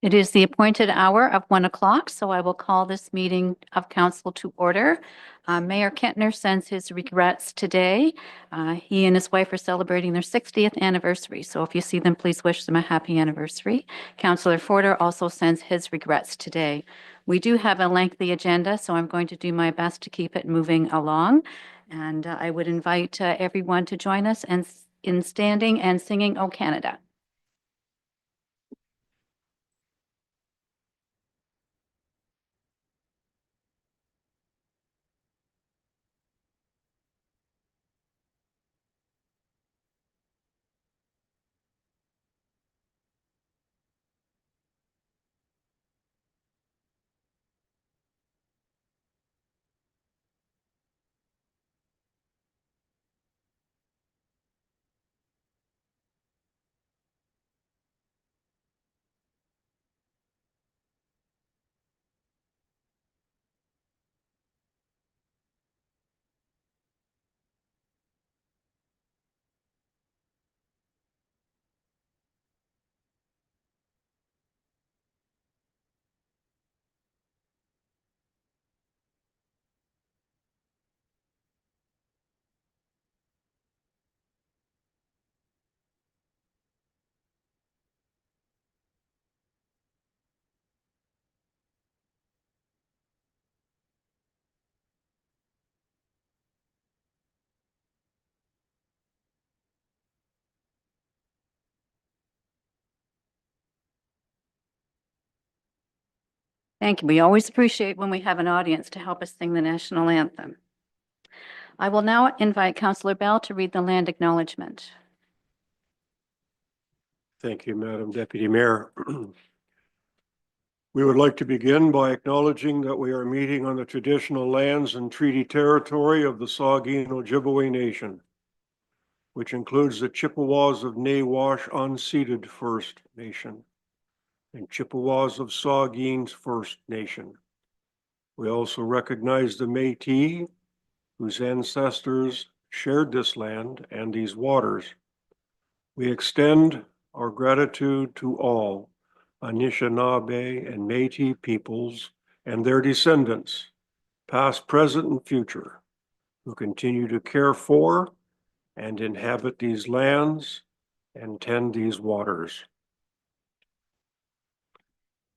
It is the appointed hour of 1 o'clock, so I will call this meeting of council to order. Mayor Kentner sends his regrets today. He and his wife are celebrating their 60th anniversary, so if you see them, please wish them a happy anniversary. Councillor Forder also sends his regrets today. We do have a lengthy agenda, so I'm going to do my best to keep it moving along. And I would invite everyone to join us in standing and singing "O Canada." Thank you. We always appreciate when we have an audience to help us sing the national anthem. I will now invite Councillor Bell to read the land acknowledgement. Thank you, Madam Deputy Mayor. We would like to begin by acknowledging that we are meeting on the traditional lands and treaty territory of the Saugeen Ojibwe Nation, which includes the Chippewas of Nawash Unceded First Nation and Chippewas of Saugeen's First Nation. We also recognize the Métis, whose ancestors shared this land and these waters. We extend our gratitude to all Anishinaabe and Métis peoples and their descendants, past, present, and future, who continue to care for and inhabit these lands and tend these waters.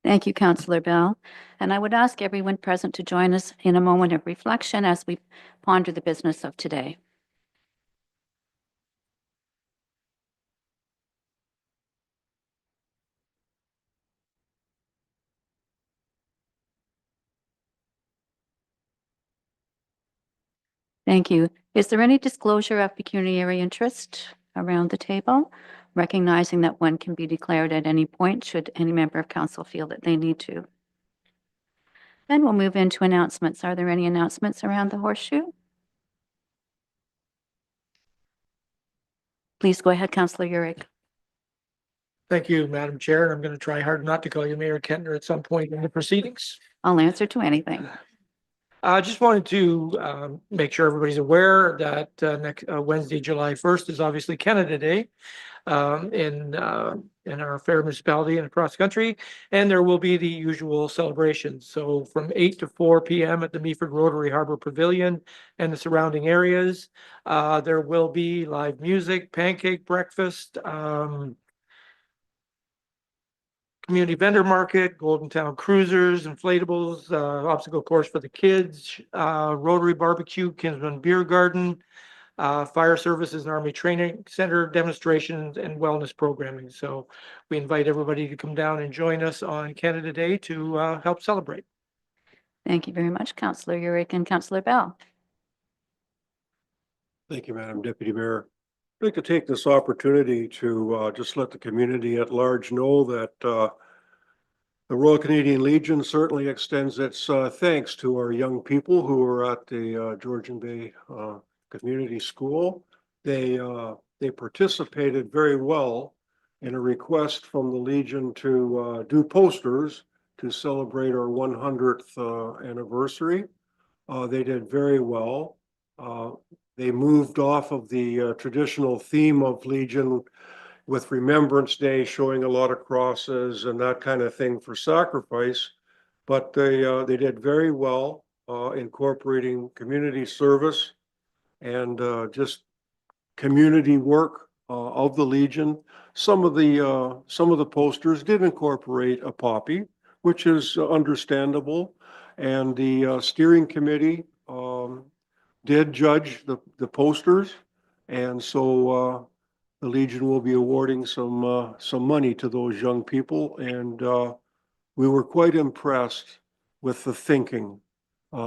Thank you, Councillor Bell. And I would ask everyone present to join us in a moment of reflection as we ponder the business of today. Thank you. Is there any disclosure of pecuniary interest around the table? Recognizing that one can be declared at any point should any member of council feel that they need to. Then we'll move into announcements. Are there any announcements around the horseshoe? Please go ahead, Councillor Urick. Thank you, Madam Chair. I'm going to try hard not to call you Mayor Kentner at some point in the proceedings. I'll answer to anything. I just wanted to make sure everybody's aware that next Wednesday, July 1st is obviously Canada Day in our fair municipality and across the country, and there will be the usual celebrations. So from 8 to 4 p.m. at the Meaford Rotary Harbor Pavilion and the surrounding areas, there will be live music, pancake breakfast, community vendor market, Golden Town cruisers, inflatables, obstacle course for the kids, Rotary barbecue, Kinsman beer garden, fire services and Army training center demonstrations and wellness programming. So we invite everybody to come down and join us on Canada Day to help celebrate. Thank you very much, Councillor Urick and Councillor Bell. Thank you, Madam Deputy Mayor. I'd like to take this opportunity to just let the community at large know that the Royal Canadian Legion certainly extends its thanks to our young people who are at the Georgian Bay Community School. They participated very well in a request from the Legion to do posters to celebrate our 100th anniversary. They did very well. They moved off of the traditional theme of Legion with Remembrance Day showing a lot of crosses and that kind of thing for sacrifice. But they did very well incorporating community service and just community work of the Legion. Some of the posters did incorporate a poppy, which is understandable. And the steering committee did judge the posters. And so the Legion will be awarding some money to those young people. And we were quite impressed with the thinking.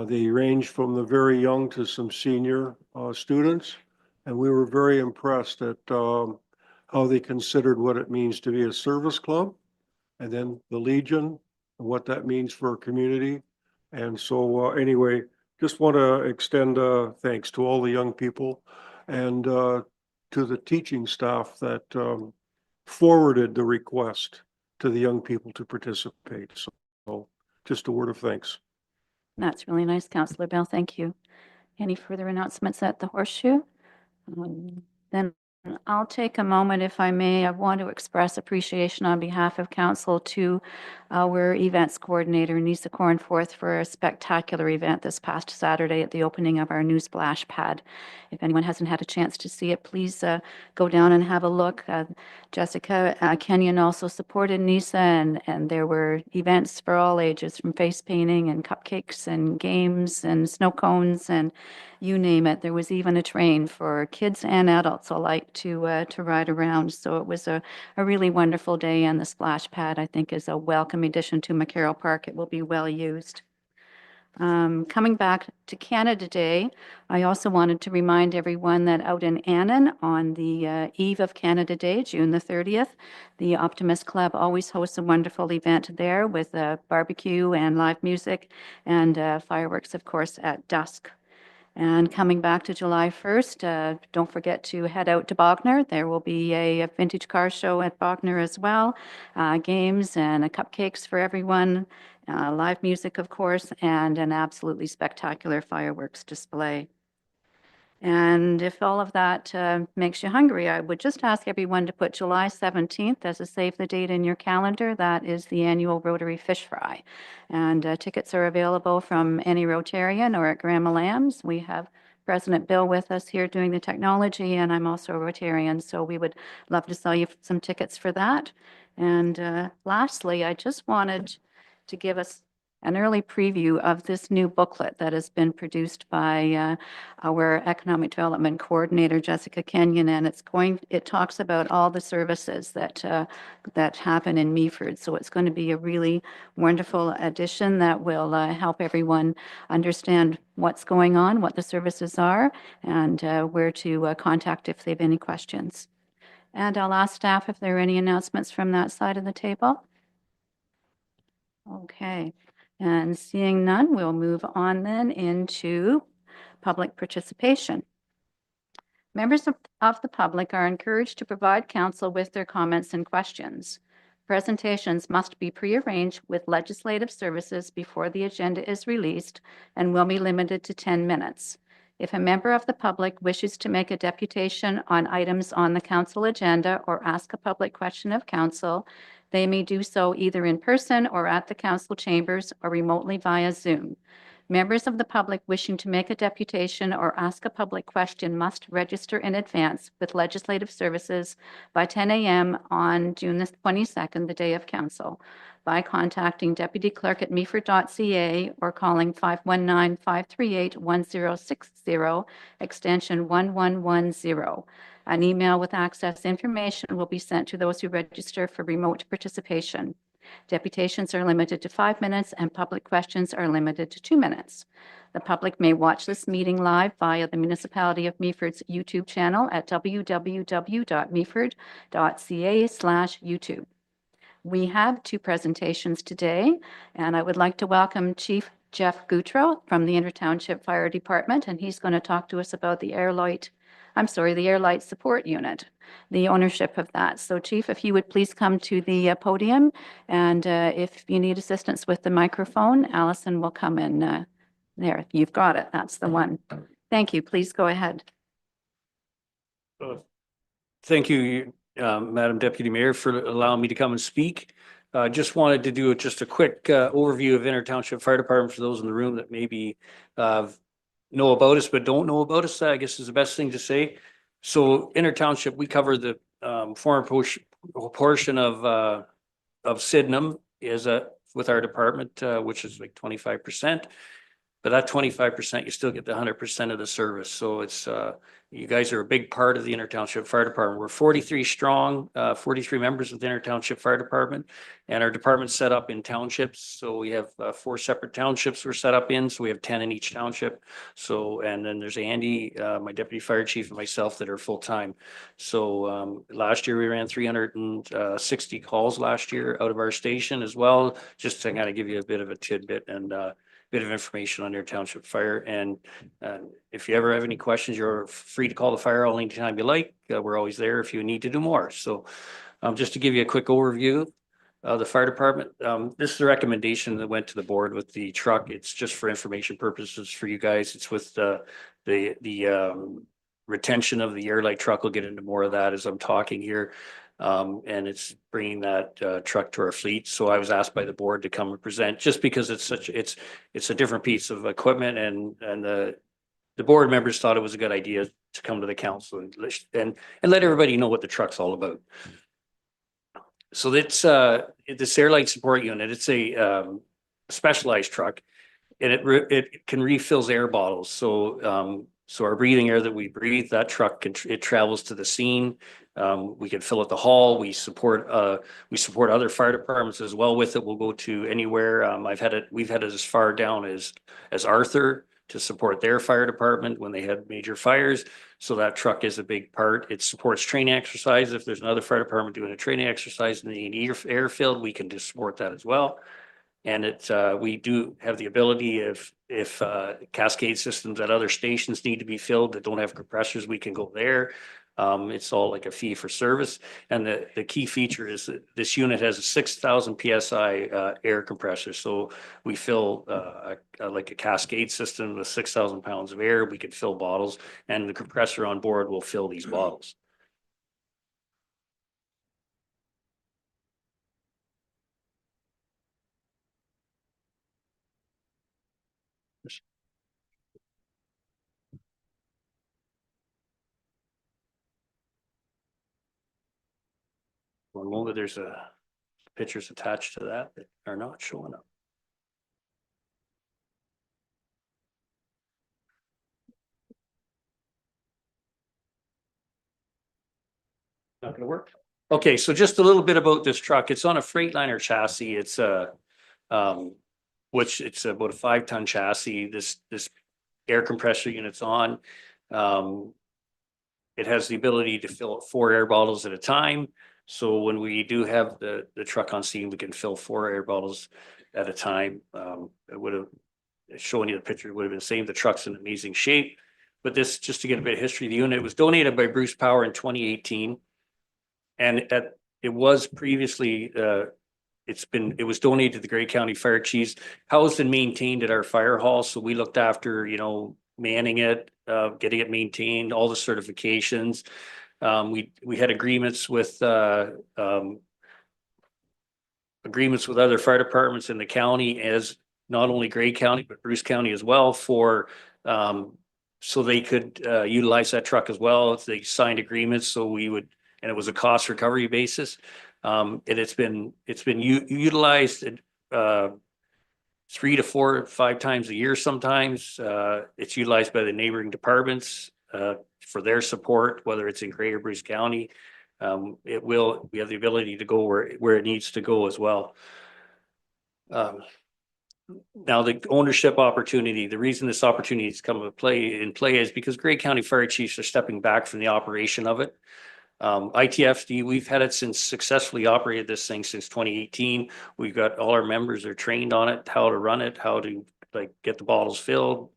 They ranged from the very young to some senior students. And we were very impressed at how they considered what it means to be a service club, and then the Legion, and what that means for a community. And so anyway, just want to extend thanks to all the young people and to the teaching staff that forwarded the request to the young people to participate. So just a word of thanks. That's really nice, Councillor Bell. Thank you. Any further announcements at the Horseshoe? Then I'll take a moment, if I may. I want to express appreciation on behalf of council to our events coordinator, Nisa Cornforth, for a spectacular event this past Saturday at the opening of our new splash pad. If anyone hasn't had a chance to see it, please go down and have a look. Jessica Kenyon also supported Nisa, and there were events for all ages, from face painting and cupcakes and games and snow cones and you name it. There was even a train for kids and adults alike to ride around. So it was a really wonderful day, and the splash pad, I think, is a welcome addition to McCarroll Park. It will be well used. Coming back to Canada Day, I also wanted to remind everyone that out in Annan on the eve of Canada Day, June the 30th, the Optimist Club always hosts a wonderful event there with a barbecue and live music and fireworks, of course, at dusk. And coming back to July 1st, don't forget to head out to Bogner. There will be a vintage car show at Bogner as well, games and cupcakes for everyone, live music, of course, and an absolutely spectacular fireworks display. And if all of that makes you hungry, I would just ask everyone to put July 17th as a save the date in your calendar. That is the annual Rotary Fish Fry. And tickets are available from any Rotarian or at Grandma Lamb's. We have President Bill with us here doing the technology, and I'm also a Rotarian, so we would love to sell you some tickets for that. And lastly, I just wanted to give us an early preview of this new booklet that has been produced by our Economic Development Coordinator, Jessica Kenyon, and it talks about all the services that happen in Meaford. So it's going to be a really wonderful addition that will help everyone understand what's going on, what the services are, and where to contact if they have any questions. And I'll ask staff if there are any announcements from that side of the table. Okay. And seeing none, we'll move on then into public participation. Members of the public are encouraged to provide council with their comments and questions. Presentations must be prearranged with legislative services before the agenda is released and will be limited to 10 minutes. If a member of the public wishes to make a deputation on items on the council agenda or ask a public question of council, they may do so either in person or at the council chambers or remotely via Zoom. Members of the public wishing to make a deputation or ask a public question must register in advance with Legislative Services by 10 a.m. on June the 22nd, the day of council, by contacting Deputy Clerk at meaford.ca or calling 519-538-1060, extension 1110. An email with access information will be sent to those who register for remote participation. Deputations are limited to 5 minutes and public questions are limited to 2 minutes. The public may watch this meeting live via the Municipality of Meaford's YouTube channel at www.meaford.ca/YouTube. We have 2 presentations today, and I would like to welcome Chief Jeff Goutreau from the Intertownship Fire Department, and he's going to talk to us about the Air Light Support Unit, the ownership of that. So Chief, if you would please come to the podium, and if you need assistance with the microphone, Allison will come in. There, you've got it. That's the one. Thank you. Please go ahead. Thank you, Madam Deputy Mayor, for allowing me to come and speak. Just wanted to do just a quick overview of Inner Township Fire Department for those in the room that maybe know about us but don't know about us, I guess is the best thing to say. So Inner Township, we cover the former portion of Sydenham is with our department, which is like 25%. But that 25%, you still get the 100% of the service. So it's, you guys are a big part of the Inner Township Fire Department. We're 43 strong, 43 members of the Inner Township Fire Department. And our department's set up in townships. So we have 4 separate townships we're set up in. So we have 10 in each township. So, and then there's Andy, my deputy fire chief, and myself that are full-time. So last year we ran 360 calls last year out of our station as well, just to kind of give you a bit of a tidbit and bit of information on your township fire. And if you ever have any questions, you're free to call the fire hall anytime you like. We're always there if you need to do more. So just to give you a quick overview of the fire department, this is the recommendation that went to the board with the truck. It's just for information purposes for you guys. It's with the retention of the airlight truck. We'll get into more of that as I'm talking here. And it's bringing that truck to our fleet. So I was asked by the board to come and present, just because it's a different piece of equipment, and the board members thought it was a good idea to come to the council and let everybody know what the truck's all about. So it's this airlight support unit. It's a specialized truck, and it can refills air bottles. So so our breathing air that we breathe, that truck it travels to the scene. We can fill at the hall. We support other fire departments as well with it. We'll go to anywhere. We've had it as far down as Arthur to support their fire department when they had major fires. So that truck is a big part. It supports training exercise. If there's another fire department doing a training exercise in the airfield, we can just support that as well. And we do have the ability, if cascade systems at other stations need to be filled that don't have compressors, we can go there. It's all like a fee for service. And the key feature is that this unit has a 6,000 PSI air compressor. So we fill like a cascade system with 6,000 pounds of air. We can fill bottles, and the compressor on board will fill these bottles. One moment, there's pictures attached to that are not showing up. Not gonna work. Okay, so just a little bit about this truck. It's on a Freightliner chassis. It's which it's about a 5-ton chassis. This air compressor unit's on. It has the ability to fill 4 air bottles at a time. So when we do have the truck on scene, we can fill 4 air bottles at a time. It would have shown you the picture, would have been saying the truck's in amazing shape. But this, just to get a bit of history, the unit was donated by Bruce Power in 2018. And it was previously, it was donated to the Grey County Fire Chiefs, housed and maintained at our fire hall. So we looked after, manning it, getting it maintained, all the certifications. We had agreements with other fire departments in the county, as not only Grey County, but Bruce County as well, for so they could utilize that truck as well. They signed agreements, so we would, and it was a cost recovery basis. And it's been utilized 3 to 4 or 5 times a year sometimes. It's utilized by the neighboring departments for their support, whether it's in Grey or Bruce County. We have the ability to go where it needs to go as well. Now the ownership opportunity, the reason this opportunity has come in play is because Grey County Fire Chiefs are stepping back from the operation of it. ITFD, we've had it successfully operated this thing since 2018. We've got all our members are trained on it, how to run it, how to get the bottles filled.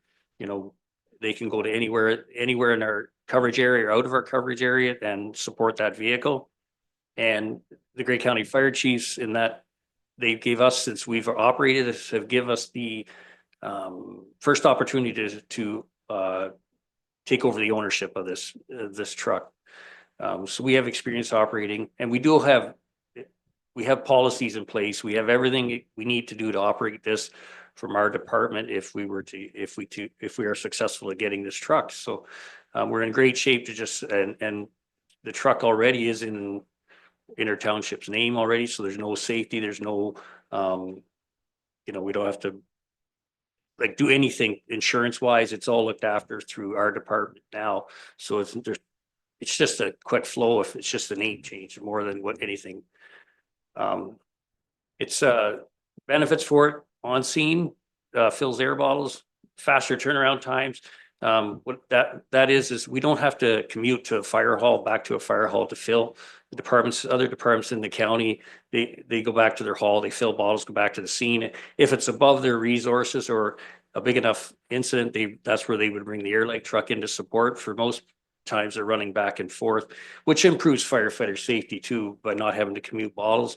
They can go to anywhere in our coverage area or out of our coverage area and support that vehicle. And the Grey County Fire Chiefs, in that they gave us, since we've operated this, have given us the first opportunity to take over the ownership of this truck. So we have experience operating, and we have policies in place. We have everything we need to do to operate this from our department if we are successful at getting this truck. So we're in great shape to and the truck already is in our township's name already. So there's no safety, there's no, we don't have to like do anything insurance wise. It's all looked after through our department now. So it's just a quick flow if it's just a name change more than what anything. It's benefits for it on scene, fills air bottles, faster turnaround times. What that is we don't have to commute to a fire hall, back to a fire hall to fill. The other departments in the county, they go back to their hall, they fill bottles, go back to the scene. If it's above their resources or a big enough incident, that's where they would bring the air light truck in to support. For most times they're running back and forth, which improves firefighter safety too, by not having to commute bottles.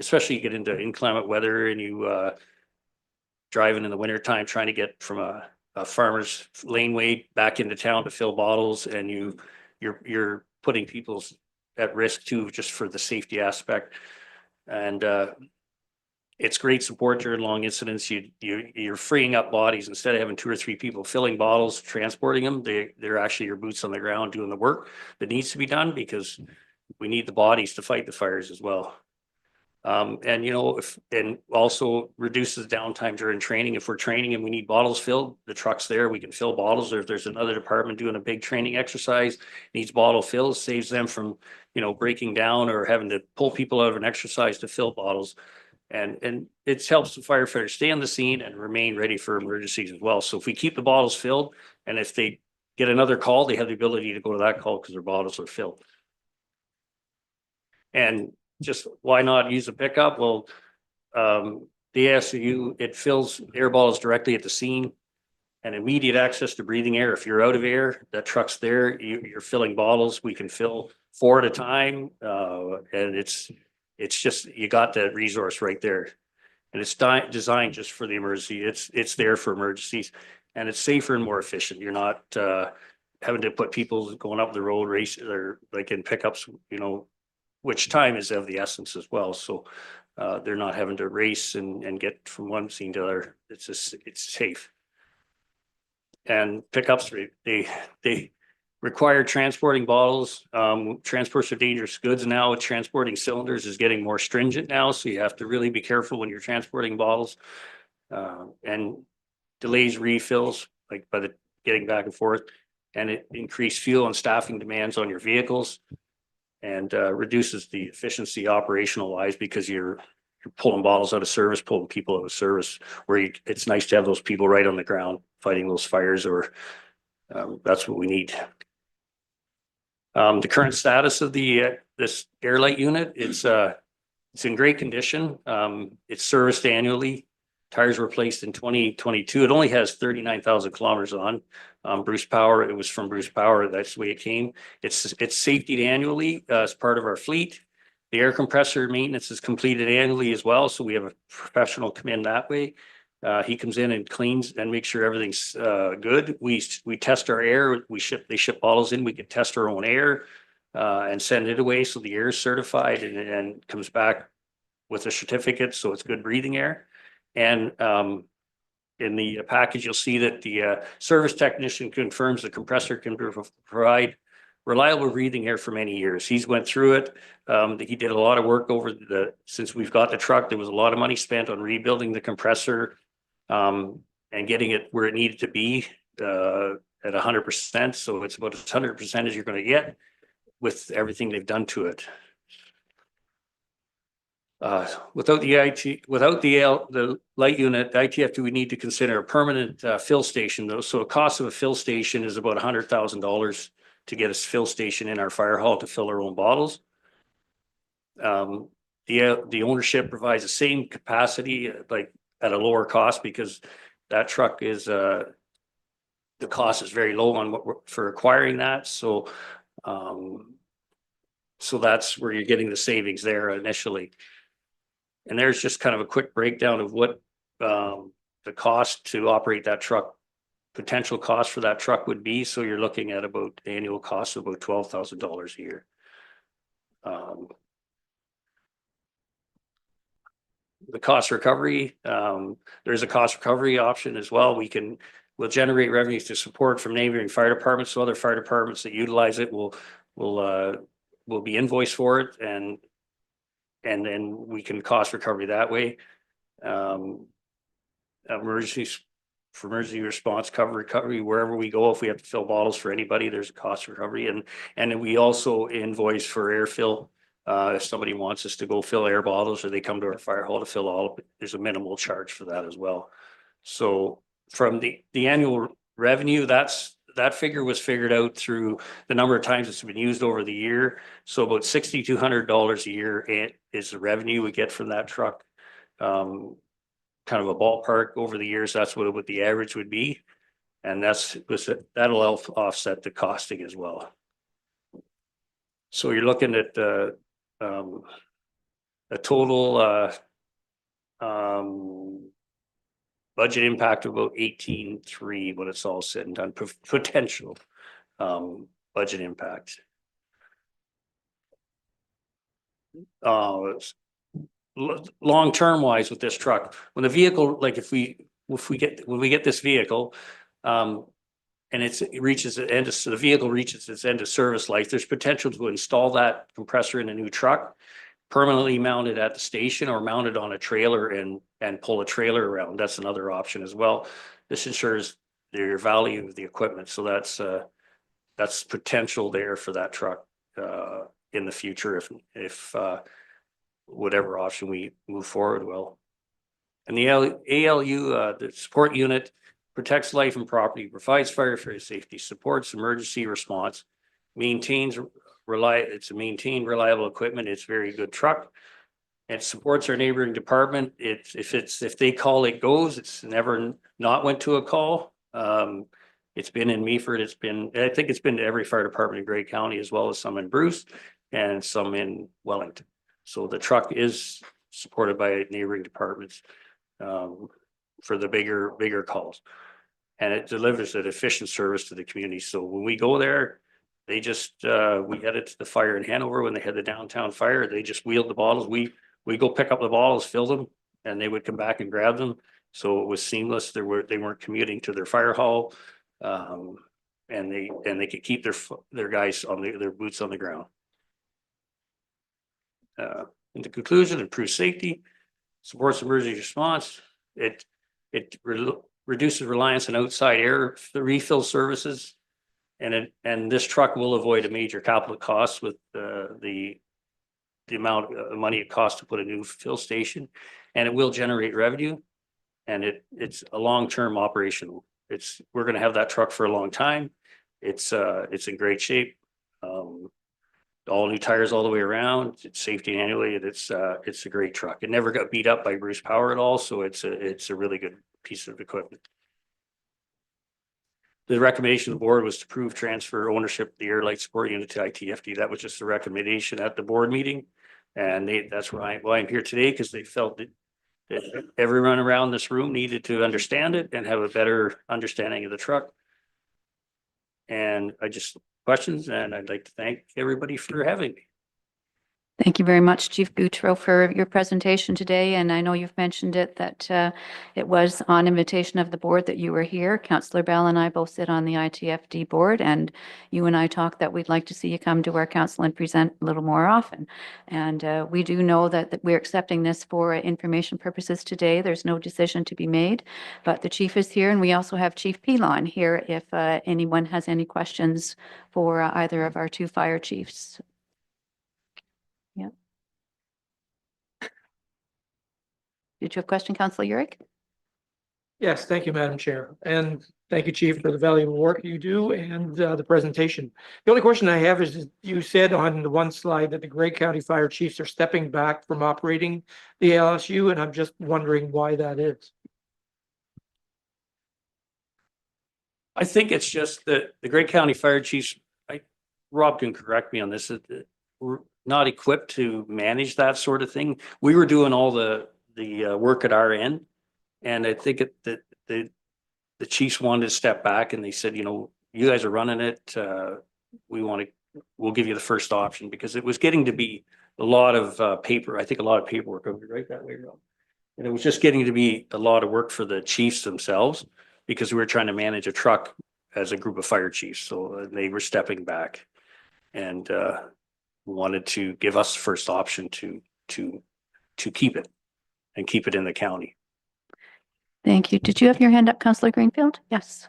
Especially you get into inclement weather and you driving in the winter time, trying to get from a farmer's laneway back into town to fill bottles, and you're putting people at risk too, just for the safety aspect. And it's great support during long incidents. You're freeing up bodies instead of having 2 or 3 people filling bottles, transporting them. They're actually your boots on the ground doing the work that needs to be done, because we need the bodies to fight the fires as well. And also reduces downtime during training. If we're training and we need bottles filled, the truck's there, we can fill bottles. Or if there's another department doing a big training exercise, needs bottle fills, saves them from, breaking down or having to pull people out of an exercise to fill bottles. And it helps the firefighters stay on the scene and remain ready for emergencies as well. So if we keep the bottles filled, and if they get another call, they have the ability to go to that call because their bottles are filled. And just why not use a pickup? Well, the ASU, it fills air bottles directly at the scene and immediate access to breathing air. If you're out of air, that truck's there, you're filling bottles. We can fill 4 at a time. And it's just, you got that resource right there. And it's designed just for the emergency. It's there for emergencies, and it's safer and more efficient. You're not having to put people going up the road race or like in pickups, which time is of the essence as well. So they're not having to race and get from one scene to the other. It's safe. And pickups, they require transporting bottles. Transports of dangerous goods now with transporting cylinders is getting more stringent now. So you have to really be careful when you're transporting bottles, and delays refills, like by the getting back and forth, and it increased fuel and staffing demands on your vehicles, and reduces the efficiency operational wise, because you're pulling bottles out of service, pulling people out of service, where it's nice to have those people right on the ground fighting those fires, or that's what we need. The current status of this air light unit, it's in great condition. It's serviced annually. Tires were placed in 2022. It only has 39,000 kilometers on. Bruce Power, it was from Bruce Power. That's the way it came. It's safetied annually as part of our fleet. The air compressor maintenance is completed annually as well. So we have a professional come in that way. He comes in and cleans and makes sure everything's good. We test our air. They ship bottles in. We can test our own air and send it away. So the air is certified and comes back with a certificate. So it's good breathing air. And in the package, you'll see that the service technician confirms the compressor can provide reliable breathing air for many years. He's went through it. He did a lot of work since we've got the truck. There was a lot of money spent on rebuilding the compressor and getting it where it needed to be at 100%. So it's about as 100% as you're going to get with everything they've done to it. Without the light unit, ITF, we need to consider a permanent fill station though. So a cost of a fill station is about $100,000 to get a fill station in our fire hall to fill our own bottles. The ownership provides the same capacity, like at a lower cost, because that truck is the cost is very low on for acquiring that. So that's where you're getting the savings there initially. And there's just kind of a quick breakdown of what the cost to operate that truck potential cost for that truck would be. So you're looking at about annual cost of about $12,000 a year. The cost recovery, there's a cost recovery option as well. We'll generate revenues to support from neighboring fire departments. So other fire departments that utilize it will be invoiced for it, and then we can cost recovery that way. For emergency response recovery, wherever we go, if we have to fill bottles for anybody, there's a cost recovery, and then we also invoice for air fill. If somebody wants us to go fill air bottles, or they come to our fire hall to fill all of it, there's a minimal charge for that as well. So from the annual revenue, that figure was figured out through the number of times it's been used over the year. So about $6,200 a year is the revenue we get from that truck. Kind of a ballpark over the years, that's what the average would be. And that'll help offset the costing as well. So you're looking at a total budget impact of about 18.3 when it's all said and done, potential budget impact. Long-term wise with this truck, when the vehicle, like when we get this vehicle, and the vehicle reaches its end of service life, there's potential to install that compressor in a new truck, permanently mounted at the station or mounted on a trailer and pull a trailer around. That's another option as well. This ensures the value of the equipment. So that's potential there for that truck in the future if whatever option we move forward will. And the ALU, the support unit, protects life and property, provides firefighter safety, supports emergency response, maintains it's a maintained reliable equipment. It's a very good truck. It supports our neighboring department. If they call, it goes. It's never not went to a call. It's been in Meaford. I think it's been to every fire department in Grey County, as well as some in Bruce and some in Wellington. So the truck is supported by neighboring departments for the bigger calls, and it delivers an efficient service to the community. So when we go there, they just we headed to the fire in Hanover when they had the downtown fire. They just wheeled the bottles. We go pick up the bottles, fill them, and they would come back and grab them. So it was seamless. They weren't commuting to their fire hall, and they could keep their guys on their boots on the ground. In the conclusion, improves safety, supports emergency response. It reduces reliance on outside air refill services, and this truck will avoid a major capital cost with the amount of money it costs to put a new fill station, and it will generate revenue, and it's a long-term operation. We're going to have that truck for a long time. It's in great shape. All new tires all the way around. It's safety annually. It's a great truck. It never got beat up by Bruce Power at all, so it's a really good piece of equipment. The recommendation of the board was to approve transfer ownership of the air light support unit to ITFD. That was just a recommendation at the board meeting, and that's why I'm here today, because they felt that everyone around this room needed to understand it and have a better understanding of the truck. And questions, and I'd like to thank everybody for having me. Thank you very much, Chief Boutreau, for your presentation today. And I know you've mentioned it, that it was on invitation of the board that you were here. Councillor Bell and I both sit on the ITFD board, and you and I talked that we'd like to see you come to our council and present a little more often. And we do know that we're accepting this for information purposes today. There's no decision to be made, but the chief is here, and we also have Chief Pilon here if anyone has any questions for either of our two fire chiefs. Yeah. Did you have a question, Councillor Urick? Yes, thank you, Madam Chair. And thank you, Chief, for the valuable work you do and the presentation. The only question I have is, you said on the one slide that the Grey County Fire Chiefs are stepping back from operating the LSU, and I'm just wondering why that is. I think it's just that the Grey County Fire Chiefs, Rob can correct me on this, we're not equipped to manage that sort of thing. We were doing all the work at our end, and I think that the chiefs wanted to step back and they said, you know, you guys are running it. We'll give you the first option because it was getting to be a lot of paper. I think a lot of paperwork. Are we right that way, Rob? And it was just getting to be a lot of work for the chiefs themselves because we were trying to manage a truck as a group of fire chiefs. So they were stepping back and wanted to give us the first option to keep it and keep it in the county. Thank you. Did you have your hand up, Councillor Greenfield? Yes.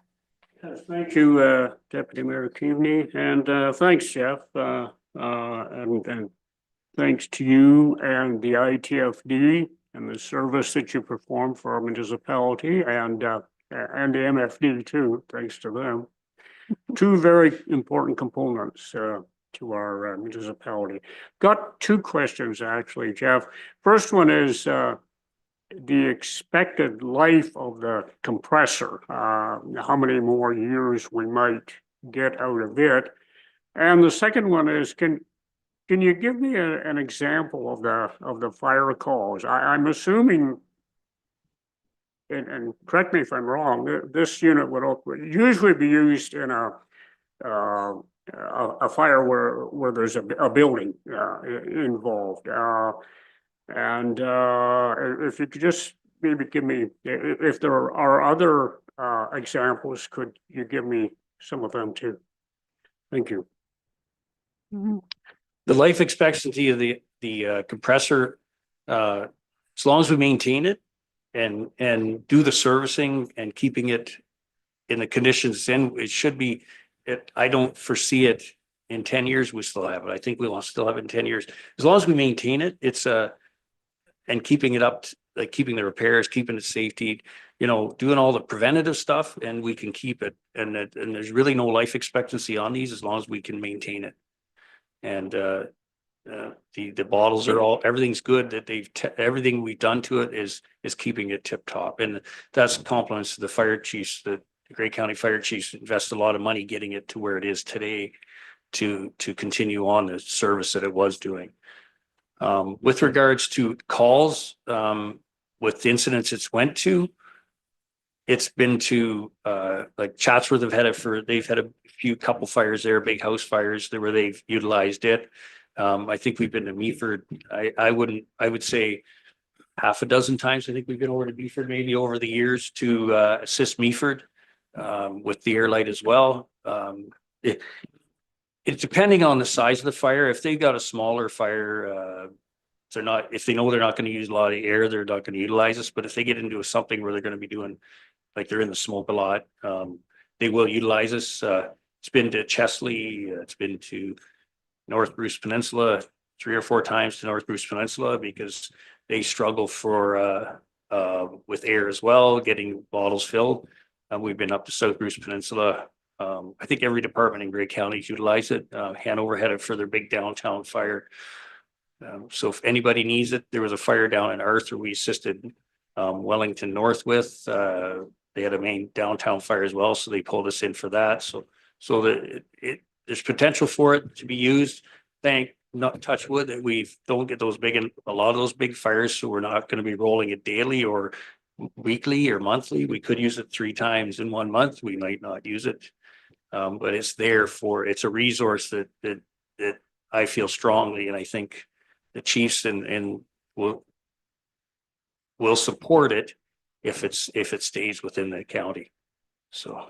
Yes, thank you, Deputy Mayor Keaveney, and thanks, Jeff. And thanks to you and the ITFD and the service that you perform for our municipality and the MFD too, thanks to them. Two very important components to our municipality. Got two questions actually, Jeff. First one is the expected life of the compressor, how many more years we might get out of it. And the second one is, can you give me an example of the fire calls? I'm assuming, and correct me if I'm wrong, this unit would usually be used in a fire where there's a building involved. And if you could just maybe give me, if there are other examples, could you give me some of them too? Thank you. The life expectancy of the compressor, as long as we maintain it and do the servicing and keeping it in the conditions it should be. I don't foresee it in 10 years. We still have it. I think we will still have it in 10 years as long as we maintain it. It's and keeping it up, like keeping the repairs, keeping it safety, you know, doing all the preventative stuff, and we can keep it. And there's really no life expectancy on these as long as we can maintain it. And the bottles are everything's good. That everything we've done to it is keeping it tip top, and that's compliments to the fire chiefs. The Grey County fire chiefs invest a lot of money getting it to where it is today, to continue on the service that it was doing. With regards to calls, with the incidents it's went to, it's been to like Chatsworth they've had a couple fires there, big house fires there where they've utilized it. I think we've been to Meaford. I would say half a dozen times. I think we've been over to Meaford maybe over the years to assist Meaford with the air light as well. It's depending on the size of the fire. If they've got a smaller fire, if they know they're not going to use a lot of air, they're not going to utilize us. But if they get into something where they're going to be doing, like they're in the smoke a lot, they will utilize us. It's been to Chesley, it's been to North Bruce Peninsula 3 or 4 times to North Bruce Peninsula because they struggle with air as well, getting bottles filled. We've been up to South Bruce Peninsula. I think every department in Grey County utilize it. Hanover had it for their big downtown fire. So if anybody needs it, there was a fire down in Arthur we assisted Wellington North with. They had a main downtown fire as well, so they pulled us in for that. So that there's potential for it to be used. Not touch wood that we don't get a lot of those big fires, so we're not going to be rolling it daily or weekly or monthly. We could use it 3 times in 1 month. We might not use it, but it's it's a resource that I feel strongly, and I think the chiefs and will support it if it stays within the county. So.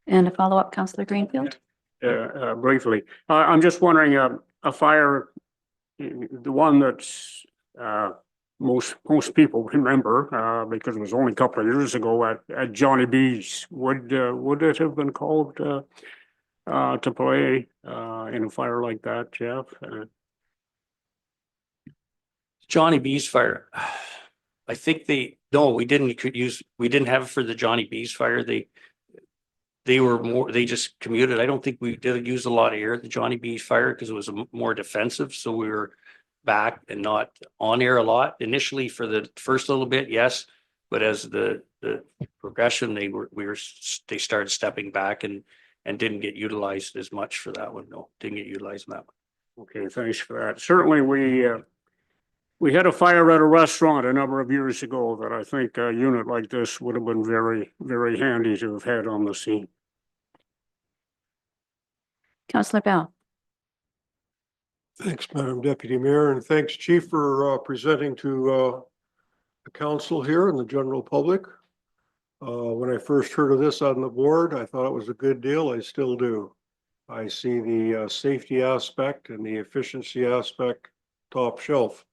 And a follow-up, Councillor Greenfield? Briefly, I'm just wondering, a fire, the one that's most people remember, because it was only a couple of years ago at Johnny B's. Would it have been called to play in a fire like that, Jeff? Johnny B's fire. I think we didn't have it for the Johnny B's fire. They just commuted. I don't think we did use a lot of air at the Johnny B's fire because it was more defensive. So we were back and not on air a lot initially for the first little bit. Yes. But as the progression, they started stepping back and didn't get utilized as much for that one. No, didn't get utilized in that one. Okay, thanks for that. Certainly we had a fire at a restaurant a number of years ago that I think a unit like this would have been very, very handy to have had on the scene. Councillor Bell. Thanks, Madam Deputy Mayor, and thanks, Chief, for presenting to the council here and the general public. When I first heard of this on the board, I thought it was a good deal. I still do. I see the safety aspect and the efficiency aspect top shelf.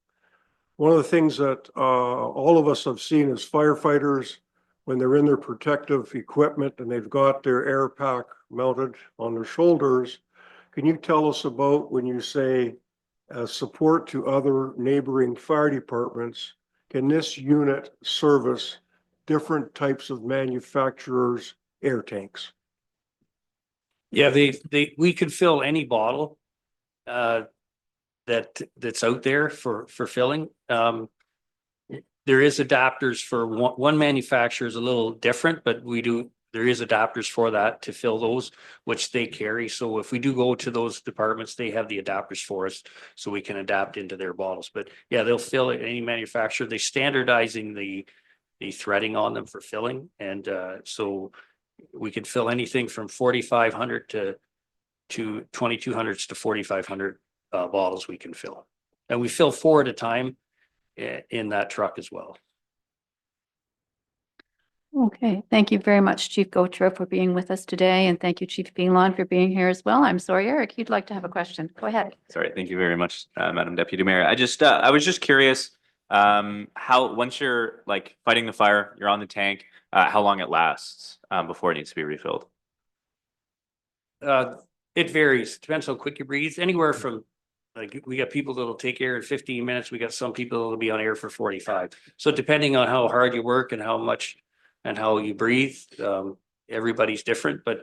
One of the things that all of us have seen as firefighters, when they're in their protective equipment and they've got their air pack mounted on their shoulders, can you tell us about when you say support to other neighboring fire departments, can this unit service different types of manufacturers' air tanks? Yeah, we could fill any bottle that's out there for filling. There is adapters for one manufacturer is a little different, but there is adapters for that to fill those, which they carry. So if we do go to those departments, they have the adapters for us so we can adapt into their bottles. But yeah, they'll fill it any manufacturer. They're standardizing the threading on them for filling. And so we could fill anything from 4,500 to 2,200s to 4,500 bottles we can fill. And we fill 4 at a time in that truck as well. Okay, thank you very much, Chief Gautreau, for being with us today, and thank you, Chief Pilon, for being here as well. I'm sorry, Eric, you'd like to have a question. Go ahead. Sorry, thank you very much, Madam Deputy Mayor. I was just curious, how, once you're like fighting the fire, you're on the tank, how long it lasts, before it needs to be refilled? It varies, depends how quick you breathe, anywhere from, like, we got people that'll take air in 15 minutes. We got some people that'll be on air for 45. So depending on how hard you work and how much and how you breathe, everybody's different, but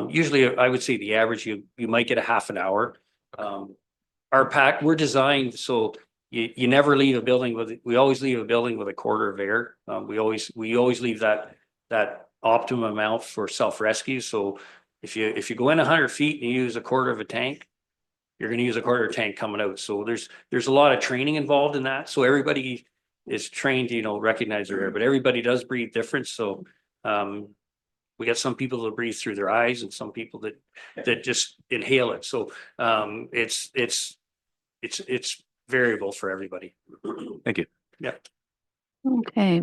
usually I would say the average, you might get a half an hour. Our pack, we're designed so you never leave a building we always leave a building with a quarter of air. We always leave that optimum amount for self-rescue. So if you go in 100 feet and you use a quarter of a tank, you're going to use a quarter of a tank coming out. So there's a lot of training involved in that. So everybody is trained to, recognize their air, but everybody does breathe different. So we got some people that breathe through their eyes and some people that just inhale it. So it's variable for everybody. Thank you. Yeah. Okay.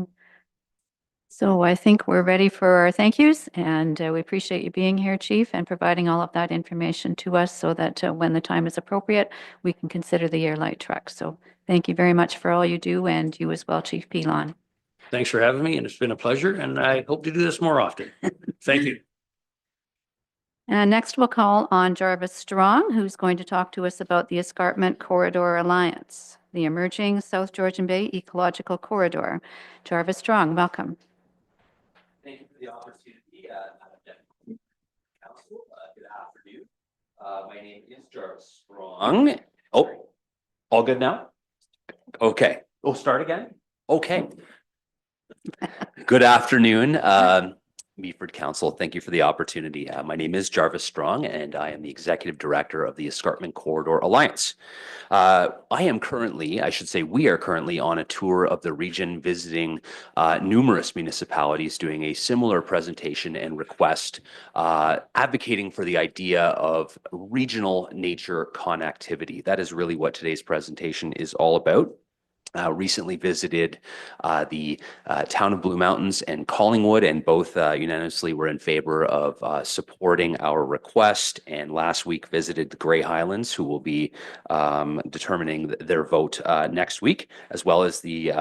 So I think we're ready for our thank yous, and we appreciate you being here, Chief, and providing all of that information to us so that when the time is appropriate, we can consider the airlight truck. So thank you very much for all you do, and you as well, Chief Pilon. Thanks for having me, and it's been a pleasure, and I hope to do this more often. Thank you. And next we'll call on Jarvis Strong, who's going to talk to us about the Escarpment Corridor Alliance, the emerging South Georgian Bay Ecological Corridor. Jarvis Strong, welcome. Thank you for the opportunity, Madam Deputy Council. Good afternoon. My name is Jarvis Strong. Oh, all good now? Okay. We'll start again. Okay. Good afternoon, Meaford Council. Thank you for the opportunity. My name is Jarvis Strong, and I am the Executive Director of the Escarpment Corridor Alliance. We are currently on a tour of the region, visiting numerous municipalities, doing a similar presentation and request, advocating for the idea of regional nature connectivity. That is really what today's presentation is all about. Recently visited the town of Blue Mountains and Collingwood, and both unanimously were in favor of supporting our request. And last week visited the Grey Highlands, who will be determining their vote next week, as well as the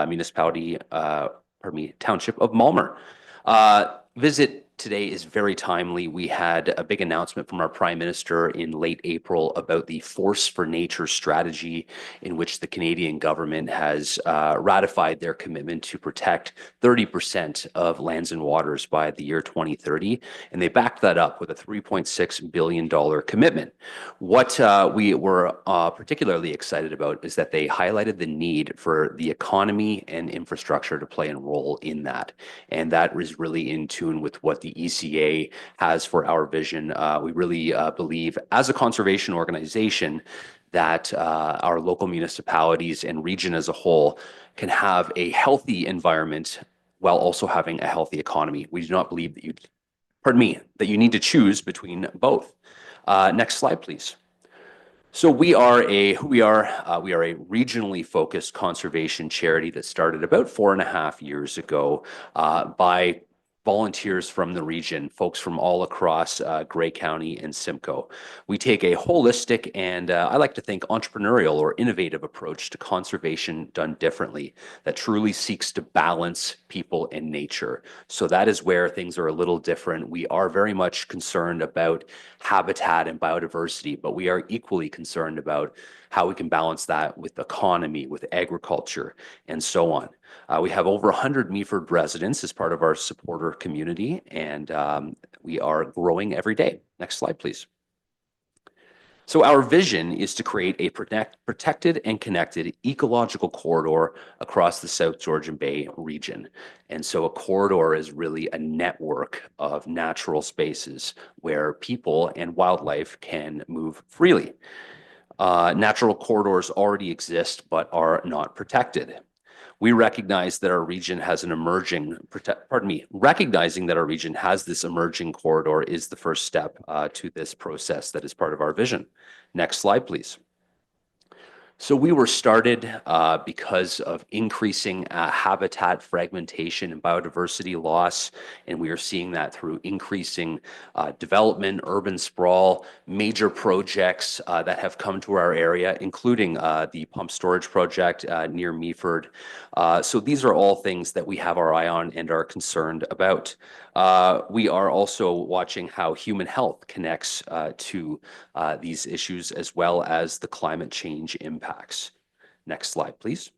township of Malmer. Visit today is very timely. We had a big announcement from our Prime Minister in late April about the Force for Nature strategy, in which the Canadian government has ratified their commitment to protect 30% of lands and waters by the year 2030. And they backed that up with a $3.6 billion commitment. What we were particularly excited about is that they highlighted the need for the economy and infrastructure to play a role in that. And that is really in tune with what the ECA has for our vision. We really believe, as a conservation organization, that our local municipalities and region as a whole can have a healthy environment while also having a healthy economy. We do not believe that that you need to choose between both. Next slide, please. So we are a regionally focused conservation charity that started about 4.5 years ago by volunteers from the region, folks from all across Grey County and Simcoe. We take a holistic and I like to think entrepreneurial or innovative approach to conservation done differently that truly seeks to balance people and nature. So that is where things are a little different. We are very much concerned about habitat and biodiversity, but we are equally concerned about how we can balance that with economy, with agriculture, and so on. We have over 100 Meaford residents as part of our supporter community, and we are growing every day. Next slide, please. So our vision is to create a protected and connected ecological corridor across the South Georgian Bay region. And so a corridor is really a network of natural spaces where people and wildlife can move freely. Natural corridors already exist but are not protected. We recognize that our region has recognizing that our region has this emerging corridor is the first step to this process that is part of our vision. Next slide, please. So we were started because of increasing habitat fragmentation and biodiversity loss, and we are seeing that through increasing development, urban sprawl, major projects that have come to our area, including the pump storage project near Meaford. So these are all things that we have our eye on and are concerned about. We are also watching how human health connects to these issues as well as the climate change impacts. Next slide, please.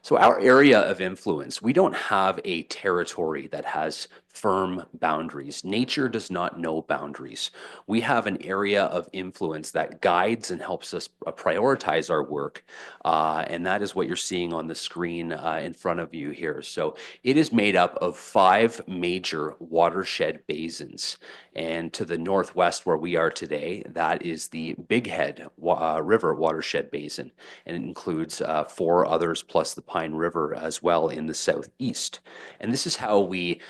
So our area of influence, we don't have a territory that has firm boundaries. Nature does not know boundaries. We have an area of influence that guides and helps us prioritize our work. And that is what you're seeing on the screen in front of you here. So it is made up of 5 major watershed basins. And to the northwest where we are today, that is the Big Head River watershed basin. And it includes 4 others plus the Pine River as well in the southeast. And this is how we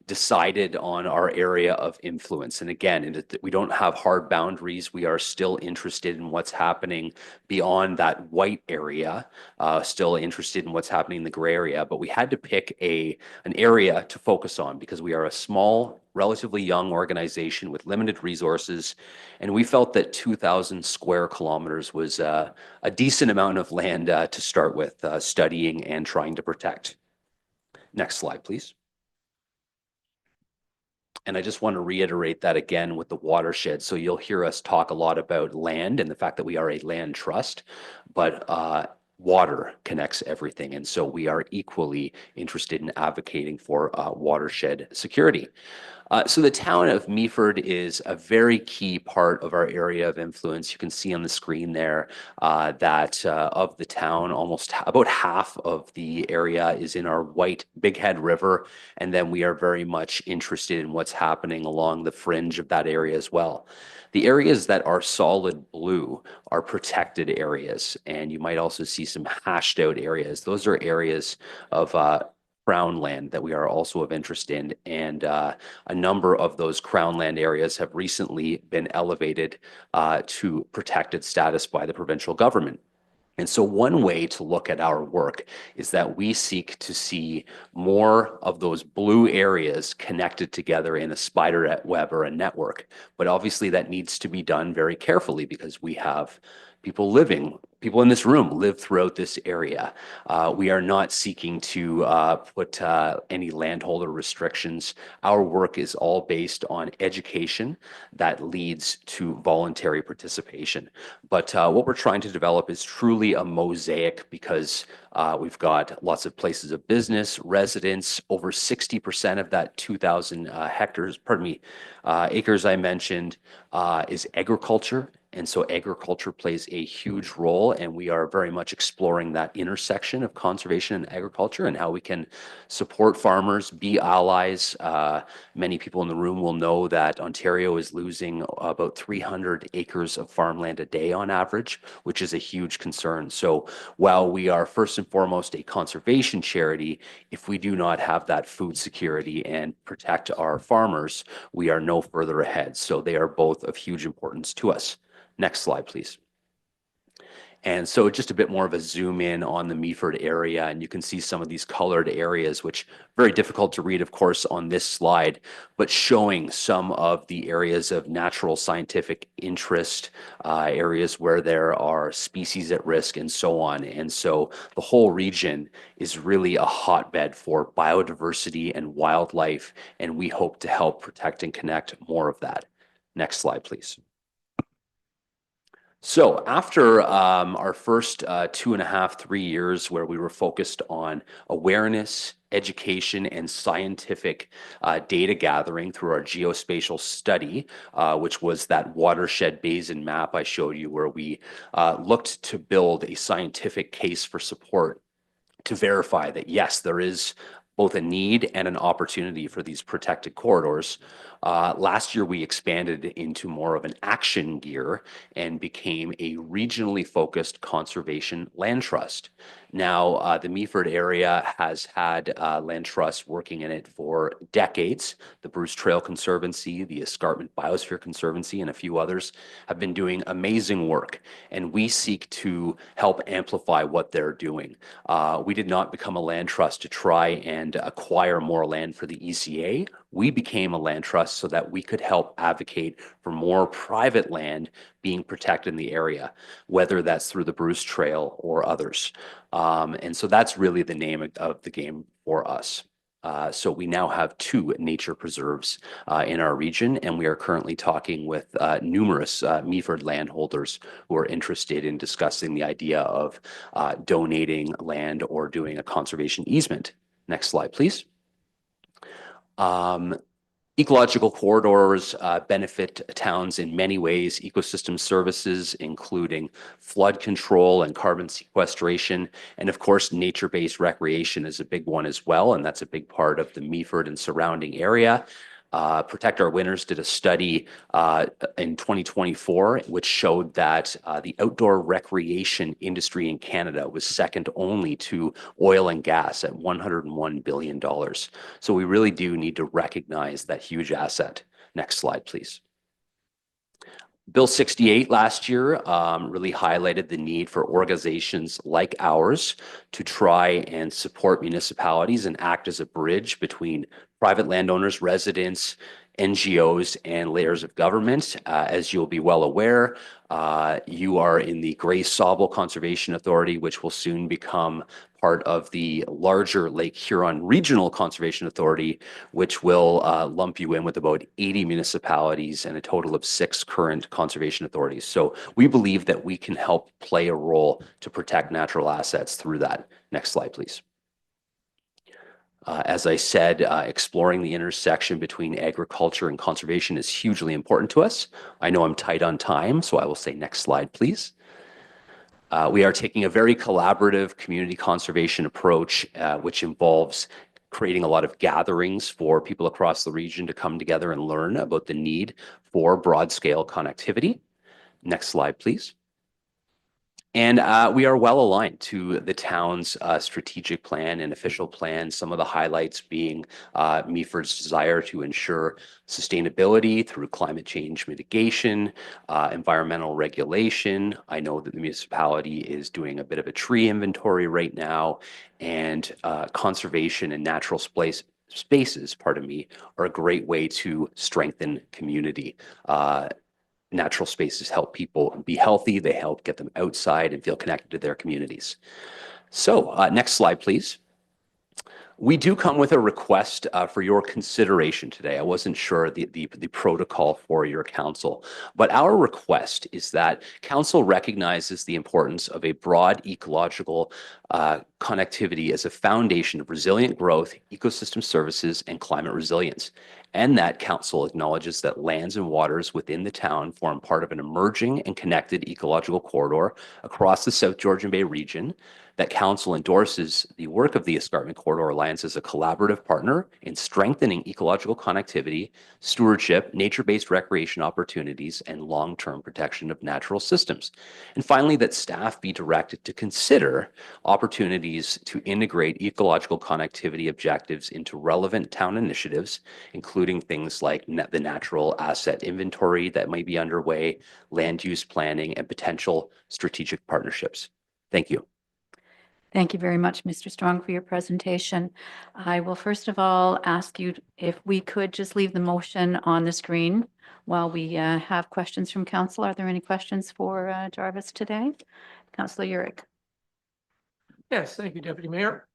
decided on our area of influence. And again, we don't have hard boundaries. We are still interested in what's happening beyond that white area, still interested in what's happening in the gray area. But we had to pick an area to focus on because we are a small, relatively young organization with limited resources. And we felt that 2,000 square kilometers was a decent amount of land to start with, studying and trying to protect. Next slide, please. And I just want to reiterate that again with the watershed. So you'll hear us talk a lot about land and the fact that we are a land trust, but water connects everything. And so we are equally interested in advocating for watershed security. So the town of Meaford is a very key part of our area of influence. You can see on the screen there that of the town, almost about half of the area is in our white Big Head River. And then we are very much interested in what's happening along the fringe of that area as well. The areas that are solid blue are protected areas. And you might also see some hashed out areas. Those are areas of Crown land that we are also of interest in, and a number of those Crown land areas have recently been elevated to protected status by the provincial government. And so one way to look at our work is that we seek to see more of those blue areas connected together in a spider web or a network. But obviously that needs to be done very carefully because we have people in this room live throughout this area. We are not seeking to put any landholder restrictions. Our work is all based on education that leads to voluntary participation. But what we're trying to develop is truly a mosaic because we've got lots of places of business, residents, over 60% of that 2,000 acres I mentioned is agriculture. And so agriculture plays a huge role, and we are very much exploring that intersection of conservation and agriculture and how we can support farmers, be allies. Many people in the room will know that Ontario is losing about 300 acres of farmland a day on average, which is a huge concern. So while we are first and foremost a conservation charity, if we do not have that food security and protect our farmers, we are no further ahead. So they are both of huge importance to us. Next slide, please. And so just a bit more of a zoom in on the Meaford area, and you can see some of these colored areas, which very difficult to read, of course, on this slide, but showing some of the areas of natural scientific interest, areas where there are species at risk and so on. And so the whole region is really a hotbed for biodiversity and wildlife, and we hope to help protect and connect more of that. Next slide, please. So after our first 2.5, 3 years where we were focused on awareness, education, and scientific data gathering through our geospatial study, which was that watershed basin map I showed you, where we looked to build a scientific case for support to verify that, yes, there is both a need and an opportunity for these protected corridors. Last year, we expanded into more of an action gear and became a regionally focused conservation land trust. Now, the Meaford area has had land trusts working in it for decades. The Bruce Trail Conservancy, the Escarpment Biosphere Conservancy, and a few others have been doing amazing work, and we seek to help amplify what they're doing. We did not become a land trust to try and acquire more land for the ECA. We became a land trust so that we could help advocate for more private land being protected in the area, whether that's through the Bruce Trail or others. And so that's really the name of the game for us. So we now have 2 nature preserves in our region, and we are currently talking with numerous Meaford landholders who are interested in discussing the idea of donating land or doing a conservation easement. Next slide, please. Ecological corridors benefit towns in many ways. Ecosystem services, including flood control and carbon sequestration, and of course, nature-based recreation is a big one as well, and that's a big part of the Meaford and surrounding area. Protect Our Winters did a study in 2024, which showed that the outdoor recreation industry in Canada was second only to oil and gas at $101 billion. So we really do need to recognize that huge asset. Next slide, please. Bill 68 last year really highlighted the need for organizations like ours to try and support municipalities and act as a bridge between private landowners, residents, NGOs, and layers of government. As you'll be well aware, you are in the Gray Sauble Conservation Authority, which will soon become part of the larger Lake Huron Regional Conservation Authority, which will lump you in with about 80 municipalities and a total of 6 current conservation authorities. So we believe that we can help play a role to protect natural assets through that. Next slide, please. As I said, exploring the intersection between agriculture and conservation is hugely important to us. I know I'm tight on time, so I will say next slide, please. We are taking a very collaborative community conservation approach, which involves creating a lot of gatherings for people across the region to come together and learn about the need for broad-scale connectivity. Next slide, please. And we are well aligned to the town's strategic plan and official plan, some of the highlights being Meaford's desire to ensure sustainability through climate change mitigation, environmental regulation. I know that the municipality is doing a bit of a tree inventory right now, and conservation and natural spaces, pardon me, are a great way to strengthen community. Natural spaces help people be healthy. They help get them outside and feel connected to their communities. So next slide, please. We do come with a request for your consideration today. I wasn't sure the protocol for your council, but our request is that council recognizes the importance of a broad ecological connectivity as a foundation of resilient growth, ecosystem services, and climate resilience. and that council acknowledges that lands and waters within the town form part of an emerging and connected ecological corridor across the South Georgian Bay region, that council endorses the work of the Escarpment Corridor Alliance as a collaborative partner in strengthening ecological connectivity, stewardship, nature-based recreation opportunities, and long-term protection of natural systems. And finally, that staff be directed to consider opportunities to integrate ecological connectivity objectives into relevant town initiatives, including things like the natural asset inventory that might be underway, land use planning, and potential strategic partnerships. Thank you. Thank you very much, Mr. Strong, for your presentation. I will first of all ask you if we could just leave the motion on the screen while we have questions from council. Are there any questions for Jarvis today? Councillor Urick. Yes, thank you, Deputy Mayor.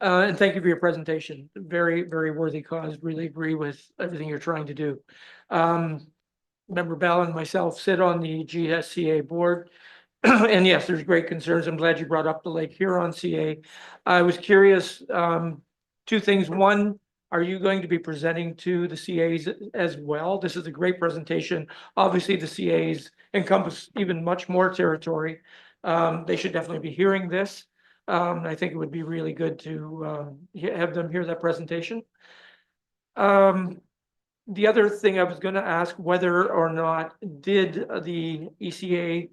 And thank you for your presentation. Very, very worthy cause. Really agree with everything you're trying to do. Member Bell and myself sit on the GSCA board. And yes, there's great concerns. I'm glad you brought up the Lake Huron CA. I was curious, two things. One, are you going to be presenting to the CAs as well? This is a great presentation. Obviously, the CAs encompass even much more territory. They should definitely be hearing this. I think it would be really good to have them hear that presentation. The other thing I was going to ask, whether or not did the ECA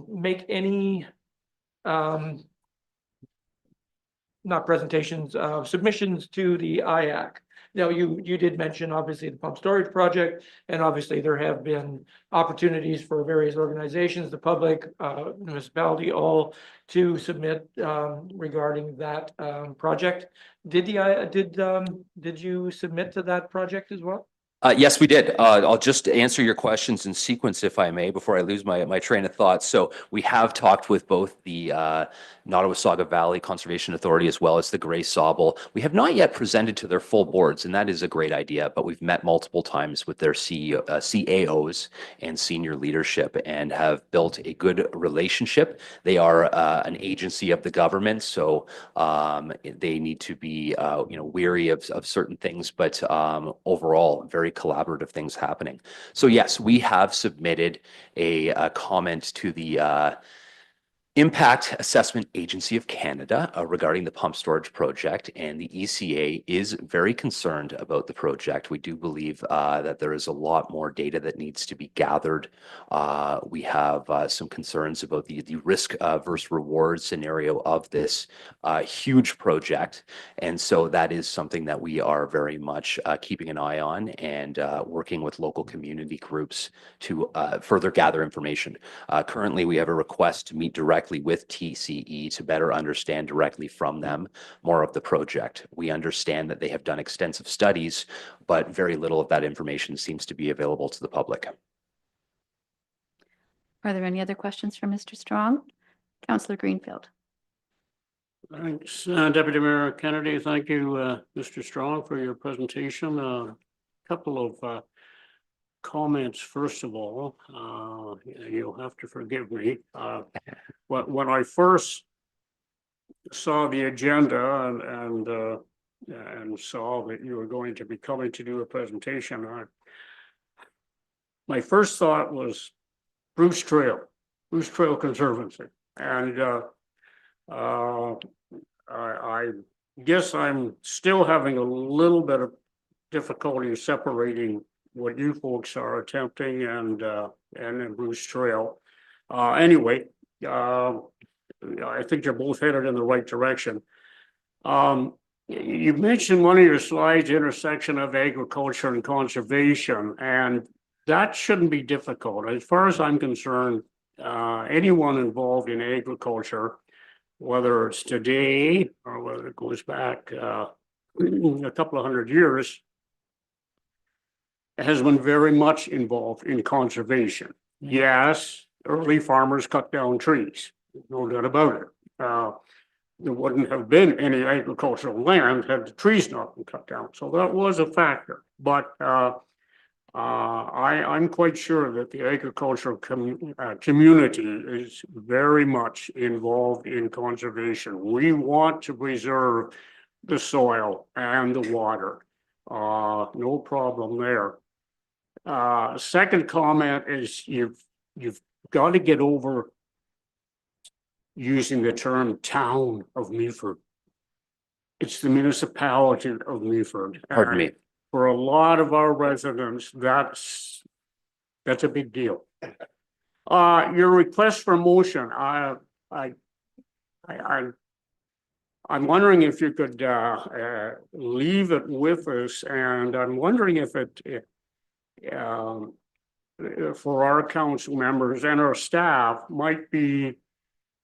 make any not presentations, submissions to the IAC. Now, you did mention obviously the pump storage project, and obviously there have been opportunities for various organizations, the public, municipality, all to submit regarding that project. Did you submit to that project as well? Yes, we did. I'll just answer your questions in sequence, if I may, before I lose my train of thought. So we have talked with both the Nottawasaga Valley Conservation Authority as well as the Gray Sauble. We have not yet presented to their full boards, and that is a great idea, but we've met multiple times with their CAOs and senior leadership and have built a good relationship. They are an agency of the government, so they need to be weary of certain things, but overall, very collaborative things happening. So yes, we have submitted a comment to the Impact Assessment Agency of Canada regarding the pump storage project, and the ECA is very concerned about the project. We do believe that there is a lot more data that needs to be gathered. We have some concerns about the risk versus reward scenario of this huge project, and so that is something that we are very much keeping an eye on and working with local community groups to further gather information. Currently, we have a request to meet directly with TCE to better understand directly from them more of the project. We understand that they have done extensive studies, but very little of that information seems to be available to the public. Are there any other questions for Mr. Strong? Councillor Greenfield. Thanks, Deputy Mayor Kennedy. Thank you, Mr. Strong, for your presentation. A couple of comments. First of all, you'll have to forgive me. When I first saw the agenda and saw that you were going to be coming to do a presentation, my first thought was Bruce Trail Conservancy, and I guess I'm still having a little bit of difficulty separating what you folks are attempting and Bruce Trail. Anyway, I think you're both headed in the right direction. You mentioned one of your slides, intersection of agriculture and conservation, and that shouldn't be difficult. As far as I'm concerned, anyone involved in agriculture, whether it's today or whether it goes back a couple of hundred years, has been very much involved in conservation. Yes, early farmers cut down trees, no doubt about it. There wouldn't have been any agricultural land had the trees not been cut down. So that was a factor. But I'm quite sure that the agricultural community is very much involved in conservation. We want to preserve the soil and the water. No problem there. Second comment is you've got to get over using the term town of Meaford. It's the municipality of Meaford. Pardon me. For a lot of our residents, that's a big deal. Your request for motion, I'm wondering if you could leave it with us, and I'm wondering if for our council members and our staff might be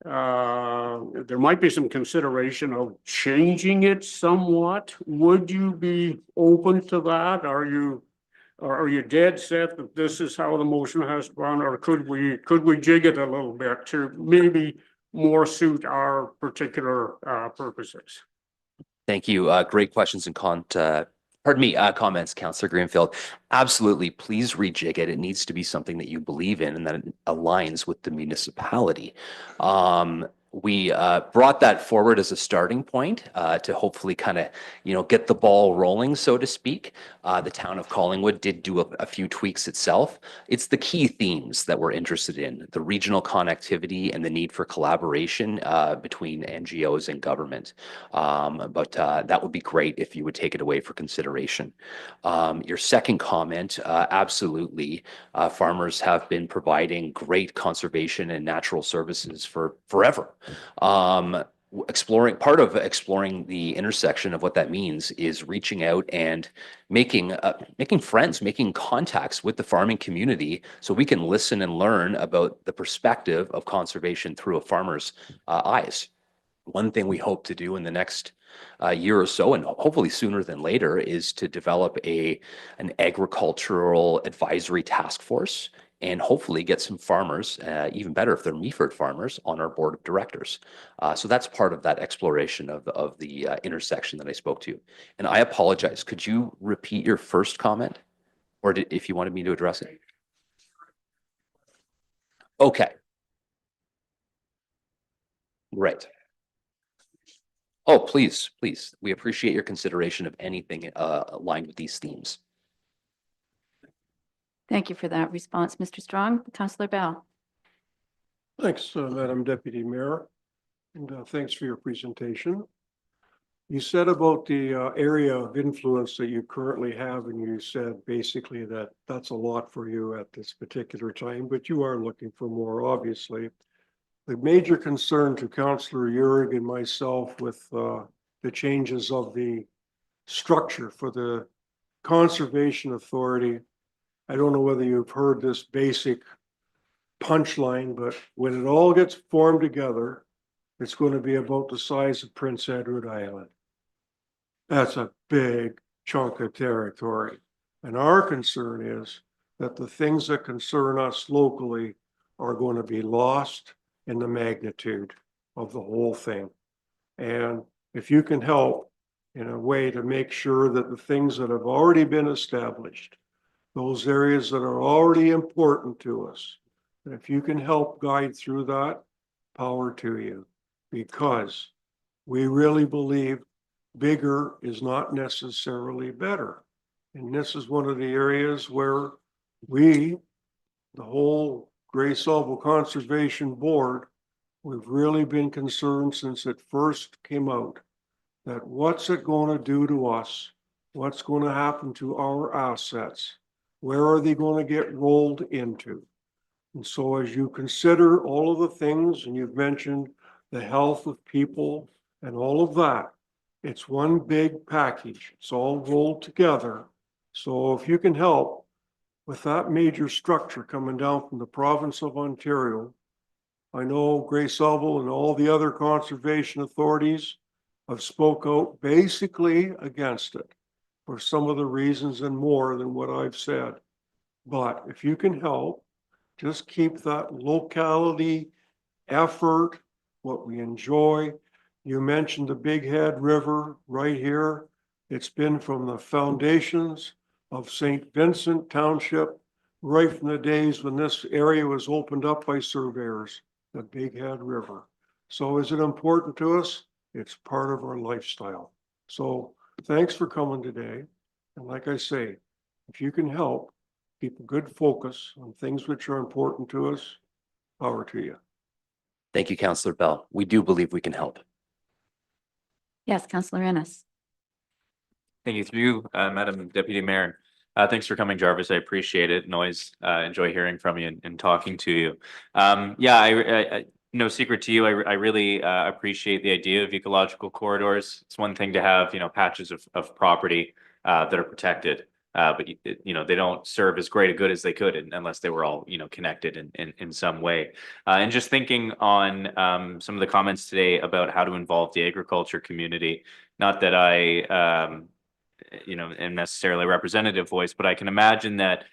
there might be some consideration of changing it somewhat. Would you be open to that? Are you dead set that this is how the motion has to run, or could we jig it a little bit to maybe more suit our particular purposes? Thank you. Great questions and comments, Councillor Greenfield. Absolutely. Please rejig it. It needs to be something that you believe in and that it aligns with the municipality. We brought that forward as a starting point to hopefully kind of, get the ball rolling, so to speak. The town of Collingwood did do a few tweaks itself. It's the key themes that we're interested in: the regional connectivity and the need for collaboration between NGOs and government. But that would be great if you would take it away for consideration. Your second comment, absolutely. Farmers have been providing great conservation and natural services for forever. Part of exploring the intersection of what that means is reaching out and making friends, making contacts with the farming community, so we can listen and learn about the perspective of conservation through a farmer's eyes. One thing we hope to do in the next year or so, and hopefully sooner than later, is to develop an agricultural advisory task force, and hopefully get some farmers, even better if they're Meaford farmers, on our board of directors. So that's part of that exploration of the intersection that I spoke to. And I apologize, could you repeat your first comment? Or if you wanted me to address it? Okay. Right. Oh, please, please. We appreciate your consideration of anything aligned with these themes. Thank you for that response, Mr. Strong. Councillor Bell. Thanks, Madam Deputy Mayor, and thanks for your presentation. You said about the area of influence that you currently have, and you said basically that that's a lot for you at this particular time, but you are looking for more, obviously. The major concern to Councillor Uhrig and myself with the changes of the structure for the Conservation Authority, I don't know whether you've heard this basic punchline, but when it all gets formed together, it's going to be about the size of Prince Edward Island. That's a big chunk of territory. And our concern is that the things that concern us locally are going to be lost in the magnitude of the whole thing. And if you can help in a way to make sure that the things that have already been established, those areas that are already important to us, and if you can help guide through that, power to you, because we really believe bigger is not necessarily better. And this is one of the areas where the whole Grey Salvo Conservation Board, we've really been concerned since it first came out that what's it going to do to us? What's going to happen to our assets? Where are they going to get rolled into? And so as you consider all of the things, and you've mentioned the health of people and all of that, it's one big package. It's all rolled together. So if you can help with that major structure coming down from the province of Ontario, I know Grey Salvo and all the other conservation authorities have spoke out basically against it for some of the reasons and more than what I've said. But if you can help, just keep that locality effort, what we enjoy. You mentioned the Big Head River right here. It's been from the foundations of St. Vincent Township, right from the days when this area was opened up by surveyors, the Big Head River. So is it important to us? It's part of our lifestyle. So thanks for coming today. And like I say, if you can help keep a good focus on things which are important to us, power to you. Thank you, Councillor Bell. We do believe we can help. Yes, Councillor Ennis. Thank you through you, Madam Deputy Mayor. Thanks for coming, Jarvis. I appreciate it and always enjoy hearing from you and talking to you. Yeah, I no secret to you. I really appreciate the idea of ecological corridors. It's one thing to have, patches of property that are protected, but they don't serve as great a good as they could unless they were all, connected in some way. And just thinking on some of the comments today about how to involve the agriculture community. Not that I am necessarily a representative voice, but I can imagine that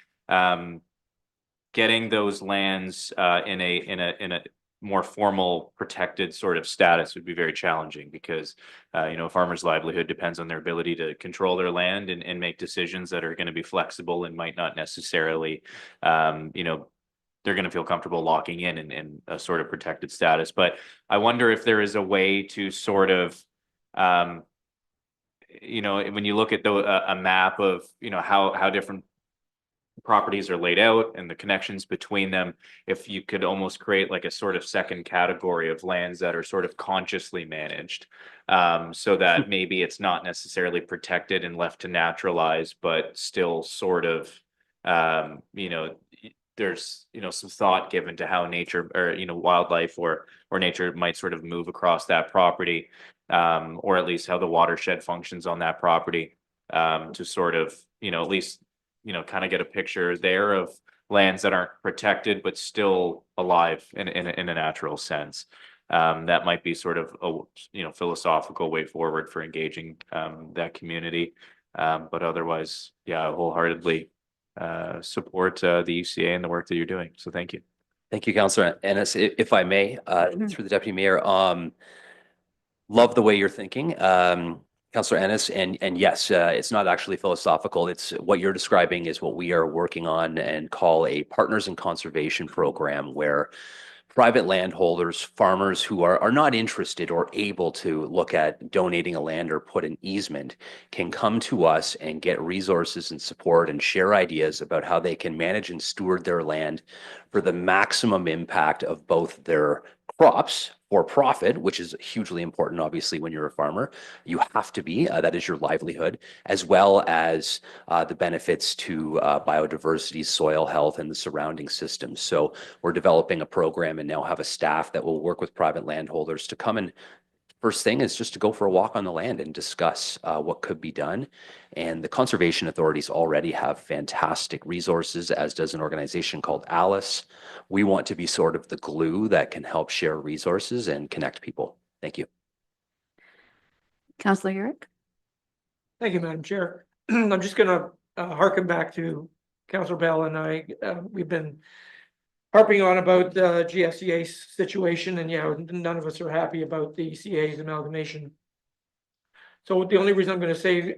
getting those lands in a more formal protected sort of status would be very challenging because a farmer's livelihood depends on their ability to control their land and make decisions that are going to be flexible and might not necessarily they're going to feel comfortable locking in a sort of protected status. But I wonder if there is a way to sort of when you look at a map of, how different properties are laid out and the connections between them, if you could almost create like a sort of second category of lands that are sort of consciously managed, so that maybe it's not necessarily protected and left to naturalize, but still sort of, there's, some thought given to how nature or, wildlife or nature might sort of move across that property, or at least how the watershed functions on that property, to sort of, at least, kind of get a picture there of lands that aren't protected, but still alive in a natural sense. That might be sort of a, philosophical way forward for engaging, that community. But otherwise, yeah, I wholeheartedly support the UCA and the work that you're doing. So thank you. Thank you, Councillor Ennis. If I may, through the Deputy Mayor, love the way you're thinking, Councillor Ennis, and yes, it's not actually philosophical. It's what you're describing is what we are working on and call a Partners in Conservation program, where private landholders, farmers who are not interested or able to look at donating a land or put an easement can come to us and get resources and support and share ideas about how they can manage and steward their land for the maximum impact of both their crops for profit, which is hugely important, obviously, when you're a farmer. You have to be, that is your livelihood, as well as the benefits to biodiversity, soil health, and the surrounding systems. So we're developing a program and now have a staff that will work with private landholders to come and first thing is just to go for a walk on the land and discuss what could be done. And the conservation authorities already have fantastic resources, as does an organization called Alice. We want to be sort of the glue that can help share resources and connect people. Thank you. Councillor Urick. Thank you, Madam Chair. I'm just going to harken back to Councillor Bell and I. We've been harping on about the GSCA situation, and none of us are happy about the CA's amalgamation. So the only reason I'm going to say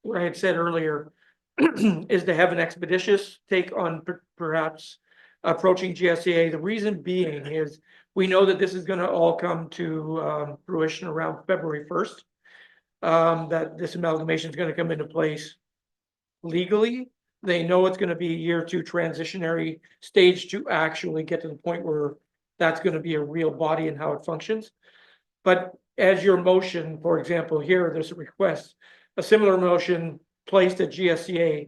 what I had said earlier is to have an expeditious take on perhaps approaching GSCA. The reason being is we know that this is going to all come to fruition around February 1st, that this amalgamation is going to come into place legally. They know it's going to be a year 2 transitionary stage to actually get to the point where that's going to be a real body and how it functions. But as your motion, for example, here, there's a request, a similar motion placed at GSCA.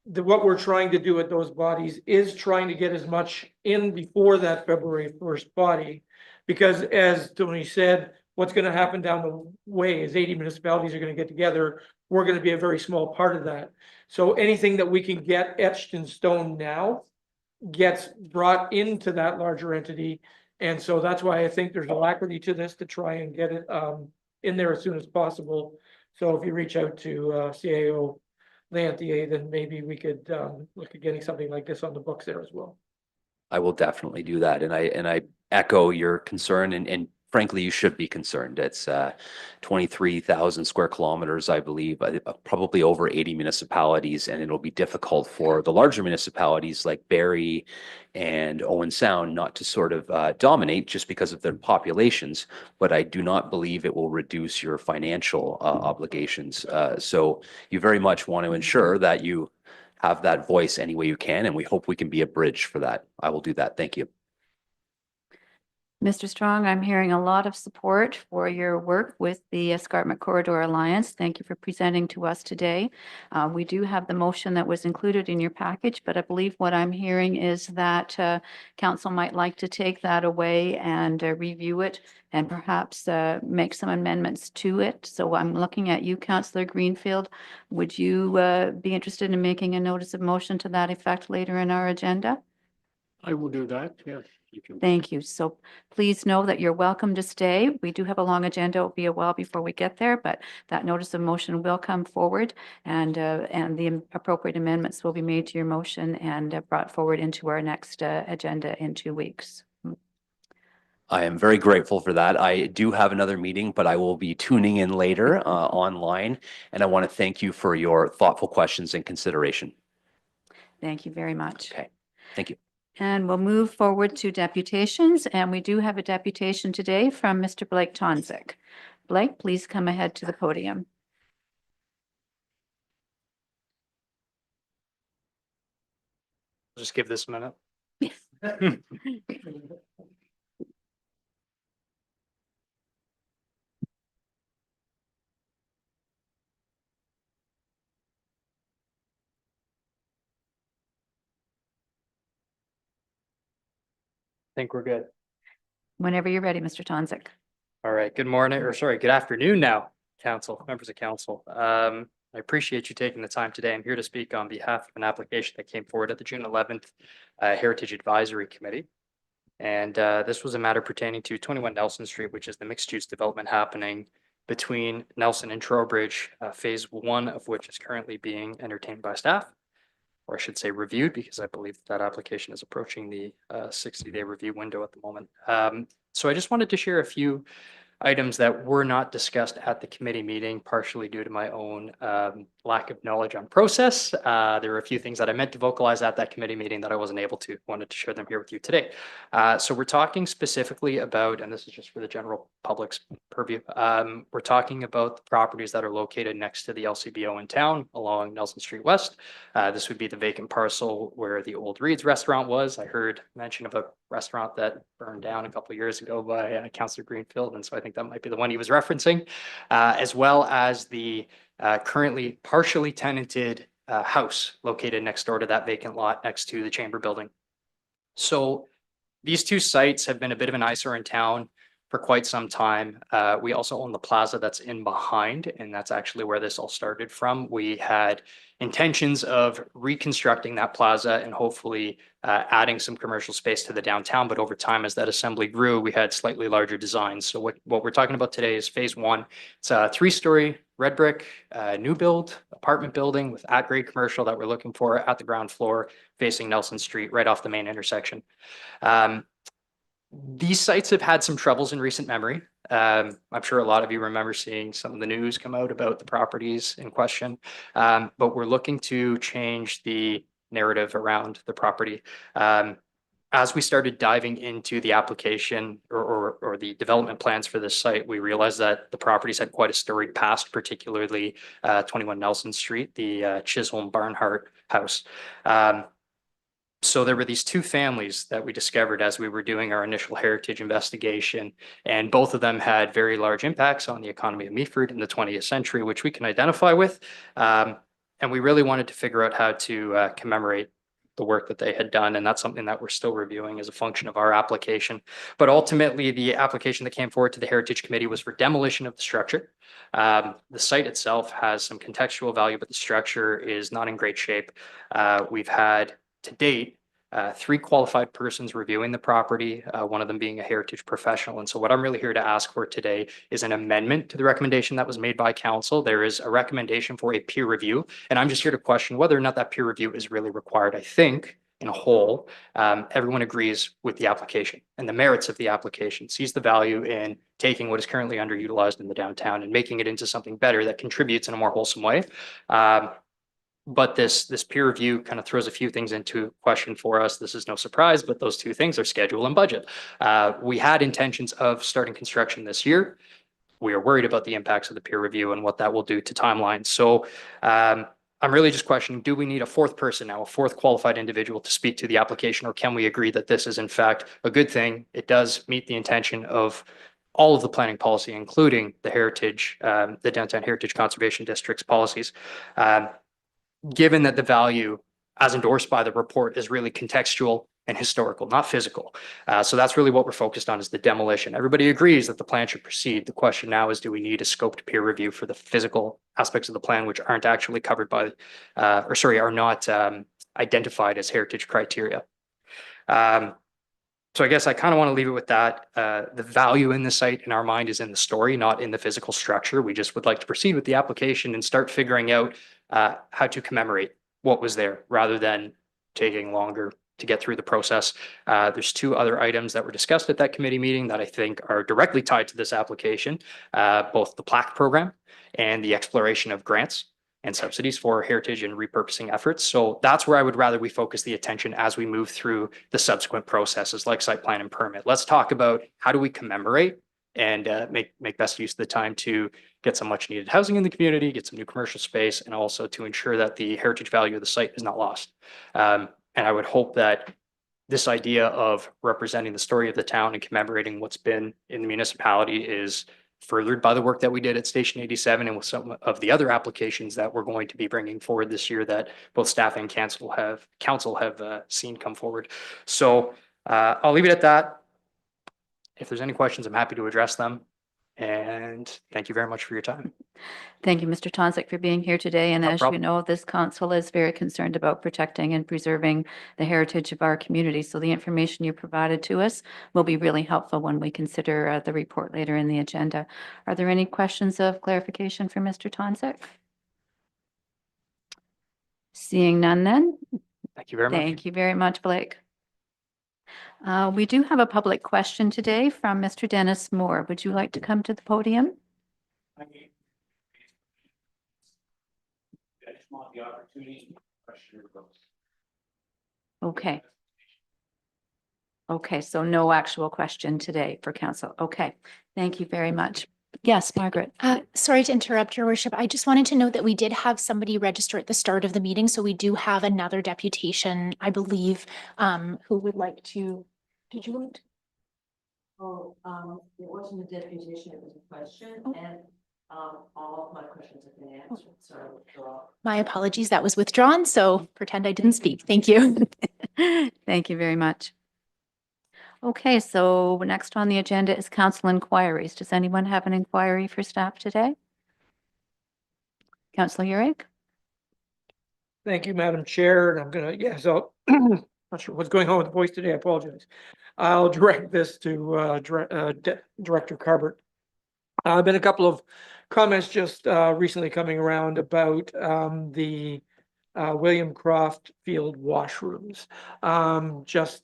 What we're trying to do at those bodies is trying to get as much in before that February 1st body, because as Tony said, what's going to happen down the way is 80 municipalities are going to get together. We're going to be a very small part of that. So anything that we can get etched in stone now gets brought into that larger entity. And so that's why I think there's alacrity to this to try and get it in there as soon as possible. So if you reach out to CAO Lantier, then maybe we could look at getting something like this on the books there as well. I will definitely do that. And I echo your concern and frankly, you should be concerned. It's 23,000 square kilometers, I believe, probably over 80 municipalities, and it'll be difficult for the larger municipalities like Barrie and Owen Sound not to sort of dominate just because of their populations. But I do not believe it will reduce your financial obligations. So you very much want to ensure that you have that voice any way you can, and we hope we can be a bridge for that. I will do that. Thank you. Mr. Strong, I'm hearing a lot of support for your work with the Escarpment Corridor Alliance. Thank you for presenting to us today. We do have the motion that was included in your package, but I believe what I'm hearing is that council might like to take that away and review it and perhaps make some amendments to it. So I'm looking at you, Councillor Greenfield. Would you be interested in making a notice of motion to that effect later in our agenda? I will do that, yes. Thank you. So please know that you're welcome to stay. We do have a long agenda. It'll be a while before we get there, but that notice of motion will come forward and the appropriate amendments will be made to your motion and brought forward into our next agenda in 2 weeks. I am very grateful for that. I do have another meeting, but I will be tuning in later online, and I want to thank you for your thoughtful questions and consideration. Thank you very much. Okay, thank you. And we'll move forward to deputations, and we do have a deputation today from Mr. Blake Tonzik. Blake, please come ahead to the podium. Just give this a minute. Think we're good. Whenever you're ready, Mr. Tonzik. All right. Good morning, or sorry, good afternoon now, council, members of council. I appreciate you taking the time today. I'm here to speak on behalf of an application that came forward at the June 11th Heritage Advisory Committee. And this was a matter pertaining to 21 Nelson Street, which is the mixed-use development happening between Nelson and Trowbridge, phase 1 of which is currently being entertained by staff, or I should say reviewed, because I believe that application is approaching the 60-day review window at the moment. So I just wanted to share a few items that were not discussed at the committee meeting, partially due to my own lack of knowledge on process. There were a few things that I meant to vocalize at that committee meeting that I wasn't able to. Wanted to share them here with you today. So we're talking specifically about, and this is just for the general public's purview, we're talking about the properties that are located next to the LCBO in town along Nelson Street West. This would be the vacant parcel where the old Reed's restaurant was. I heard mention of a restaurant that burned down a couple of years ago by Councillor Greenfield, and so I think that might be the one he was referencing, as well as the currently partially tenanted house located next door to that vacant lot next to the Chamber building. So these two sites have been a bit of an eyesore in town for quite some time. We also own the plaza that's in behind, and that's actually where this all started from. We had intentions of reconstructing that plaza and hopefully adding some commercial space to the downtown. But over time, as that assembly grew, we had slightly larger designs. So what we're talking about today is phase 1. It's a 3-story red brick new build apartment building with at-grade commercial that we're looking for at the ground floor facing Nelson Street right off the main intersection. These sites have had some troubles in recent memory. I'm sure a lot of you remember seeing some of the news come out about the properties in question, but we're looking to change the narrative around the property. As we started diving into the application or the development plans for this site, we realized that the properties had quite a storied past, particularly 21 Nelson Street, the Chisholm Barnhart house. So there were these two families that we discovered as we were doing our initial heritage investigation, and both of them had very large impacts on the economy of Meaford in the 20th century, which we can identify with. And we really wanted to figure out how to commemorate the work that they had done, and that's something that we're still reviewing as a function of our application. But ultimately, the application that came forward to the Heritage Committee was for demolition of the structure. The site itself has some contextual value, but the structure is not in great shape. We've had to date 3 qualified persons reviewing the property, one of them being a heritage professional. And so what I'm really here to ask for today is an amendment to the recommendation that was made by council. There is a recommendation for a peer review, and I'm just here to question whether or not that peer review is really required. I think in a whole, everyone agrees with the application and the merits of the application, sees the value in taking what is currently underutilized in the downtown and making it into something better that contributes in a more wholesome way. But this peer review kind of throws a few things into question for us. This is no surprise, but those two things are schedule and budget. We had intentions of starting construction this year. We are worried about the impacts of the peer review and what that will do to timelines. So I'm really just questioning, do we need a fourth person now, a fourth qualified individual to speak to the application, or can we agree that this is in fact a good thing? It does meet the intention of all of the planning policy, including the heritage, the Downtown Heritage Conservation District's policies. Given that the value as endorsed by the report is really contextual and historical, not physical. So that's really what we're focused on, is the demolition. Everybody agrees that the plan should proceed. The question now is, do we need a scoped peer review for the physical aspects of the plan, which aren't actually covered by, are not identified as heritage criteria. So I guess I kind of want to leave it with that. The value in the site in our mind is in the story, not in the physical structure. We just would like to proceed with the application and start figuring out how to commemorate what was there rather than taking longer to get through the process. There's two other items that were discussed at that committee meeting that I think are directly tied to this application, both the plaque program and the exploration of grants and subsidies for heritage and repurposing efforts. So that's where I would rather we focus the attention as we move through the subsequent processes like site plan and permit. Let's talk about how do we commemorate and make best use of the time to get some much needed housing in the community, get some new commercial space, and also to ensure that the heritage value of the site is not lost. And I would hope that this idea of representing the story of the town and commemorating what's been in the municipality is furthered by the work that we did at Station 87 and with some of the other applications that we're going to be bringing forward this year that both staff and council have seen come forward. So I'll leave it at that. If there's any questions, I'm happy to address them. And thank you very much for your time. Thank you, Mr. Tonzik, for being here today. And No as you problem. know, this council is very concerned about protecting and preserving the heritage of our community. So the information you provided to us will be really helpful when we consider the report later in the agenda. Are there any questions of clarification for Mr. Tonzik? Seeing none then, Thank you very much. thank you very much, Blake. We do have a public question today from Mr. Dennis Moore. Would you like to come to the podium? I just want the opportunity to question your votes. Okay. Okay, so no actual question today for council. Okay, thank you very much. Yes, Margaret. Sorry to interrupt, Your Worship. I just wanted to note that we did have somebody register at the start of the meeting, so we do have another deputation, I believe, who would like to, did you want to? Oh, it wasn't a deputation, it was a question, and all of my questions have been answered, so I withdraw. My apologies, that was withdrawn, so pretend I didn't speak. Thank you. Thank you very much. Okay, so next on the agenda is council inquiries. Does anyone have an inquiry for staff today? Councillor Urick? Thank you, Madam Chair. And I'm gonna, so not sure what's going on with the voice today. I apologize. I'll direct this to Director Carbert. Been a couple of comments just recently coming around about the William Croft Field washrooms. Just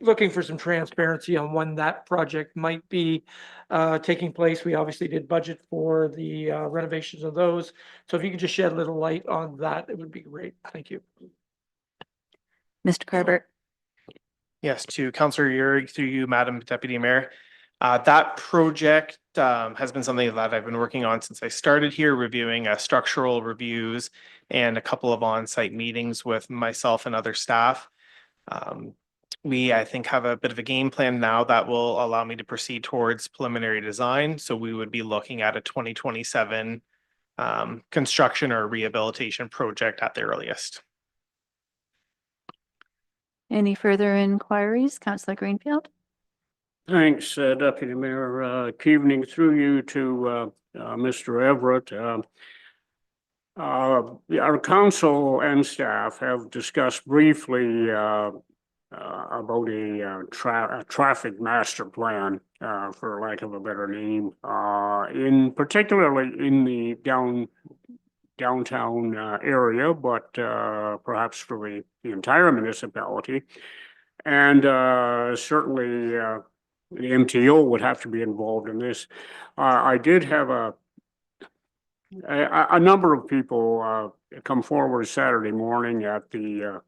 looking for some transparency on when that project might be taking place. We obviously did budget for the renovations of those. So if you could just shed a little light on that, it would be great. Thank you. Mr. Carbert? Yes, to Councillor Urick, through you, Madam Deputy Mayor. That project has been something that I've been working on since I started here, reviewing structural reviews and a couple of on-site meetings with myself and other staff. We, I think, have a bit of a game plan now that will allow me to proceed towards preliminary design. So we would be looking at a 2027 construction or rehabilitation project at the earliest. Any further inquiries? Councillor Greenfield? Thanks, Deputy Mayor Keaveney, through you to Mr. Everett. Our council and staff have discussed briefly about a traffic master plan, for lack of a better name, particularly in the downtown area, but perhaps for the entire municipality. And certainly the MTO would have to be involved in this. I did have a number of people come forward Saturday morning at the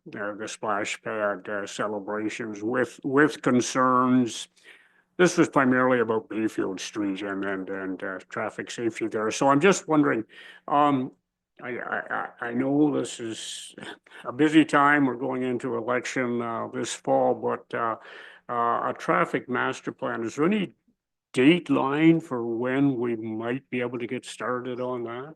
splash pad celebrations with concerns. This was primarily about Meaford Street and traffic safety there. So I'm just wondering, I know this is a busy time. We're going into election this fall, but a traffic master plan, is there any dateline for when we might be able to get started on that?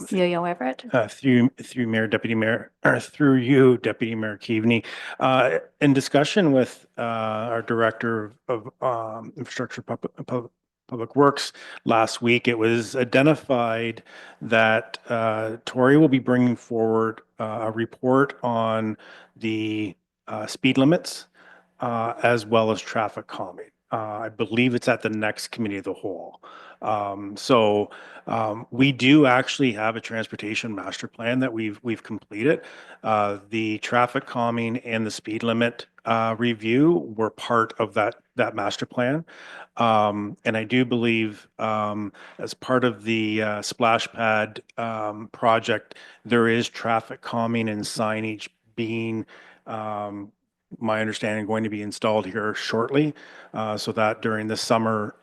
Yo-Yo Everett? Through Mayor, Deputy Mayor, or through you, Deputy Mayor Keaveney, in discussion with our Director of Infrastructure Public Works last week, it was identified that Tory will be bringing forward a report on the speed limits as well as traffic calming. I believe it's at the next committee of the whole. We do actually have a transportation master plan that we've completed. The traffic calming and the speed limit review were part of that master plan. And I do believe as part of the splash pad project, there is traffic calming and signage being my understanding going to be installed here shortly, so that during the summer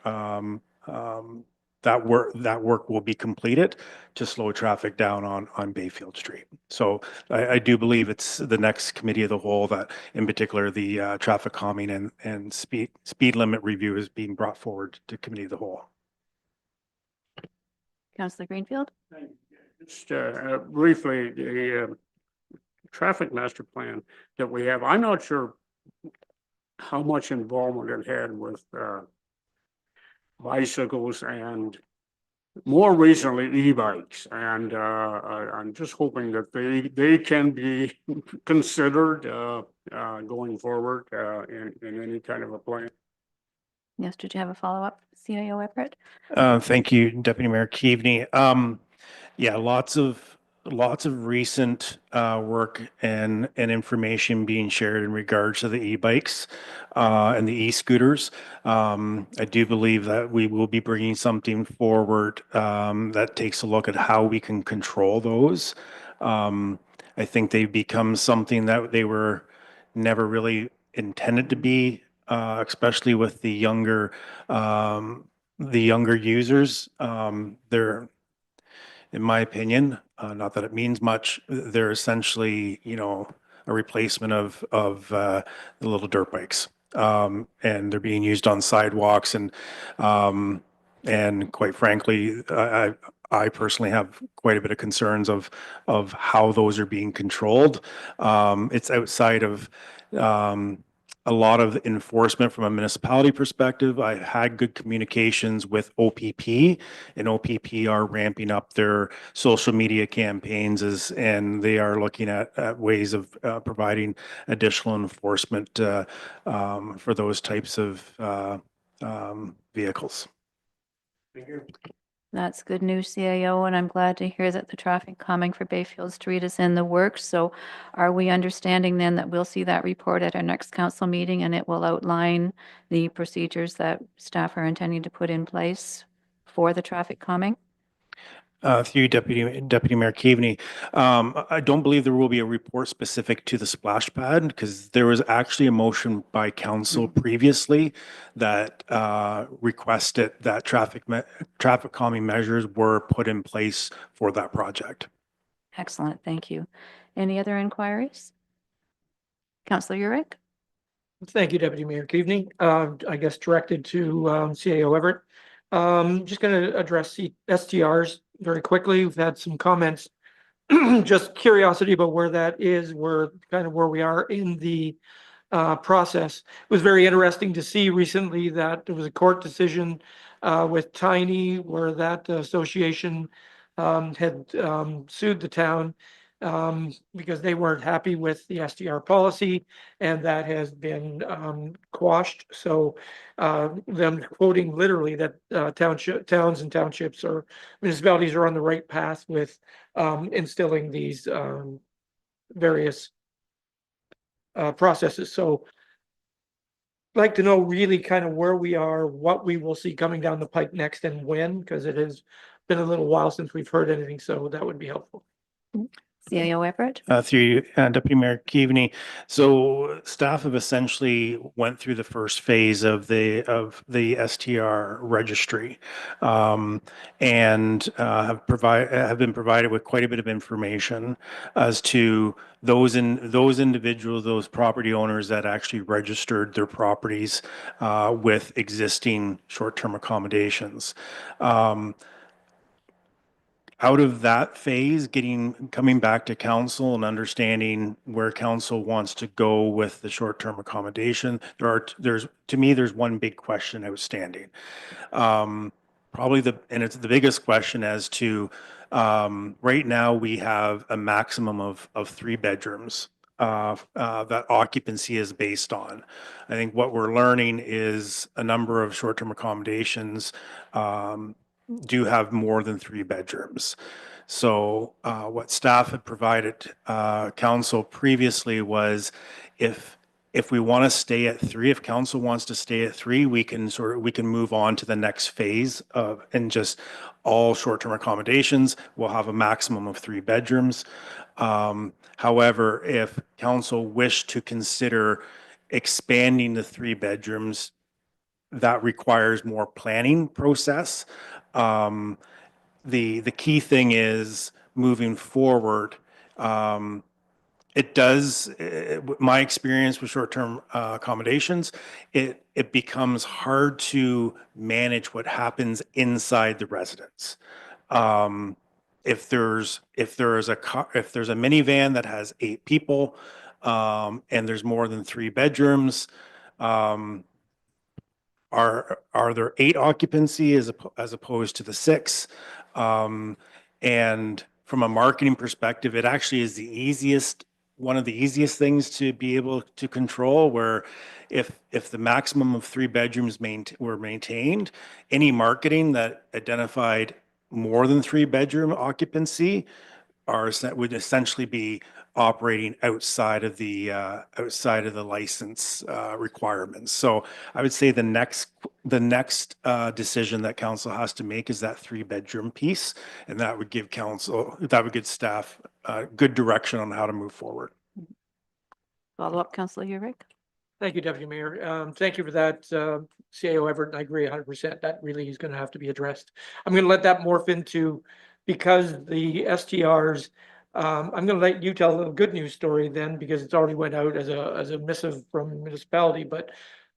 that work will be completed to slow traffic down on Bayfield Street. So I do believe it's the next committee of the whole that, in particular, the traffic calming and speed limit review is being brought forward to committee of the whole. Councillor Greenfield? Just briefly, the traffic master plan that we have, I'm not sure how much involvement it had with bicycles and more recently e-bikes, and I'm just hoping that they can be considered going forward in any kind of a plan. Yes, did you have a follow-up, CIO Everett? Thank you, Deputy Mayor Keaveney. Yeah, lots of recent work and information being shared in regards to the e-bikes and the e-scooters. I do believe that we will be bringing something forward that takes a look at how we can control those. I think they've become something that they were never really intended to be, especially with the younger users. They're, in my opinion, not that it means much, they're essentially, a replacement of the little dirt bikes. And they're being used on sidewalks and quite frankly, I personally have quite a bit of concerns of how those are being controlled. It's outside of a lot of enforcement from a municipality perspective. I had good communications with OPP, and OPP are ramping up their social media campaigns and they are looking at ways of providing additional enforcement for those types of vehicles. Thank you. That's good news, CIO, and I'm glad to hear that the traffic calming for Bayfield Street is in the works. So are we understanding then that we'll see that report at our next council meeting and it will outline the procedures that staff are intending to put in place for the traffic calming? Through you, Deputy Mayor Keaveney, I don't believe there will be a report specific to the splash pad because there was actually a motion by council previously that requested that traffic calming measures were put in place for that project. Excellent, thank you. Any other inquiries? Councillor Urick? Thank you, Deputy Mayor Keaveney. I guess directed to CAO Everett. Just going to address STRs very quickly. We've had some comments, just curiosity about where that is, where we are in the process. It was very interesting to see recently that there was a court decision with Tiny where that association had sued the town because they weren't happy with the STR policy, and that has been quashed. So them quoting literally that towns and townships or municipalities are on the right path with instilling these various processes. So I'd like to know really kind of where we are, what we will see coming down the pike next and when, because it has been a little while since we've heard anything. So that would be helpful. CAO Everett? Through you, Deputy Mayor Keaveney. So staff have essentially went through the first phase of the STR registry, and have been provided with quite a bit of information as to those individuals, those property owners that actually registered their properties with existing short-term accommodations. Out of that phase, coming back to council and understanding where council wants to go with the short-term accommodation, there's one big question outstanding. Probably it's the biggest question as to, right now we have a maximum of 3 bedrooms that occupancy is based on. I think what we're learning is a number of short-term accommodations do have more than 3 bedrooms. So what staff had provided council previously was if we want to stay at 3, if council wants to stay at 3, we can move on to the next phase of, and just all short-term accommodations will have a maximum of 3 bedrooms. However, if council wished to consider expanding the 3 bedrooms, that requires more planning process. The key thing is moving forward. It does, my experience with short-term accommodations, it becomes hard to manage what happens inside the residence. If there's a minivan that has 8 people, and there's more than 3 bedrooms, are there 8 occupancy as opposed to the 6? And from a marketing perspective, it actually is one of the easiest things to be able to control, where if the maximum of 3 bedrooms were maintained, any marketing that identified more than 3 bedroom occupancy would essentially be operating outside of the license requirements. So I would say the next decision that council has to make is that 3 bedroom piece, and that would give staff good direction on how to move forward. Follow up, Councillor Urick? Thank you, Deputy Mayor. Thank you for that, CAO Everett. I agree 100%. That really is going to have to be addressed. I'm going to let that morph into, because the STRs, I'm going to let you tell a little good news story then, because it's already went out as a missive from municipality, but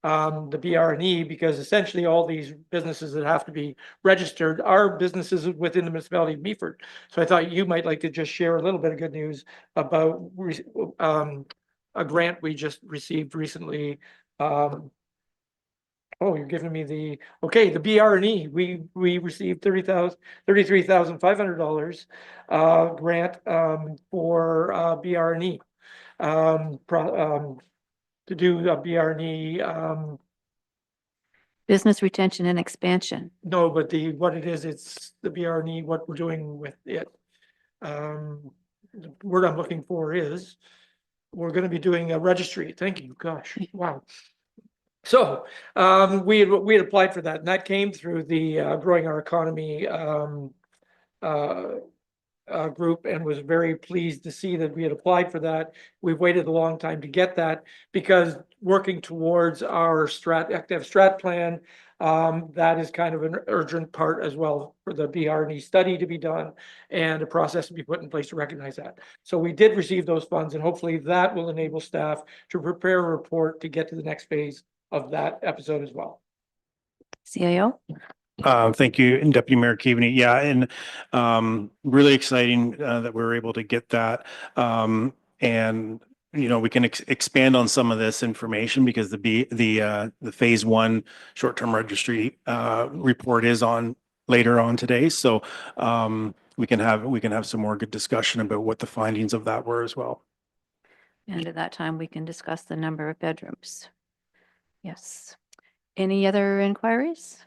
the BR&E, because essentially all these businesses that have to be registered are businesses within the municipality of Meaford. So I thought you might like to just share a little bit of good news about a grant we just received recently. Oh, you're giving me the BR&E. We received $33,500 grant for BR&E to do a BR&E. Business retention and expansion. No, but what it is, it's the BR&E. What we're doing with it. The word I'm looking for is we're going to be doing a registry. Thank you. Gosh, wow. So we had applied for that, and that came through the Growing Our Economy group, and was very pleased to see that we had applied for that. We've waited a long time to get that, because working towards our active strat plan, that is kind of an urgent part as well for the BR&E study to be done and a process to be put in place to recognize that. So we did receive those funds, and hopefully that will enable staff to prepare a report to get to the next phase of that episode as well. CAO? Thank you, Deputy Mayor Keaveney. Yeah, and really exciting that we were able to get that. And we can expand on some of this information, because the phase 1 short-term registry report is on later on today. So we can have some more good discussion about what the findings of that were as well. And at that time, we can discuss the number of bedrooms. Yes. Any other inquiries?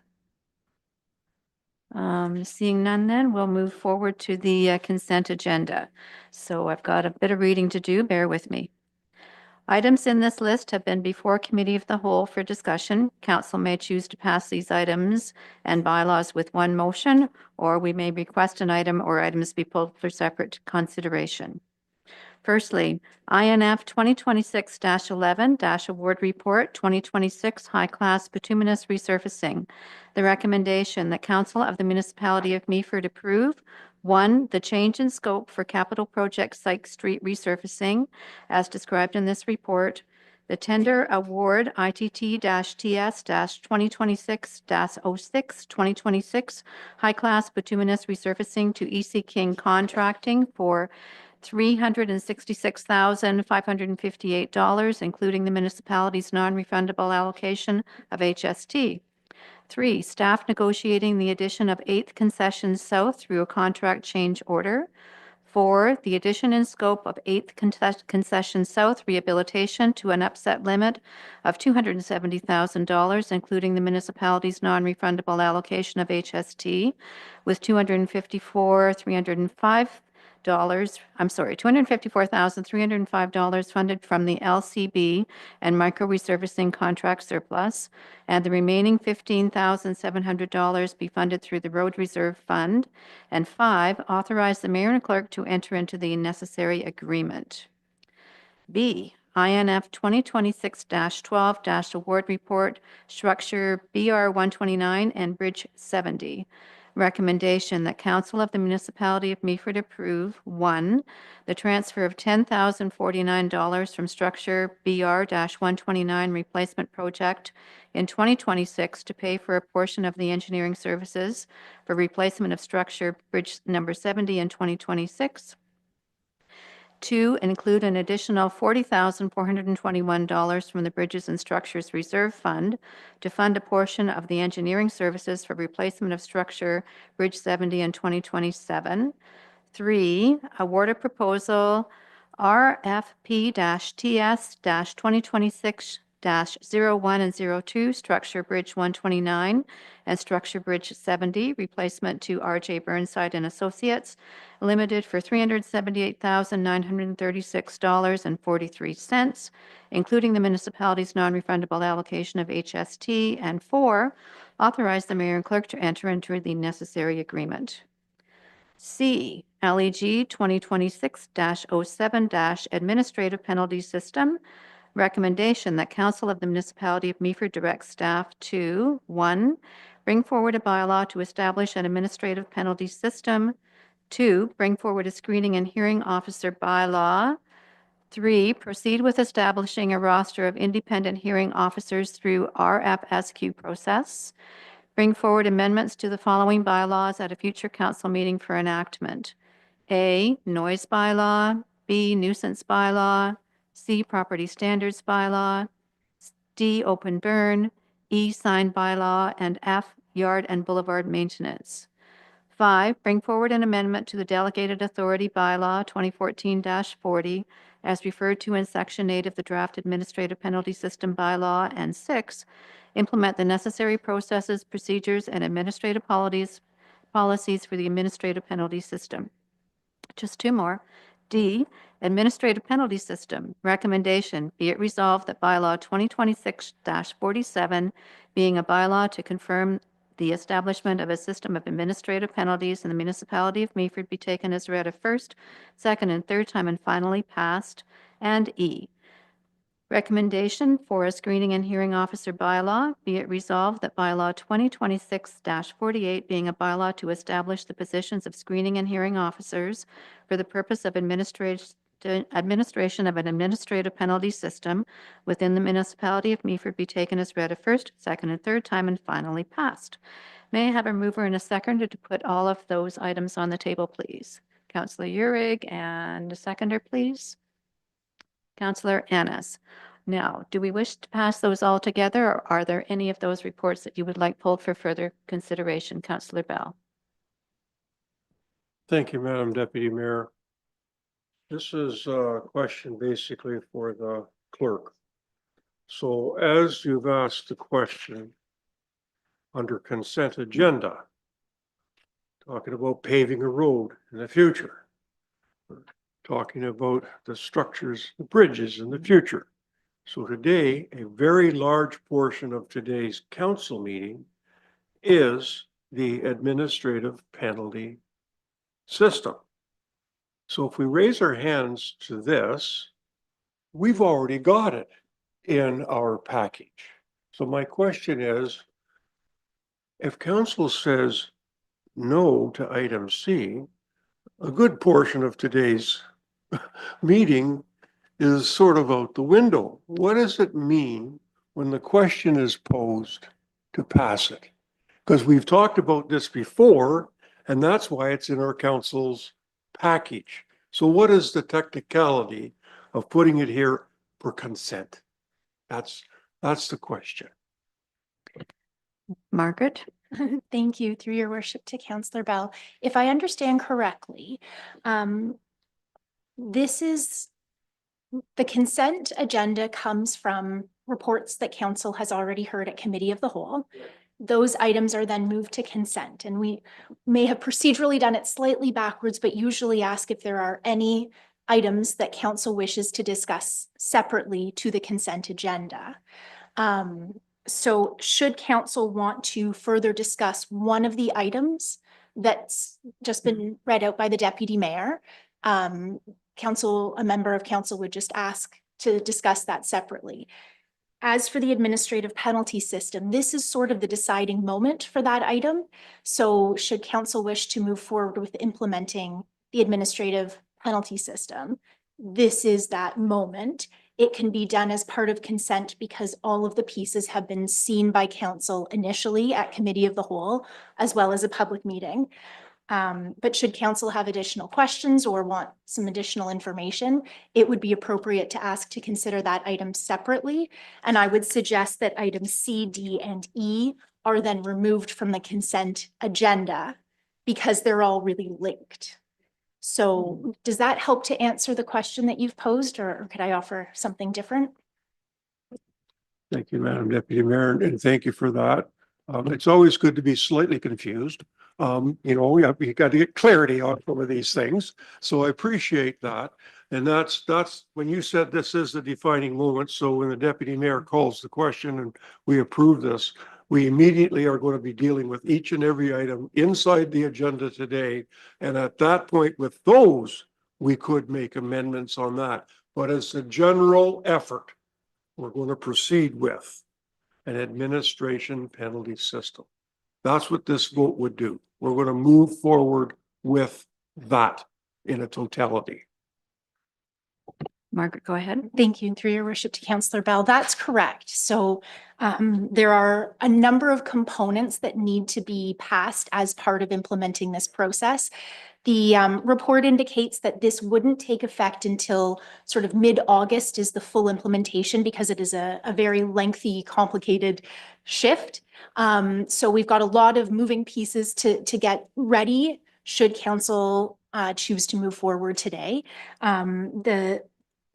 Seeing none, then we'll move forward to the consent agenda. So I've got a bit of reading to do. Bear with me. Items in this list have been before Committee of the Whole for discussion. Council may choose to pass these items and bylaws with one motion, or we may request an item or items be pulled for separate consideration. Firstly, INF 2026-11-Award Report 2026 High Class Bituminous Resurfacing. The recommendation that Council of the Municipality of Meaford approve: 1, the change in scope for capital project Sykes Street resurfacing as described in this report. The tender award ITT-TS-2026-06 2026 High Class Bituminous Resurfacing to EC King Contracting for $366,558, including the municipality's non-refundable allocation of HST. 3, staff negotiating the addition of 8th Concession South through a contract change order. 4, the addition in scope of 8th Concession South rehabilitation to an upset limit of $270,000, including the municipality's non-refundable allocation of HST, with $254,305 funded from the LCB and micro resurfacing contract surplus, and the remaining $15,700 be funded through the Road Reserve Fund. And 5, authorize the mayor and clerk to enter into the necessary agreement. B, INF 2026-12-Award Report Structure BR 129 and Bridge 70. Recommendation that Council of the Municipality of Meaford approve: 1, the transfer of $10,049 from Structure BR-129 Replacement Project in 2026 to pay for a portion of the engineering services for replacement of Structure Bridge number 70 in 2026. 2, include an additional $40,421 from the Bridges and Structures Reserve Fund to fund a portion of the engineering services for replacement of Structure Bridge 70 in 2027. 3, award a proposal RFP-TS-2026-01 and 02, Structure Bridge 129 and Structure Bridge 70, replacement to R.J. Burnside and Associates, limited for $378,936.43, including the municipality's non-refundable allocation of HST. And 4, authorize the mayor and clerk to enter into the necessary agreement. C, LEG 2026-07- Administrative Penalty System. Recommendation that Council of the Municipality of Meaford direct staff to: 1, bring forward a bylaw to establish an administrative penalty system. 2, bring forward a screening and hearing officer bylaw. 3, proceed with establishing a roster of independent hearing officers through RFSQ process. Bring forward amendments to the following bylaws at a future council meeting for enactment: A, noise bylaw; B, nuisance bylaw; C, property standards bylaw; D, open burn; E, sign bylaw; and F, yard and boulevard maintenance. 5, bring forward an amendment to the Delegated Authority Bylaw 2014-40 as referred to in Section 8 of the Draft Administrative Penalty System Bylaw. And 6, implement the necessary processes, procedures, and administrative policies for the administrative penalty system. Just 2 more. D, Administrative Penalty System. Recommendation: be it resolved that Bylaw 2026-47, being a bylaw to confirm the establishment of a system of administrative penalties in the municipality of Meaford, be taken as read a first, second, and third time and finally passed. And E, recommendation for a screening and hearing officer bylaw. Be it resolved that Bylaw 2026-48, being a bylaw to establish the positions of screening and hearing officers for the purpose of administration of an administrative penalty system within the municipality of Meaford, be taken as read a first, second, and third time and finally passed. May I have a mover and a seconder to put all of those items on the table, please? Councillor Uhrig, and a seconder, please. Councillor Annis. Now, do we wish to pass those all together, or are there any of those reports that you would like pulled for further consideration? Councillor Bell. Thank you, Madam Deputy Mayor. This is a question basically for the clerk. So as you've asked the question under consent agenda, talking about paving a road in the future, talking about the structures, the bridges in the future. So today, a very large portion of today's council meeting is the administrative penalty system. So if we raise our hands to this, we've already got it in our package. So my question is, if council says no to item C, a good portion of today's meeting is sort of out the window. What does it mean when the question is posed to pass it? Because we've talked about this before, and that's why it's in our council's package. So what is the technicality of putting it here for consent? That's the question. Margaret? Thank you, through your worship, to Councillor Bell. If I understand correctly, this is, the consent agenda comes from reports that council has already heard at committee of the whole. Those items are then moved to consent, and we may have procedurally done it slightly backwards, but usually ask if there are any items that council wishes to discuss separately to the consent agenda. So should council want to further discuss one of the items that's just been read out by the deputy mayor, a member of council would just ask to discuss that separately. As for the administrative penalty system, this is sort of the deciding moment for that item. So should council wish to move forward with implementing the administrative penalty system, this is that moment. It can be done as part of consent because all of the pieces have been seen by council initially at committee of the whole, as well as a public meeting. But should council have additional questions or want some additional information, it would be appropriate to ask to consider that item separately. And I would suggest that items C, D, and E are then removed from the consent agenda because they're all really linked. So does that help to answer the question that you've posed, or could I offer something different? Thank you, Madam Deputy Mayor, and thank you for that. It's always good to be slightly confused. We got to get clarity on some of these things. So I appreciate that. And that's when you said this is the defining moment. So when the deputy mayor calls the question and we approve this, we immediately are going to be dealing with each and every item inside the agenda today. And at that point with those, we could make amendments on that. But as a general effort, we're going to proceed with an administration penalty system. That's what this vote would do. We're going to move forward with that in a totality. Margaret, go ahead. Thank you. And through your worship to Councillor Bell, that's correct. So there are a number of components that need to be passed as part of implementing this process. The report indicates that this wouldn't take effect until sort of mid-August is the full implementation because it is a very lengthy, complicated shift. So we've got a lot of moving pieces to get ready should council choose to move forward today.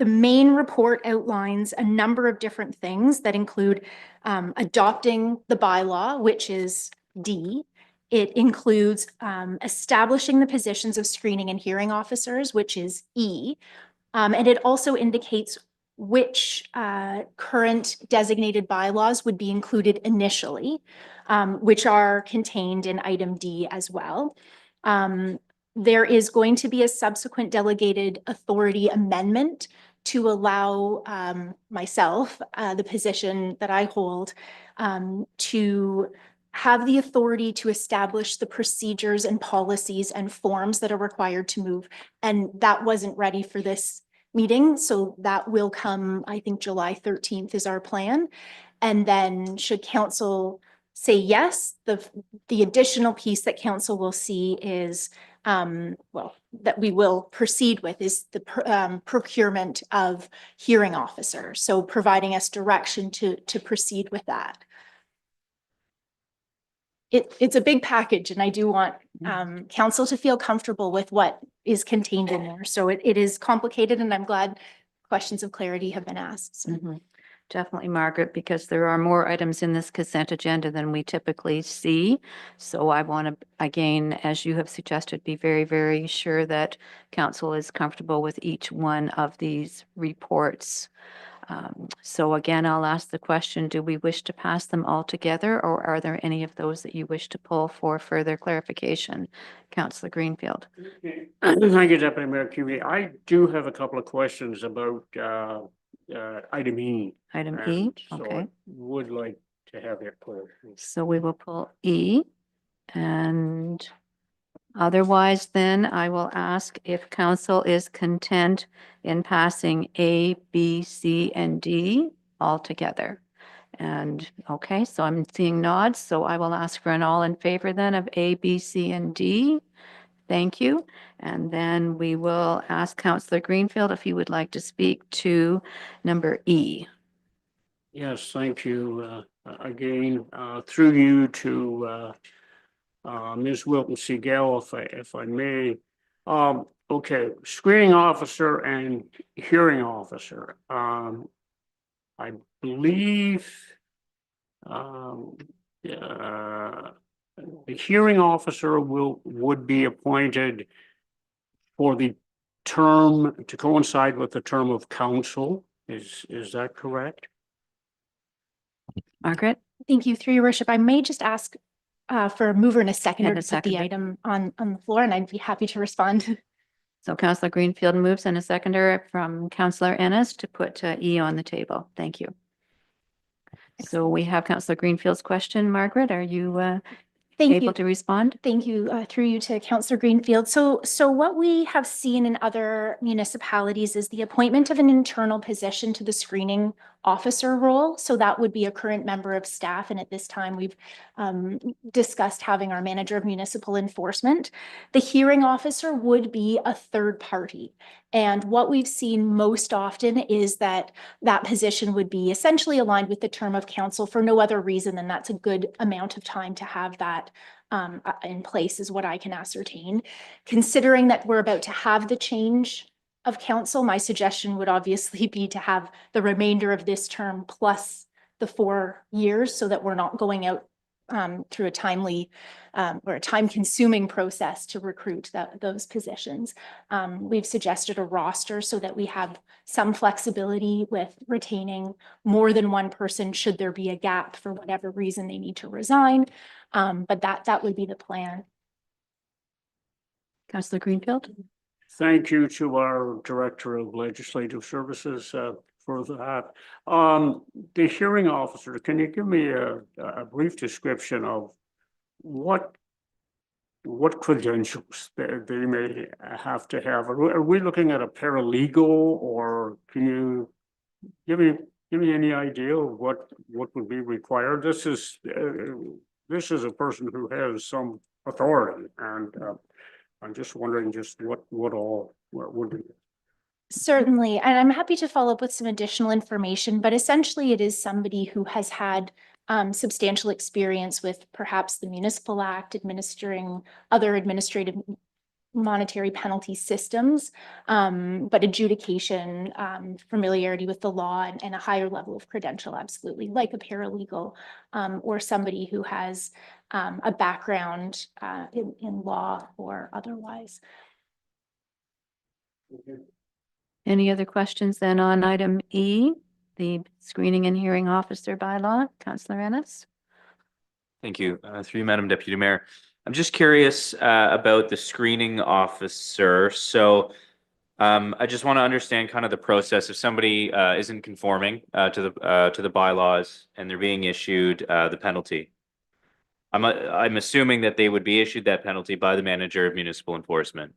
The main report outlines a number of different things that include adopting the bylaw, which is D. It includes establishing the positions of screening and hearing officers, which is E. And it also indicates which current designated bylaws would be included initially, which are contained in item D as well. There is going to be a subsequent delegated authority amendment to allow myself, the position that I hold, to have the authority to establish the procedures and policies and forms that are required to move. And that wasn't ready for this meeting. So that will come, I think July 13th is our plan. And then should council say yes, the additional piece that council will see is that we will proceed with is the procurement of hearing officers. So providing us direction to proceed with that. it's a big package and I do want council to feel comfortable with what is contained in there. So it is complicated and I'm glad questions of clarity have been asked. So. Mhm. Definitely, Margaret, because there are more items in this consent agenda than we typically see. So I want to, again, as you have suggested, be very, very sure that council is comfortable with each one of these reports. So again, I'll ask the question, do we wish to pass them all together, or are there any of those that you wish to pull for further clarification? Councillor Greenfield. Thank you, Deputy Mayor Cubey. I do have a couple of questions about item E. Item E, And so okay. I would like to have that clear. So we will pull E, and otherwise then I will ask if council is content in passing A, B, C, and D all together. And, okay, so I'm seeing nods, so I will ask for an all in favor then of A, B, C, and D. Thank you. And then we will ask Councillor Greenfield if you would like to speak to number E. Yes, thank you. Again, through you to Ms. Wilton Seagal, if I may. Okay, screening officer and hearing officer. I believe the hearing officer would be appointed for the term to coincide with the term of council. Is that correct? Margaret? Thank you. Through your worship, I may just ask for a mover and a seconder And a to put the seconder. item on the floor, and I'd be happy to respond. So Councillor Greenfield moves and a seconder from Councillor Ennis to put E on the table. Thank you. So we have Councillor Greenfield's question. Margaret, are you Thank able you. to respond? Thank you, through you to Councillor Greenfield. So what we have seen in other municipalities is the appointment of an internal position to the screening officer role. So that would be a current member of staff. And at this time, we've discussed having our manager of municipal enforcement. The hearing officer would be a third party. And what we've seen most often is that that position would be essentially aligned with the term of council for no other reason than that's a good amount of time to have that in place is what I can ascertain. Considering that we're about to have the change of council, my suggestion would obviously be to have the remainder of this term plus the 4 years so that we're not going out through a timely or a time-consuming process to recruit those positions. We've suggested a roster so that we have some flexibility with retaining more than one person should there be a gap for whatever reason they need to resign. But that would be the plan. Councillor Greenfield? Thank you to our Director of Legislative Services for that. The hearing officer, can you give me a brief description of what credentials they may have to have? Are we looking at a paralegal, or can you give me any idea of what would be required? This is a person who has some authority, and I'm just wondering what all would be. Certainly, and I'm happy to follow up with some additional information, but essentially it is somebody who has had substantial experience with perhaps the Municipal Act, administering other administrative monetary penalty systems, but adjudication, familiarity with the law, and a higher level of credential, absolutely, like a paralegal or somebody who has a background in law or otherwise. Any other questions then on item E, the screening and hearing officer bylaw? Councillor Ennis? Thank you. Through you, Madam Deputy Mayor. I'm just curious about the screening officer. So I just want to understand kind of the process. If somebody isn't conforming to the bylaws and they're being issued the penalty, I'm assuming that they would be issued that penalty by the manager of municipal enforcement.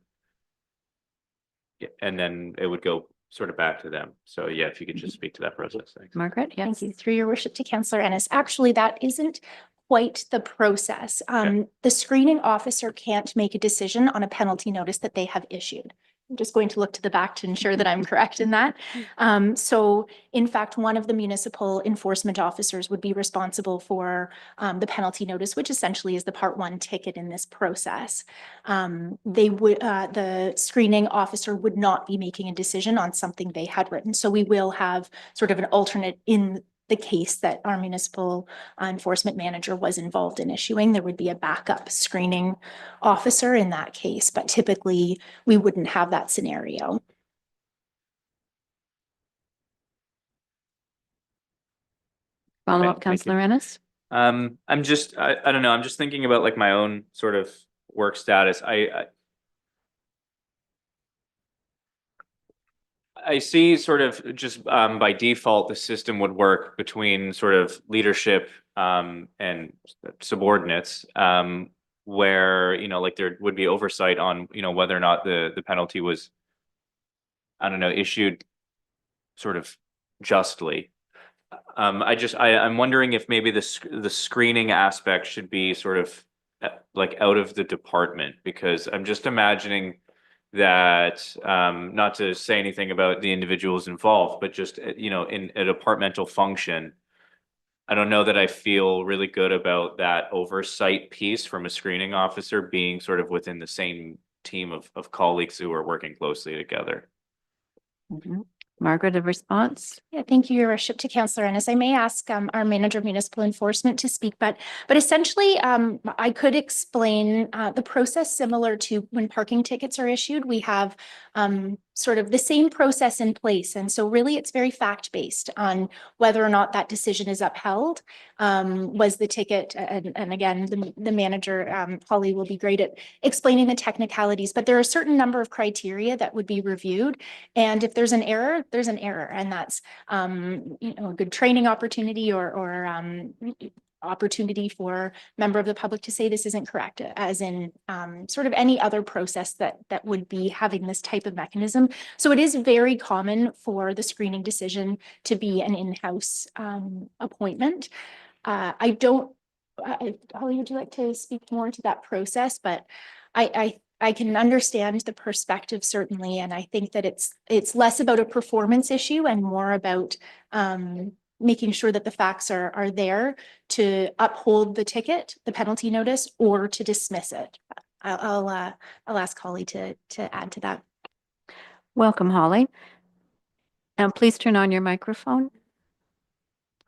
Yeah, and then it would go sort of back to them. So yeah, if you could just speak to that process. Thanks. Margaret, yes. Thank you. Through your worship to Councillor Ennis. Actually, that isn't quite the process. Okay. The screening officer can't make a decision on a penalty notice that they have issued. just going to look to the back to ensure that I'm correct in that. So in fact, one of the municipal enforcement officers would be responsible for the penalty notice, which essentially is the part one ticket in this process. The screening officer would not be making a decision on something they had written. So we will have sort of an alternate in the case that our municipal enforcement manager was involved in issuing. There would be a backup screening officer in that case, but typically we wouldn't have that scenario. Follow Okay, up, thank you. Councillor Ennis. I'm just, I don't know, I'm just thinking about like my own sort of work status. I see sort of just by default, the system would work between sort of leadership and subordinates, where, you know, like there would be oversight on, you know, whether or not the penalty was, I don't know, issued sort of justly. I'm wondering if maybe the screening aspect should be sort of like out of the department, because I'm just imagining that, not to say anything about the individuals involved, but just, you know, in a departmental function, I don't know that I feel really good about that oversight piece from a screening officer being sort of within the same team of colleagues who are working closely together. Margaret, a response? Yeah, thank you, Your Worship, to Councillor Ennis. I may ask our Manager of Municipal Enforcement to speak, but essentially I could explain the process similar to when parking tickets are issued. We have sort of the same process in place. And so really it's very fact-based on whether or not that decision is upheld. Was the ticket, and again, the manager, Polly, will be great at explaining the technicalities, but there are a certain number of criteria that would be reviewed. And if there's an error, there's an error. And that's, you know, a good training opportunity or opportunity for member of the public to say this isn't correct, as in sort of any other process that would be having this type of mechanism. So it is very common for the screening decision to be an in-house appointment. I don't, Holly, would you like to speak more to that process? But I can understand the perspective, certainly, and I think that it's less about a performance issue and more about making sure that the facts are there to uphold the ticket, the penalty notice, or to dismiss it. I'll ask Holly to add to that. Welcome, Holly. And please turn on your microphone.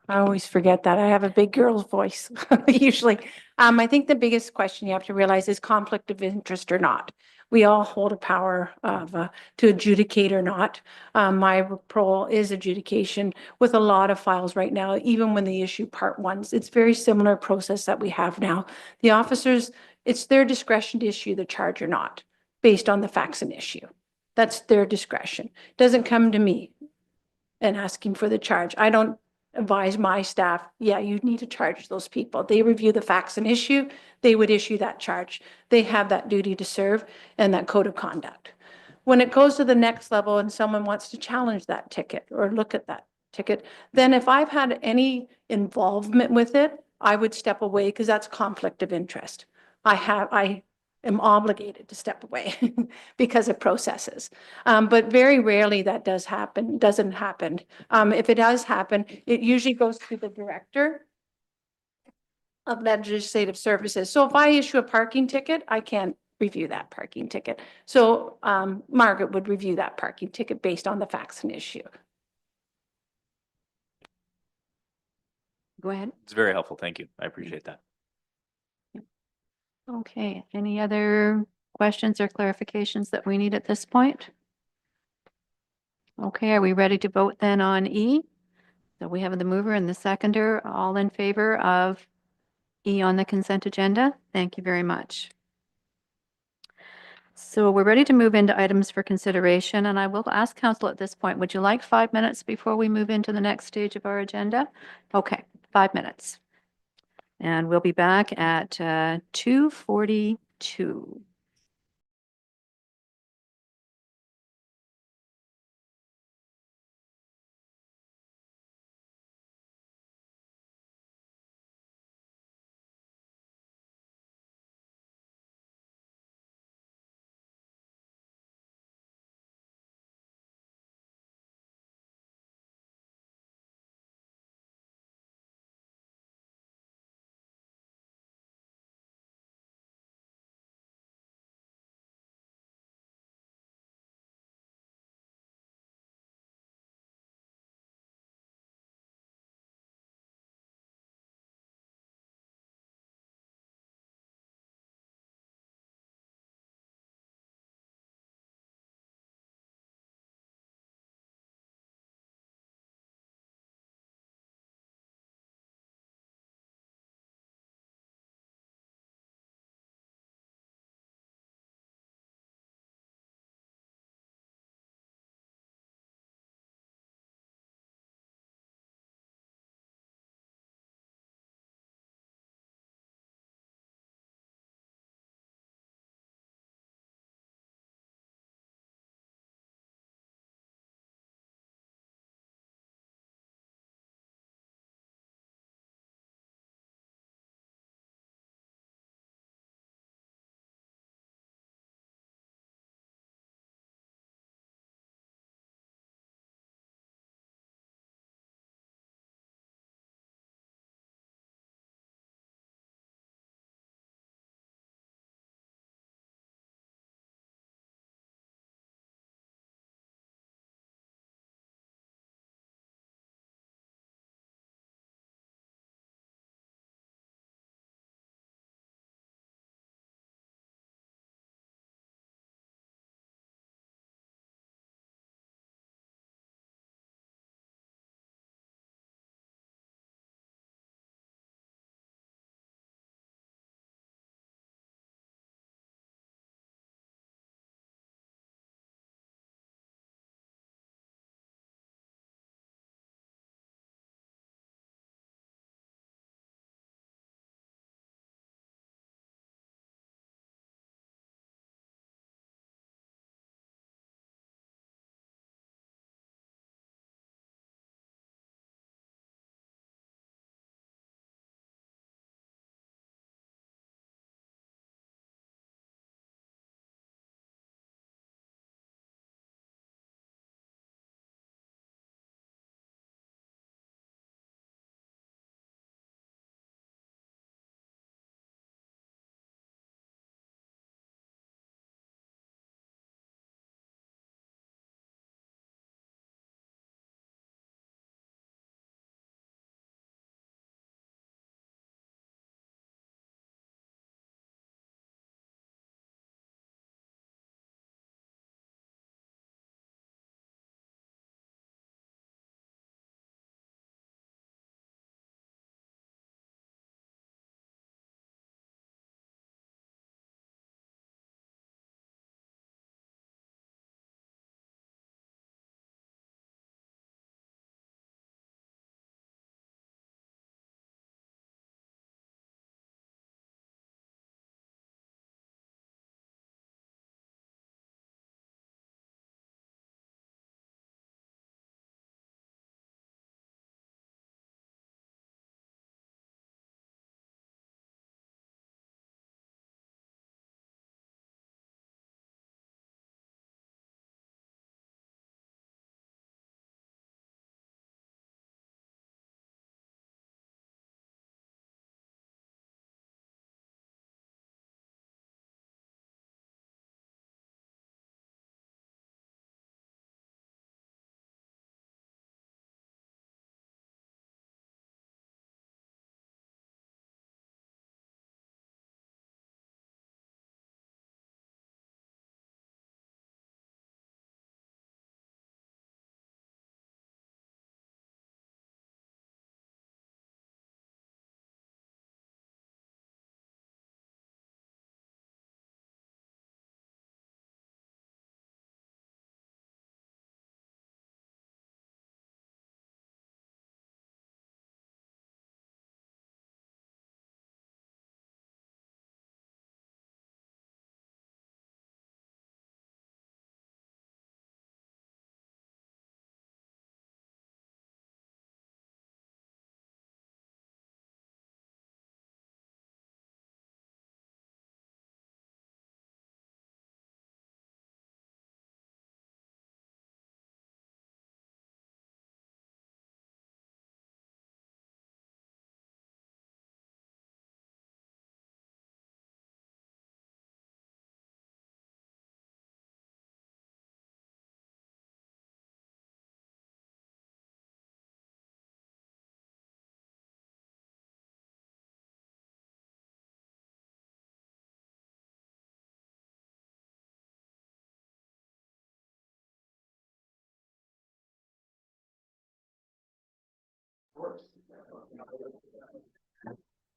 I always forget that. I have a big girl's voice usually. I think the biggest question you have to realize is conflict of interest or not. We all hold a power of to adjudicate or not. My role is adjudication with a lot of files right now, even when they issue part ones. It's very similar process that we have now. The officers, it's their discretion to issue the charge or not, based on the facts and issue. That's their discretion. Doesn't come to me and asking for the charge. I don't advise my staff, yeah, you need to charge those people. They review the facts and issue, they would issue that charge. They have that duty to serve and that code of conduct. When it goes to the next level and someone wants to challenge that ticket or look at that ticket, then if I've had any involvement with it, I would step away because that's conflict of interest. I am obligated to step away because of processes. But very rarely that doesn't happen. If it does happen, it usually goes to the director of legislative services. So if I issue a parking ticket, I can't review that parking ticket. So Margaret would review that parking ticket based on the facts and issue. Go ahead. It's very helpful. Thank you. I appreciate that. Okay, any other questions or clarifications that we need at this point? Okay, are we ready to vote then on E? So we have the mover and the seconder, all in favor of E on the consent agenda? Thank you very much. So we're ready to move into items for consideration, and I will ask council at this point, would you like 5 minutes before we move into the next stage of our agenda? Okay, 5 minutes. And we'll be back at 2:42.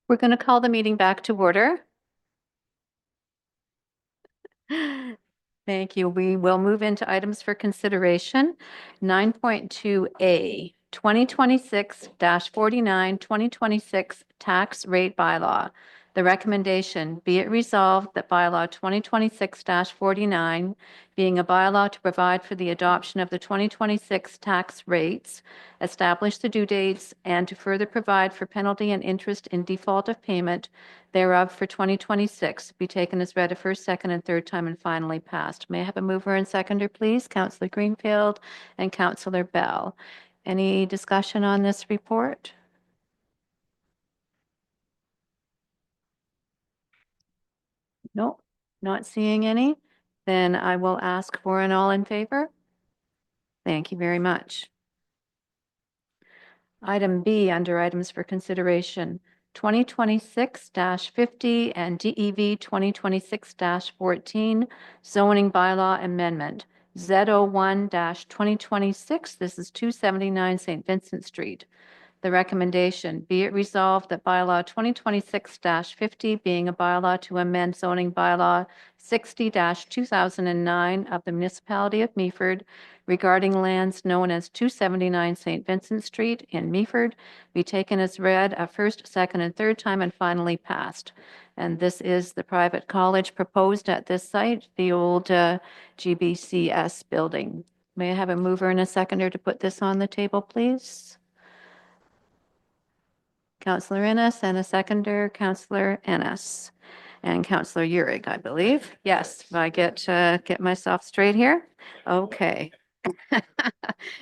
We're going to call the meeting back to order. Thank you. We will move into items for consideration. 9.2A, 2026-49, 2026 tax rate bylaw. The recommendation, be it resolved that bylaw 2026-49, being a bylaw to provide for the adoption of the 2026 tax rates, establish the due dates, and to further provide for penalty and interest in default of payment thereof for 2026, be taken as read a first, second, and third time and finally passed. May I have a mover and seconder, please? Councillor Greenfield and Councillor Bell. Any discussion on this report? No, not seeing any. Then I will ask for an all in favor. Thank you very much. Item B under items for consideration, 2026-50 and DEV 2026-14 zoning bylaw amendment. Z01-2026, this is 279 St. Vincent Street. The recommendation, be it resolved that bylaw 2026-50 being a bylaw to amend zoning bylaw 60-2009 of the municipality of Meaford regarding lands known as 279 St. Vincent Street in Meaford be taken as read a first, second, and third time and finally passed. And this is the private college proposed at this site, the old GBCS building. May I have a mover and a seconder to put this on the table, please? Councillor Ennis and a seconder, Councillor Ennis and Councillor Urick, I believe. Yes, if I get myself straight here. Okay.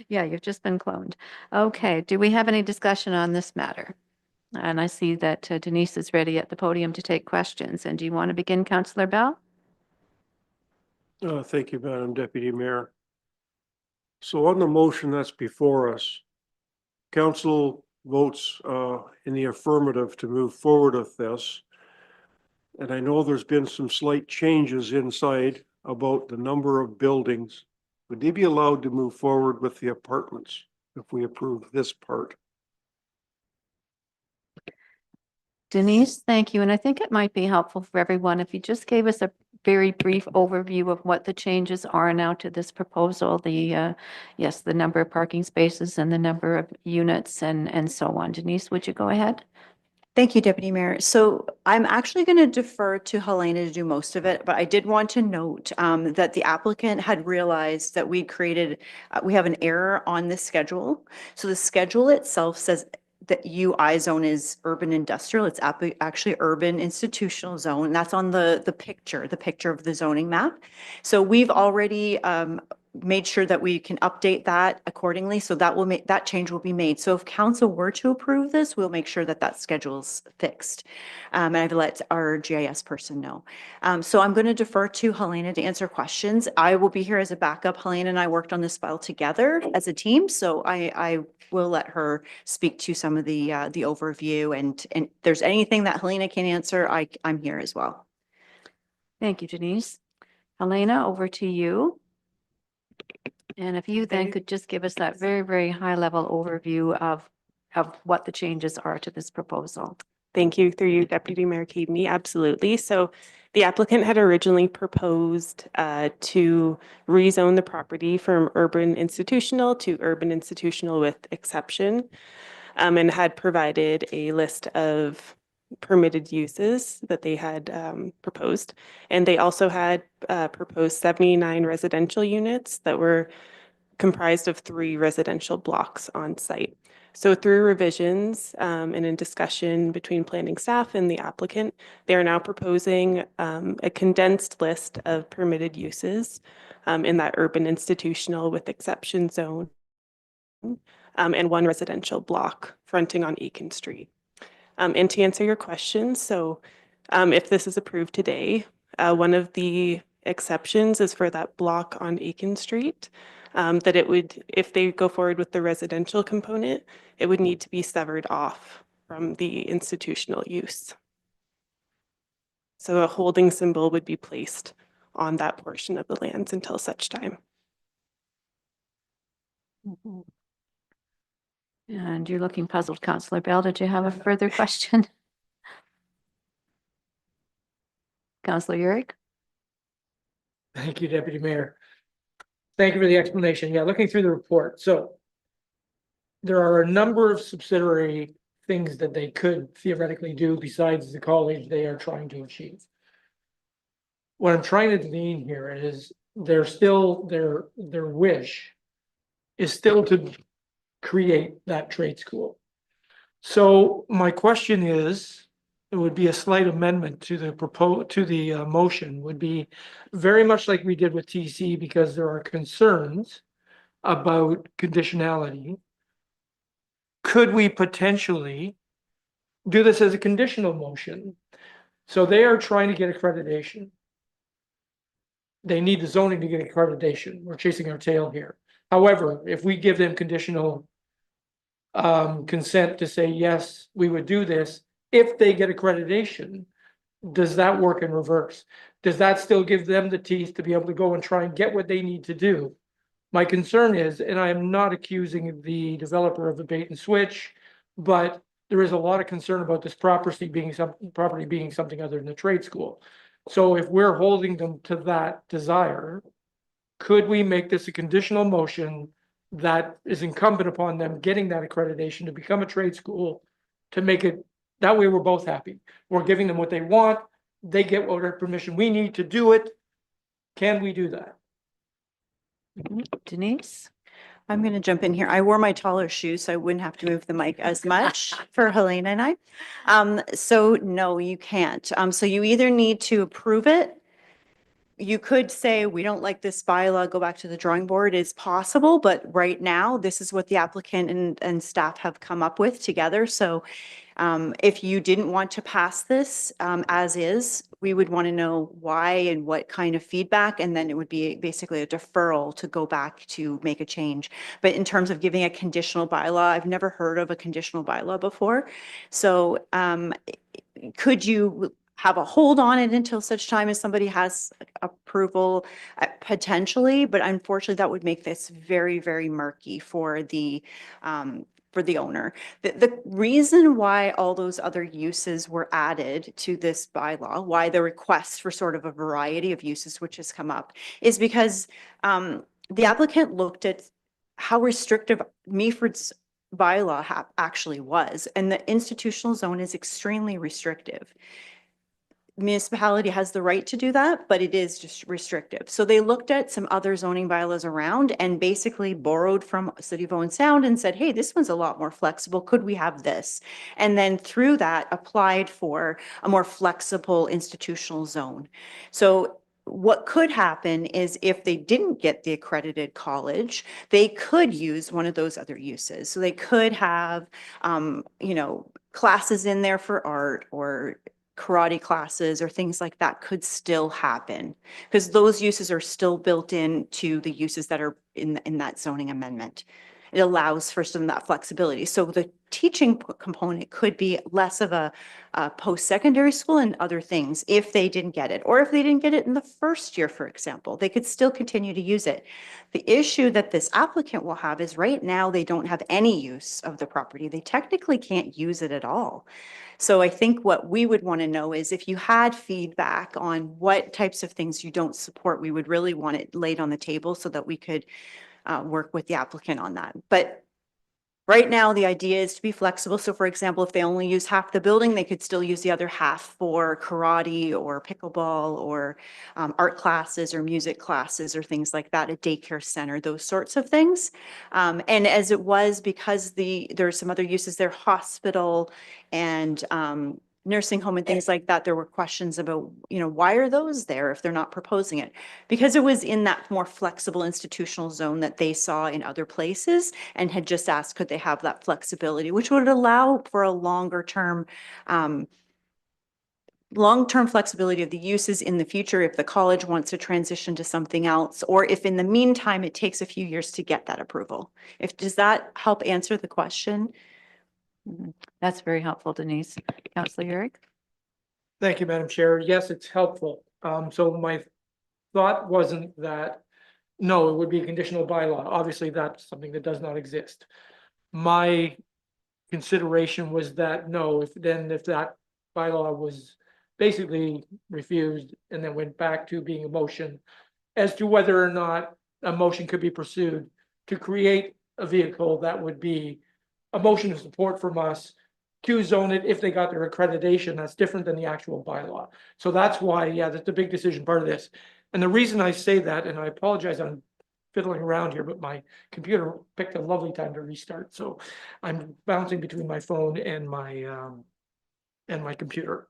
Yeah, you've just been cloned. Okay, do we have any discussion on this matter? And I see that Denise is ready at the podium to take questions. And do you want to begin, Councillor Bell? Thank you, Madam Deputy Mayor. So on the motion that's before us, council votes in the affirmative to move forward with this. And I know there's been some slight changes inside about the number of buildings. Would they be allowed to move forward with the apartments if we approve this part? Denise, thank you. And I think it might be helpful for everyone if you just gave us a very brief overview of what the changes are now to this proposal, the yes, the number of parking spaces and the number of units and so on. Denise, would you go ahead? Thank you, Deputy Mayor. So I'm actually going to defer to Helena to do most of it, but I did want to note that the applicant had realized that we created, we have an error on the schedule. So the schedule itself says that UI zone is urban industrial. It's actually urban institutional zone. That's on the picture of the zoning map. So we've already made sure that we can update that accordingly. So that will make, that change will be made. So if council were to approve this, we'll make sure that that schedule's fixed. And I've let our GIS person know. So I'm going to defer to Helena to answer questions. I will be here as a backup. Helena and I worked on this file together as a team. So I will let her speak to some of the overview, and if there's anything that Helena can answer, I'm here as well. Thank you, Denise. Helena, over to you. And if you then could just give us that very, very high level overview of what the changes are to this proposal. Thank you, through you, Deputy Mayor Keaveney. Absolutely. So the applicant had originally proposed to rezone the property from urban institutional to urban institutional with exception, and had provided a list of permitted uses that they had proposed. And they also had proposed 79 residential units that were comprised of 3 residential blocks on site. So through revisions and in discussion between planning staff and the applicant, they are now proposing a condensed list of permitted uses in that urban institutional with exception zone and 1 residential block fronting on Eakin Street. And to answer your question, so if this is approved today, one of the exceptions is for that block on Eakin Street, that it would, if they go forward with the residential component, it would need to be severed off from the institutional use. So a holding symbol would be placed on that portion of the lands until such time. Mm-hmm. And you're looking puzzled, Counselor Bell. Did you have a further question? Counselor Urick? Thank you, Deputy Mayor. Thank you for the explanation. Yeah, looking through the report, so there are a number of subsidiary things that they could theoretically do besides the college they are trying to achieve. What I'm trying to glean here is they're still, their wish is still to create that trade school. So my question is, it would be a slight amendment to the motion, would be very much like we did with TC, because there are concerns about conditionality. Could we potentially do this as a conditional motion? So they are trying to get accreditation. They need the zoning to get accreditation. We're chasing our tail here. However, if we give them conditional consent to say, yes, we would do this, if they get accreditation, does that work in reverse? Does that still give them the teeth to be able to go and try and get what they need to do? My concern is, and I am not accusing the developer of a bait and switch, but there is a lot of concern about this property being something other than a trade school. So if we're holding them to that desire, could we make this a conditional motion that is incumbent upon them getting that accreditation to become a trade school, to make it, that way we're both happy. We're giving them what they want, they get whatever permission we need to do it. Can we do that? Denise? I'm going to jump in here. I wore my taller shoes, so I wouldn't have to move the mic as much for Helena and I. So no, you can't. So you either need to approve it. You could say, we don't like this bylaw, go back to the drawing board. It's possible, but right now, this is what the applicant and staff have come up with together. So if you didn't want to pass this as is, we would want to know why and what kind of feedback, and then it would be basically a deferral to go back to make a change. But in terms of giving a conditional bylaw, I've never heard of a conditional bylaw before. So could you have a hold on it until such time as somebody has approval, potentially, but unfortunately that would make this very, very murky for the owner. The reason why all those other uses were added to this bylaw, why the request for sort of a variety of uses which has come up, is because the applicant looked at how restrictive Meaford's bylaw actually was, and the institutional zone is extremely restrictive. Municipality has the right to do that, but it is just restrictive. So they looked at some other zoning bylaws around and basically borrowed from City of Owen Sound and said, hey, this one's a lot more flexible. Could we have this? And then through that applied for a more flexible institutional zone. So what could happen is if they didn't get the accredited college, they could use one of those other uses. So they could have, classes in there for art or karate classes or things like that could still happen because those uses are still built into the uses that are in that zoning amendment. It allows for some of that flexibility. So the teaching component could be less of a post-secondary school and other things if they didn't get it, or if they didn't get it in the first year, for example, they could still continue to use it. The issue that this applicant will have is right now they don't have any use of the property. They technically can't use it at all. So I think what we would want to know is if you had feedback on what types of things you don't support, we would really want it laid on the table so that we could work with the applicant on that. But right now, the idea is to be flexible. So for example, if they only use half the building, they could still use the other half for karate or pickleball or art classes or music classes or things like that, a daycare center, those sorts of things. And as it was, because there are some other uses there, hospital and nursing home and things like that, there were questions about, why are those there if they're not proposing it? Because it was in that more flexible institutional zone that they saw in other places and had just asked, could they have that flexibility, which would allow for a long-term flexibility of the uses in the future if the college wants to transition to something else, or if in the meantime, it takes a few years to get that approval. Does that help answer the question? That's very helpful, Denise. Councillor Urick? Thank you, Madam Chair. Yes, it's helpful. So my thought wasn't that, no, it would be a conditional bylaw. Obviously, that's something that does not exist. my consideration was that, no, if that bylaw was basically refused and then went back to being a motion as to whether or not a motion could be pursued to create a vehicle that would be a motion of support from us to zone it if they got their accreditation. That's different than the actual bylaw. So that's why, yeah, that's the big decision part of this. And the reason I say that, and I apologize, I'm fiddling around here, but my computer picked a lovely time to restart. So I'm bouncing between my phone and my computer.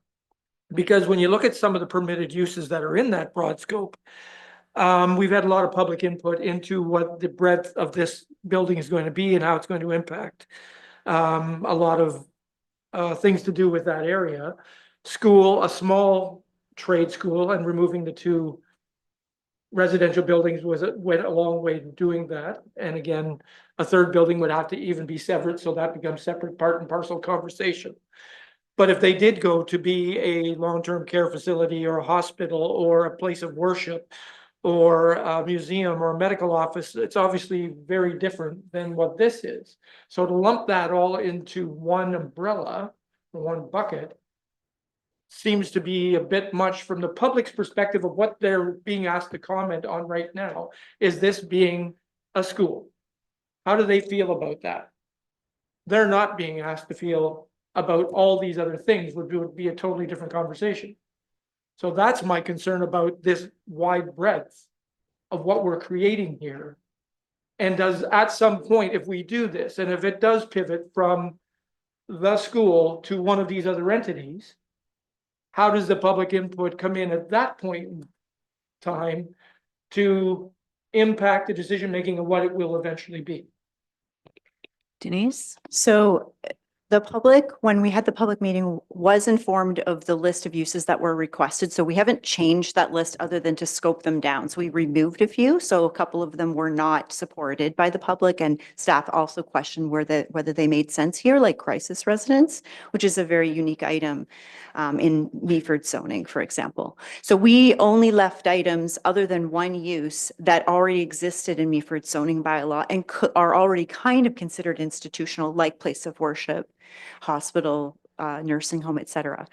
Because when you look at some of the permitted uses that are in that broad scope, we've had a lot of public input into what the breadth of this building is going to be and how it's going to impact a lot of things to do with that area. School, a small trade school, and removing the 2 residential buildings went a long way to doing that. And again, a 3rd building would have to even be separate, so that becomes separate part and parcel conversation. But if they did go to be a long-term care facility or a hospital or a place of worship or a museum or a medical office, it's obviously very different than what this is. So to lump that all into one umbrella, or one bucket, seems to be a bit much from the public's perspective of what they're being asked to comment on right now. Is this being a school? How do they feel about that? They're not being asked to feel about all these other things, which would be a totally different conversation. So that's my concern about this wide breadth of what we're creating here. And does, at some point, if we do this, and if it does pivot from the school to one of these other entities, how does the public input come in at that point in time to impact the decision-making of what it will eventually be? Denise? So the public, when we had the public meeting, was informed of the list of uses that were requested. So we haven't changed that list other than to scope them down. So we removed a few. So a couple of them were not supported by the public, and staff also questioned whether they made sense here, like crisis residence, which is a very unique item in Meaford zoning, for example. So we only left items other than one use that already existed in Meaford zoning bylaw and are already kind of considered institutional, like place of worship, hospital, nursing home, et cetera.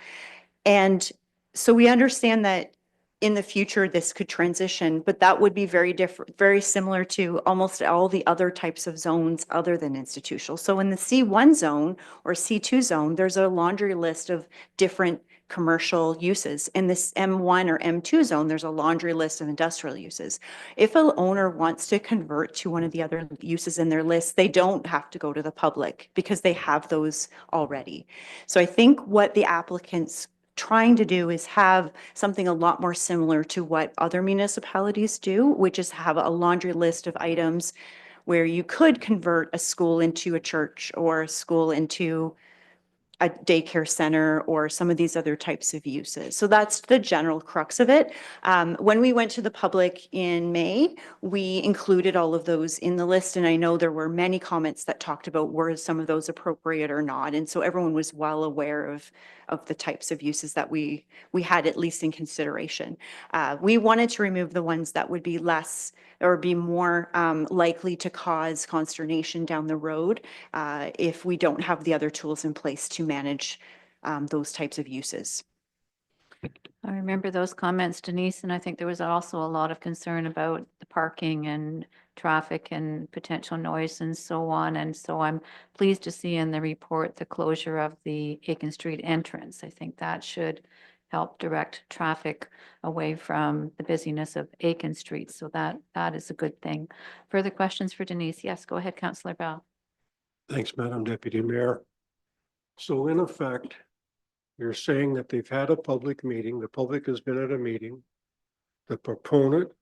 And so we understand that in the future, this could transition, but that would be very different, very similar to almost all the other types of zones other than institutional. So in the C1 zone or C2 zone, there's a laundry list of different commercial uses. In this M1 or M2 zone, there's a laundry list of industrial uses. If an owner wants to convert to one of the other uses in their list, they don't have to go to the public because they have those already. So I think what the applicants trying to do is have something a lot more similar to what other municipalities do, which is have a laundry list of items where you could convert a school into a church or a school into a daycare center or some of these other types of uses. So that's the general crux of it. When we went to the public in May, we included all of those in the list. And I know there were many comments that talked about were some of those appropriate or not. And so everyone was well aware of the types of uses that we had at least in consideration. We wanted to remove the ones that would be less or be more likely to cause consternation down the road if we don't have the other tools in place to manage those types of uses. I remember those comments, Denise, and I think there was also a lot of concern about the parking and traffic and potential noise and so on. And so I'm pleased to see in the report the closure of the Aiken Street entrance. I think that should help direct traffic away from the busyness of Aiken Street. So that is a good thing. Further questions for Denise? Yes, go ahead, Councillor Bell. Thanks, Madam Deputy Mayor. So in effect, you're saying that they've had a public meeting, the public has been at a meeting. The proponent,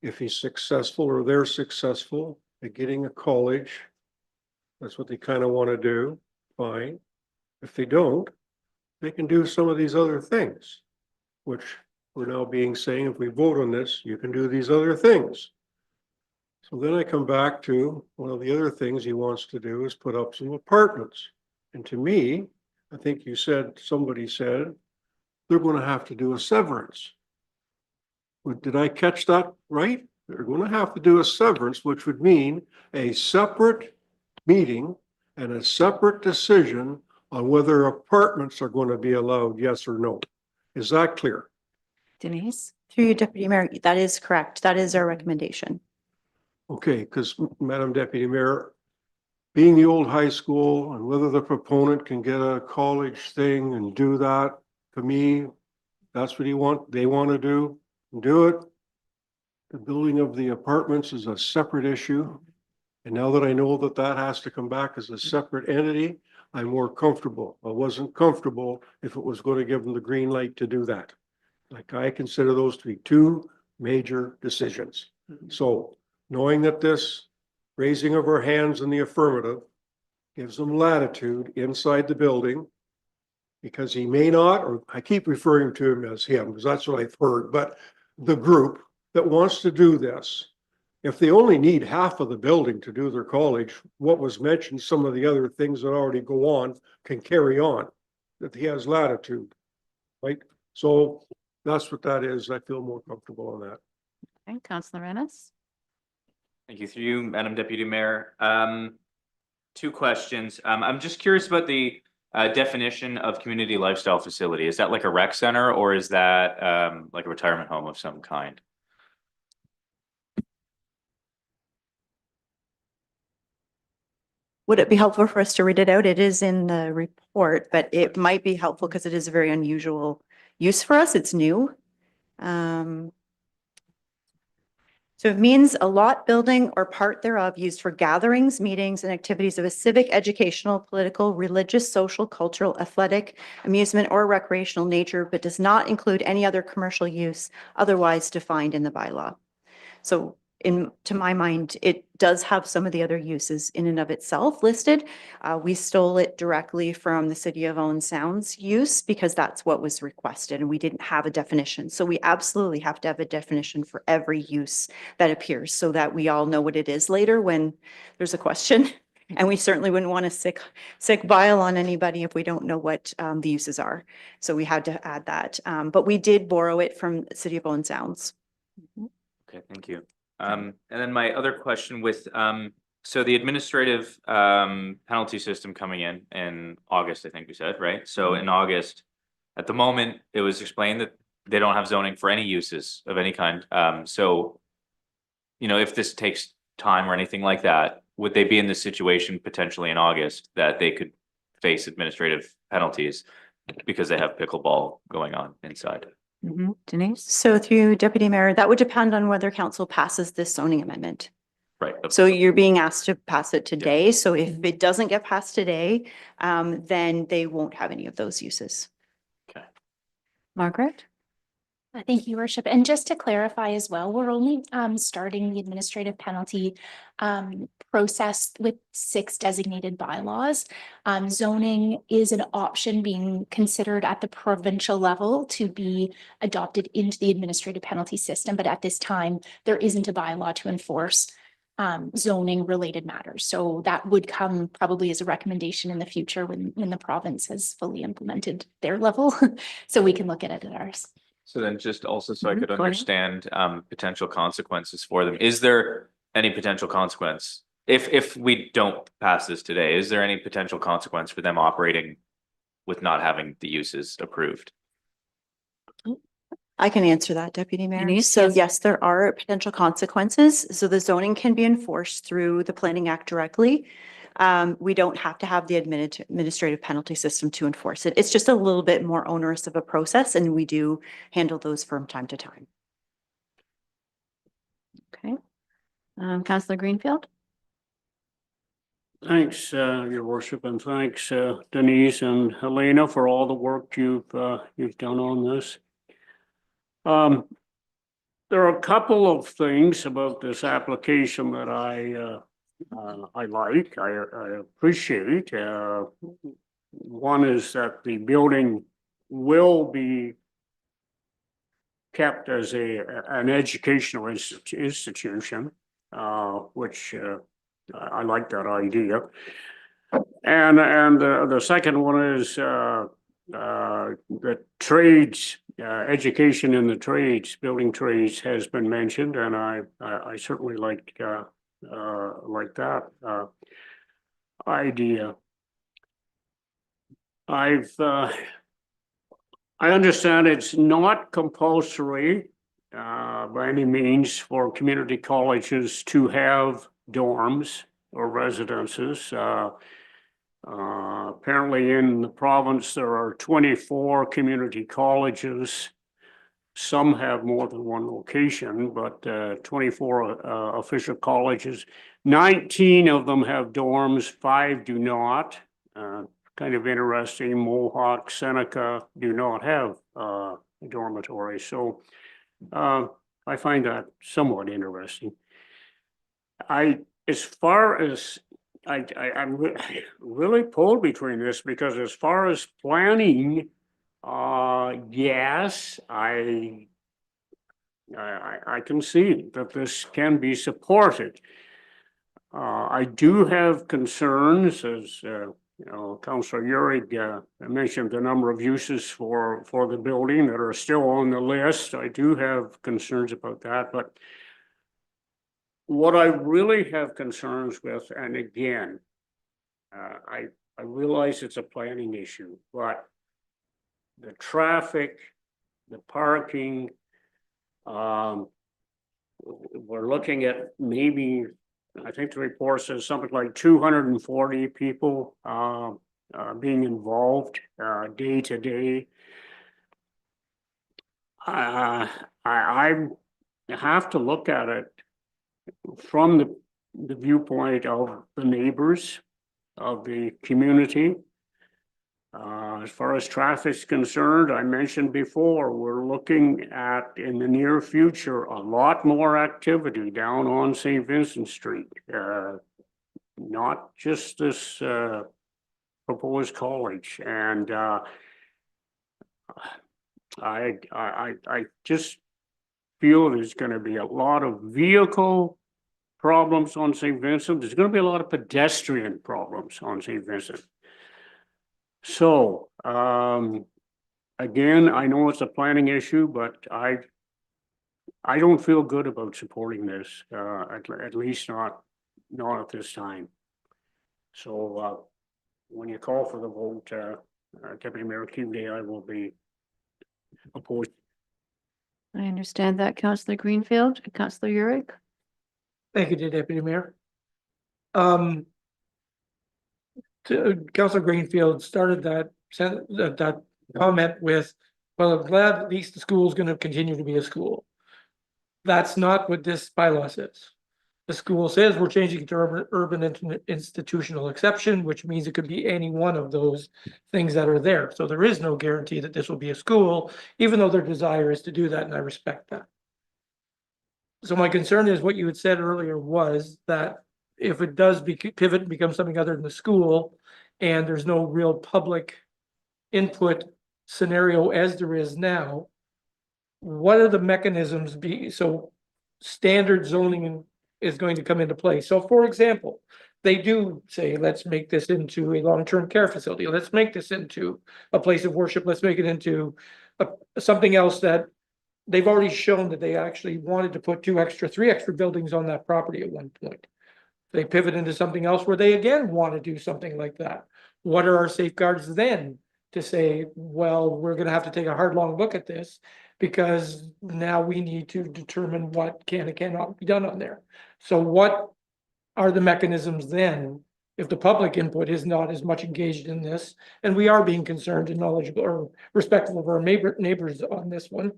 if he's successful or they're successful at getting a college, that's what they kind of want to do, fine. If they don't, they can do some of these other things, which we're now being saying, if we vote on this, you can do these other things. So then I come back to one of the other things he wants to do is put up some apartments. And to me, I think you said, somebody said, they're going to have to do a severance. Did I catch that right? They're going to have to do a severance, which would mean a separate meeting and a separate decision on whether apartments are going to be allowed, yes or no. Is that clear? Denise? Through you, Deputy Mayor, that is correct. That is our recommendation. Okay, because Madam Deputy Mayor, being the old high school and whether the proponent can get a college thing and do that, to me, that's what they want to do it. The building of the apartments is a separate issue. And now that I know that that has to come back as a separate entity, I'm more comfortable. I wasn't comfortable if it was going to give them the green light to do that. Like, I consider those to be two major decisions. So knowing that this raising of our hands in the affirmative gives them latitude inside the building, because he may not, or I keep referring to him as him, because that's what I've heard, but the group that wants to do this, if they only need half of the building to do their college, what was mentioned, some of the other things that already go on can carry on, that he has latitude, right? So that's what that is. I feel more comfortable on that. Okay, Councillor Ennis? Thank you. Through you, Madam Deputy Mayor. Two questions. I'm just curious about the definition of community lifestyle facility. Is that like a rec center, or is that like a retirement home of some kind? Would it be helpful for us to read it out? It is in the report, but it might be helpful because it is a very unusual use for us. It's new. So it means a lot, building, or part thereof used for gatherings, meetings, and activities of a civic, educational, political, religious, social, cultural, athletic, amusement, or recreational nature, but does not include any other commercial use otherwise defined in the bylaw. So to my mind, it does have some of the other uses in and of itself listed. We stole it directly from the City of Owen Sound's use because that's what was requested and we didn't have a definition. So we absolutely have to have a definition for every use that appears so that we all know what it is later when there's a question. And we certainly wouldn't want to sick bile on anybody if we don't know what the uses are. So we had to add that. But we did borrow it from City of Owen Sound's. Okay, thank you. And then my other question with so the administrative penalty system coming in August, I think we said, right? So in August, at the moment, it was explained that they don't have zoning for any uses of any kind. So, you know, if this takes time or anything like that, would they be in this situation potentially in August that they could face administrative penalties because they have pickleball going on inside? Denise? So through Deputy Mayor, that would depend on whether council passes this zoning amendment. Right. So you're being asked to pass it today. So if it doesn't get passed today, then they won't have any of those uses. Okay. Margaret? Thank you, Your Worship. And just to clarify as well, we're only starting the administrative penalty process with 6 designated bylaws. Zoning is an option being considered at the provincial level to be adopted into the administrative penalty system. But at this time, there isn't a bylaw to enforce zoning related matters. So that would come probably as a recommendation in the future when the province has fully implemented their level. So we can look at it at ours. So then just also so I could Go ahead. understand potential consequences for them. Is there any potential consequence if we don't pass this today? Is there any potential consequence for them operating with not having the uses approved? I can answer that, Deputy Mayor. Denise, So yes. yes, there are potential consequences. So the zoning can be enforced through the Planning Act directly. We don't have to have the administrative penalty system to enforce it. It's just a little bit more onerous of a process, and we do handle those from time to time. Okay. Councillor Greenfield? Thanks, Your Worship, and thanks, Denise and Helena, for all the work you've done on this. There are a couple of things about this application that I like, I appreciate. One is that the building will be kept as an educational institution, which I like that idea. And the second one is the trades, education in the trades, building trades has been mentioned, and I certainly like that. idea. I understand it's not compulsory by any means for community colleges to have dorms or residences. Apparently in the province, there are 24 community colleges. Some have more than one location, but 24 official colleges. 19 of them have dorms, 5 do not. Kind of interesting, Mohawk, Seneca do not have a dormitory. So I find that somewhat interesting. As far as I'm really pulled between this, because as far as planning, yes, I can see that this can be supported. I do have concerns, as Councillor Urick mentioned the number of uses for the building that are still on the list. I do have concerns about that, but what I really have concerns with, and again, I realize it's a planning issue, but the traffic, the parking, we're looking at maybe, I think the report says something like 240 people being involved day to day. I have to look at it from the viewpoint of the neighbors, of the community. As far as traffic is concerned, I mentioned before, we're looking at, in the near future, a lot more activity down on St. Vincent Street. Not just this proposed college. And I just feel there's going to be a lot of vehicle problems on St. Vincent. There's going to be a lot of pedestrian problems on St. Vincent. So, again, I know it's a planning issue, but I don't feel good about supporting this, at least not at this time. So, when you call for the vote, Deputy Mayor Keaveney, I will be opposed. I understand that, Councillor Greenfield. Councillor Urick? Thank you, Deputy Mayor. Councillor Greenfield started that comment with, well, I'm glad at least the school is going to continue to be a school. That's not what this bylaw says. The school says we're changing it to urban institutional exception, which means it could be any one of those things that are there. So there is no guarantee that this will be a school, even though their desire is to do that, and I respect that. So my concern is what you had said earlier was that if it does pivot and become something other than the school, and there's no real public input scenario as there is now, what are the mechanisms so standard zoning is going to come into play? So for example, they do say, let's make this into a long-term care facility. Let's make this into a place of worship. Let's make it into something else that they've already shown that they actually wanted to put 3 extra buildings on that property at one point. They pivot into something else where they again want to do something like that. What are our safeguards then to say, well, we're going to have to take a hard, long look at this because now we need to determine what can and cannot be done on there. So what are the mechanisms then if the public input is not as much engaged in this, and we are being concerned and knowledgeable or respectful of our neighbors on this one?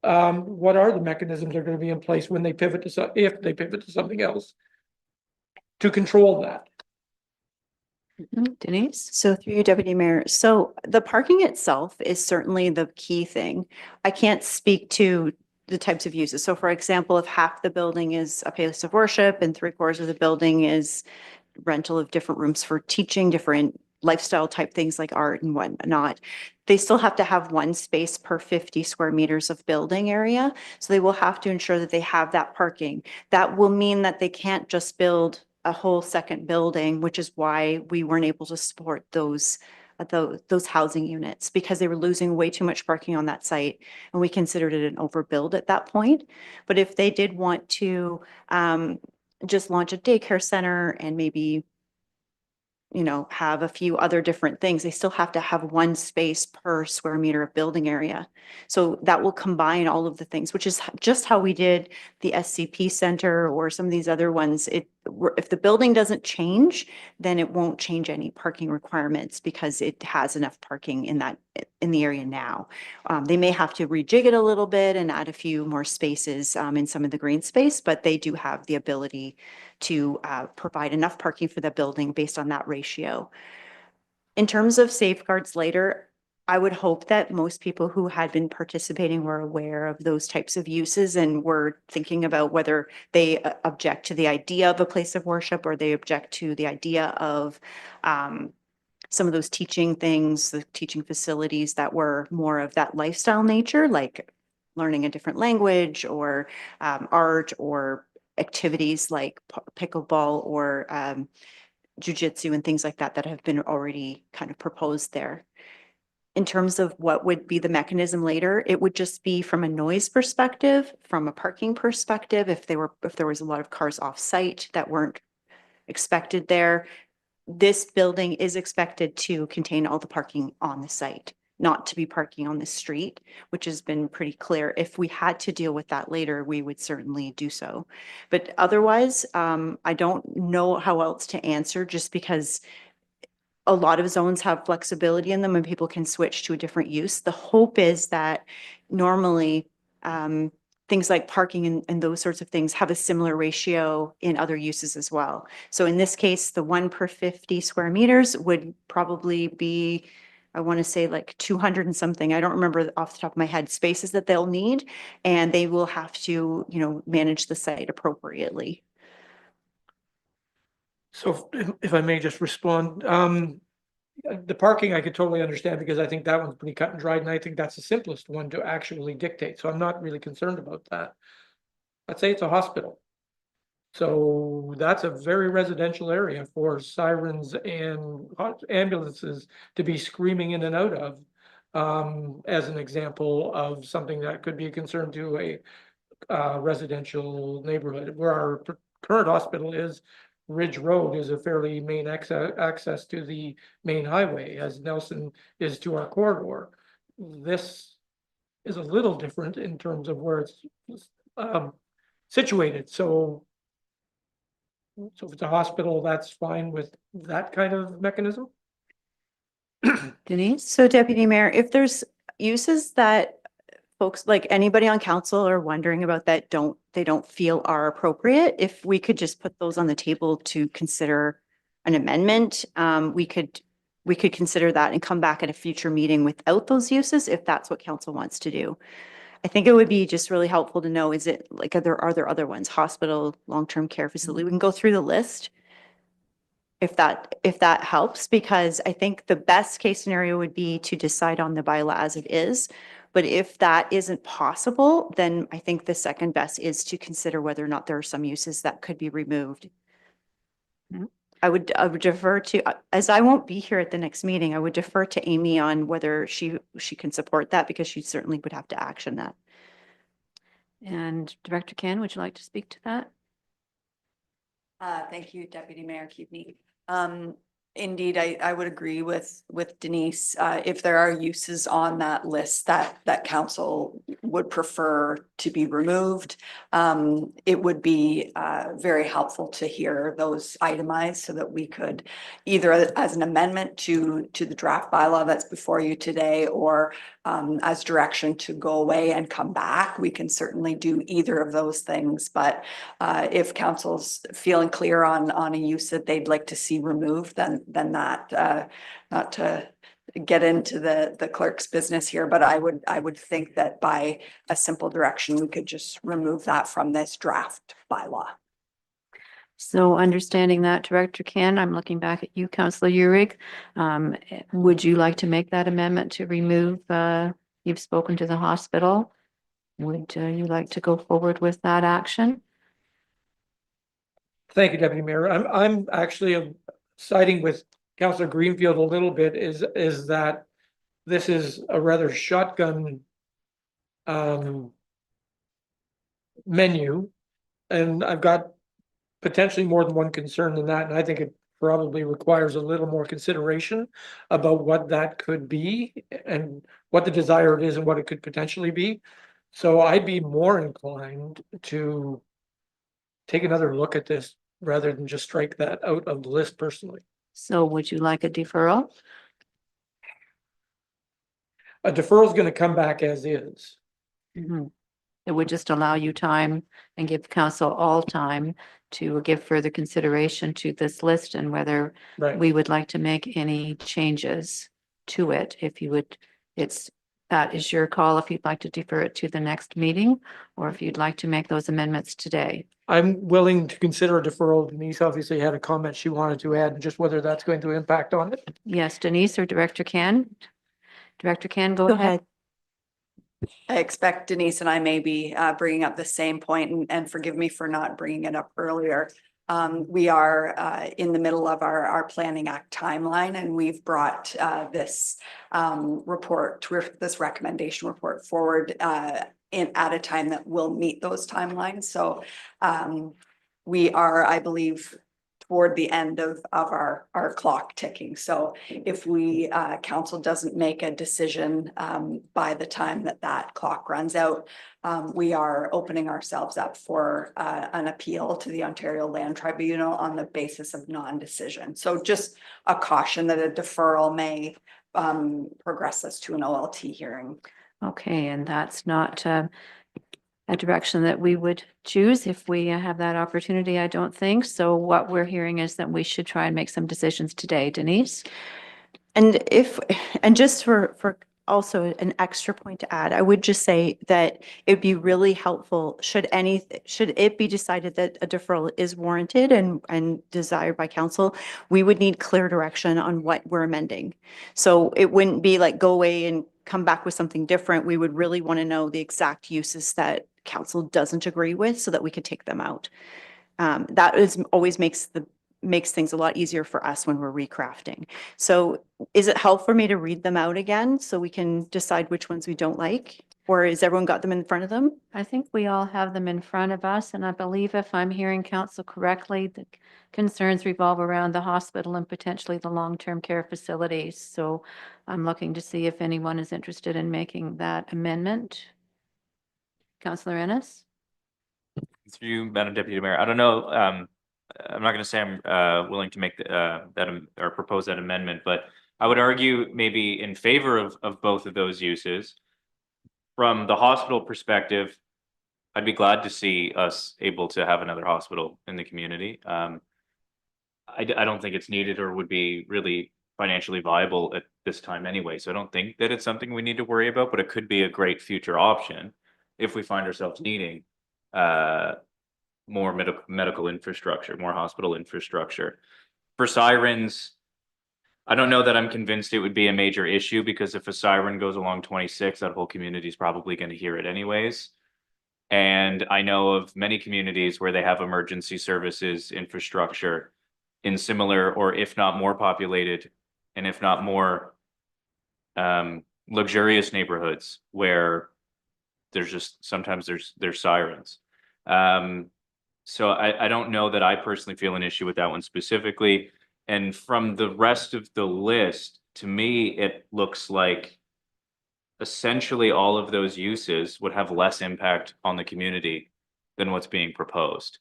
What are the mechanisms that are going to be in place when they pivot to if they pivot to something else to control that? Denise? So through you, Deputy Mayor. So the parking itself is certainly the key thing. I can't speak to the types of uses. So for example, if half the building is a place of worship and 3/4 of the building is rental of different rooms for teaching, different lifestyle type things like art and whatnot, they still have to have one space per 50 square meters of building area. So they will have to ensure that they have that parking. That will mean that they can't just build a whole second building, which is why we weren't able to support those housing units, because they were losing way too much parking on that site, and we considered it an overbuild at that point. But if they did want to just launch a daycare center and maybe have a few other different things. They still have to have one space per square meter of building area. So that will combine all of the things, which is just how we did the SCP Center or some of these other ones. If the building doesn't change, then it won't change any parking requirements because it has enough parking in the area now. They may have to rejig it a little bit and add a few more spaces in some of the green space, but they do have the ability to provide enough parking for the building based on that ratio. In terms of safeguards later, I would hope that most people who had been participating were aware of those types of uses and were thinking about whether they object to the idea of a place of worship or they object to the idea of some of those teaching things, the teaching facilities that were more of that lifestyle nature, like learning a different language or art or activities like pickleball or jujitsu and things like that that have been already kind of proposed there. In terms of what would be the mechanism later, it would just be from a noise perspective, from a parking perspective, if there was a lot of cars off site that weren't expected there. This building is expected to contain all the parking on the site, not to be parking on the street, which has been pretty clear. If we had to deal with that later, we would certainly do so. But otherwise, I don't know how else to answer, just because a lot of zones have flexibility in them and people can switch to a different use. The hope is that normally things like parking and those sorts of things have a similar ratio in other uses as well. So in this case, the 1 per 50 square meters would probably be, I want to say like 200 and something. I don't remember off the top of my head spaces that they'll need, and they will have to, manage the site appropriately. So if I may just respond, the parking I could totally understand because I think that one's pretty cut and dried, and I think that's the simplest one to actually dictate. So I'm not really concerned about that. Let's say it's a hospital. So that's a very residential area for sirens and ambulances to be screaming in and out of, as an example of something that could be a concern to a residential neighborhood. Where our current hospital is, Ridge Road is a fairly main access to the main highway, as Nelson is to our corridor. This is a little different in terms of where it's situated. So if it's a hospital, that's fine with that kind of mechanism. Denise? So Deputy Mayor, if there's uses that folks, like anybody on council, are wondering about that they don't feel are appropriate, if we could just put those on the table to consider an amendment, we could consider that and come back at a future meeting without those uses, if that's what council wants to do. I think it would be just really helpful to know, is it like, are there other ones, hospital, long-term care facility? We can go through the list if that helps, because I think the best case scenario would be to decide on the bylaw as it is. But if that isn't possible, then I think the second best is to consider whether or not there are some uses that could be removed. I would defer to, as I won't be here at the next meeting, I would defer to Amy on whether she can support that, because she certainly would have to action that. And Director Ken, would you like to speak to that? Thank you, Deputy Mayor Keaveney. Indeed, I would agree with Denise. If there are uses on that list that council would prefer to be removed, it would be very helpful to hear those itemized so that we could either as an amendment to the draft bylaw that's before you today, or as direction to go away and come back. We can certainly do either of those things, but if council's feeling clear on a use that they'd like to see removed, then that, not to get into the clerk's business here, but I would think that by a simple direction, we could just remove that from this draft bylaw. So understanding that, Director Ken, I'm looking back at you, Councillor Uhrig. Would you like to make that amendment to remove, you've spoken to the hospital? Would you like to go forward with that action? Thank you, Deputy Mayor. I'm actually siding with Councillor Greenfield a little bit, is that this is a rather shotgun menu, and I've got potentially more than one concern than that, and I think probably requires a little more consideration about what that could be and what the desire is and what it could potentially be. So I'd be more inclined to take another look at this rather than just strike that out of the list personally. So would you like a deferral? A deferral is going to come back as is. Mhm. It would just allow you time and give council all time to give further consideration to this list and whether Right. we would like to make any changes to it. If you would, that is your call if you'd like to defer it to the next meeting or if you'd like to make those amendments today. I'm willing to consider a deferral. Denise obviously had a comment she wanted to add, and just whether that's going to impact on it. Yes, Denise or Director Can? Director Can, go Go ahead. ahead. I expect Denise and I may be bringing up the same point, and forgive me for not bringing it up earlier. We are in the middle of our Planning Act timeline, and we've brought this this recommendation report forward at a time that will meet those timelines. So we are, I believe, toward the end of our clock ticking. So if we council doesn't make a decision by the time that clock runs out, we are opening ourselves up for an appeal to the Ontario Land Tribunal on the basis of non-decision. So just a caution that a deferral may progress us to an OLT hearing. Okay, and that's not a direction that we would choose if we have that opportunity, I don't think. So what we're hearing is that we should try and make some decisions today. Denise? And just for also an extra point to add, I would just say that it'd be really helpful should it be decided that a deferral is warranted and desired by council, we would need clear direction on what we're amending. So it wouldn't be like go away and come back with something different. We would really want to know the exact uses that council doesn't agree with so that we could take them out. That always makes things a lot easier for us when we're recrafting. So is it helpful for me to read them out again so we can decide which ones we don't like? Or has everyone got them in front of them? I think we all have them in front of us, and I believe if I'm hearing council correctly, the concerns revolve around the hospital and potentially the long-term care facilities. So I'm looking to see if anyone is interested in making that amendment. Councillor Ennis? Through you, Madam Deputy Mayor, I don't know, I'm not going to say I'm willing to make or propose that amendment, but I would argue maybe in favor of both of those uses. From the hospital perspective, I'd be glad to see us able to have another hospital in the community. I don't think it's needed or would be really financially viable at this time anyway. So I don't think that it's something we need to worry about, but it could be a great future option if we find ourselves needing more medical infrastructure, more hospital infrastructure. For sirens, I don't know that I'm convinced it would be a major issue because if a siren goes along 26, that whole community is probably going to hear it anyways. And I know of many communities where they have emergency services infrastructure in similar or if not more populated and if not more luxurious neighborhoods where there's just sometimes there's sirens. So I don't know that I personally feel an issue with that one specifically. And from the rest of the list, to me, it looks like essentially all of those uses would have less impact on the community than what's being proposed.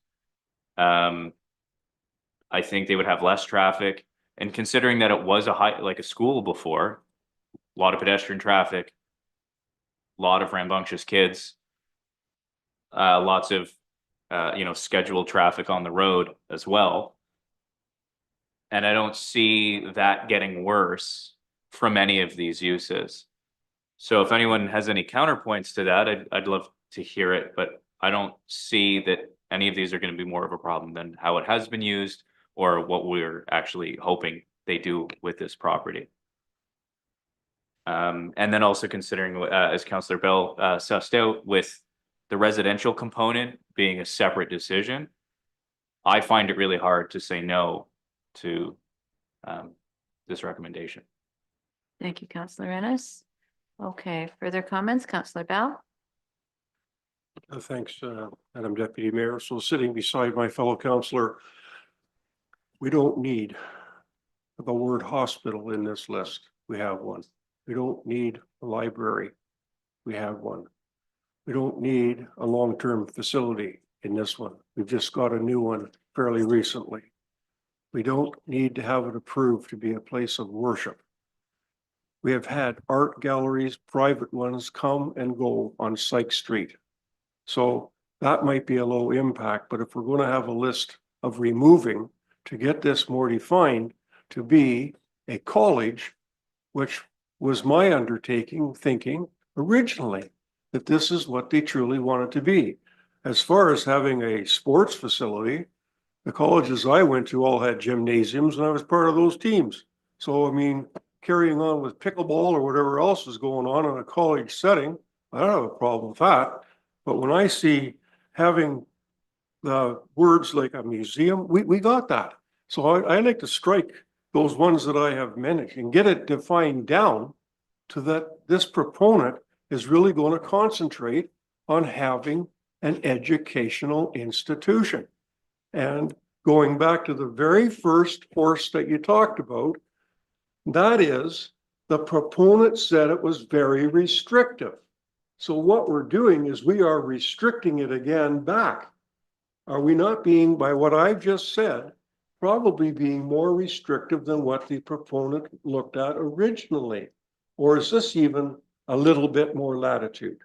I think they would have less traffic. And considering that it was like a school before, a lot of pedestrian traffic, a lot of rambunctious kids, lots of scheduled traffic on the road as well. And I don't see that getting worse from any of these uses. So if anyone has any counterpoints to that, I'd love to hear it, but I don't see that any of these are going to be more of a problem than how it has been used or what we're actually hoping they do with this property. And then also considering, as Councillor Bell sussed out, with the residential component being a separate decision, I find it really hard to say no to this recommendation. Thank you, Councillor Ennis. Okay, further comments, Councillor Bell? Thanks, Madam Deputy Mayor. So sitting beside my fellow councillor We don't need the word hospital in this list. We have one. We don't need a library. We have one. We don't need a long-term facility in this one. We've just got a new one fairly recently. We don't need to have it approved to be a place of worship. We have had art galleries, private ones, come and go on Sykes Street. So that might be a low impact, but if we're going to have a list of removing to get this more defined to be a college, which was my undertaking, thinking originally that this is what they truly wanted to be. As far as having a sports facility, the colleges I went to all had gymnasiums and I was part of those teams. So, I mean, carrying on with pickleball or whatever else is going on in a college setting, I don't have a problem with that. But when I see having the words like a museum, we got that. So I like to strike those ones that I have mentioned and get it defined down to that this proponent is really going to concentrate on having an educational institution. And going back to the very first horse that you talked about, that is, the proponent said it was very restrictive. So what we're doing is we are restricting it again back. Are we not being, by what I've just said, probably being more restrictive than what the proponent looked at originally? Or is this even a little bit more latitude?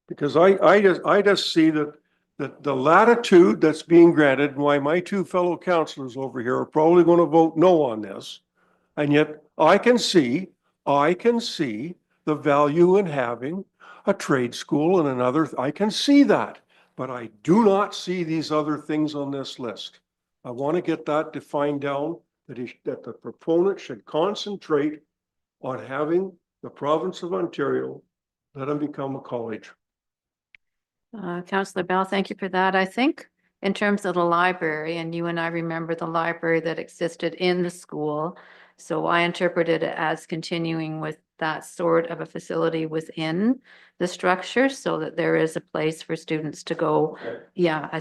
Because I just see that the latitude that's being granted, and why my two fellow councillors over here are probably going to vote no on this. And yet I can see the value in having a trade school and another, I can see that, but I do not see these other things on this list. I want to get that defined down, that the proponent should concentrate on having the province of Ontario let them become a college. Councillor Bell, thank you for that. I think in terms of the library, and you and I remember the library that existed in the school. So I interpreted it as continuing with that sort of a facility within the structure so that there is a place for students to go. Yeah,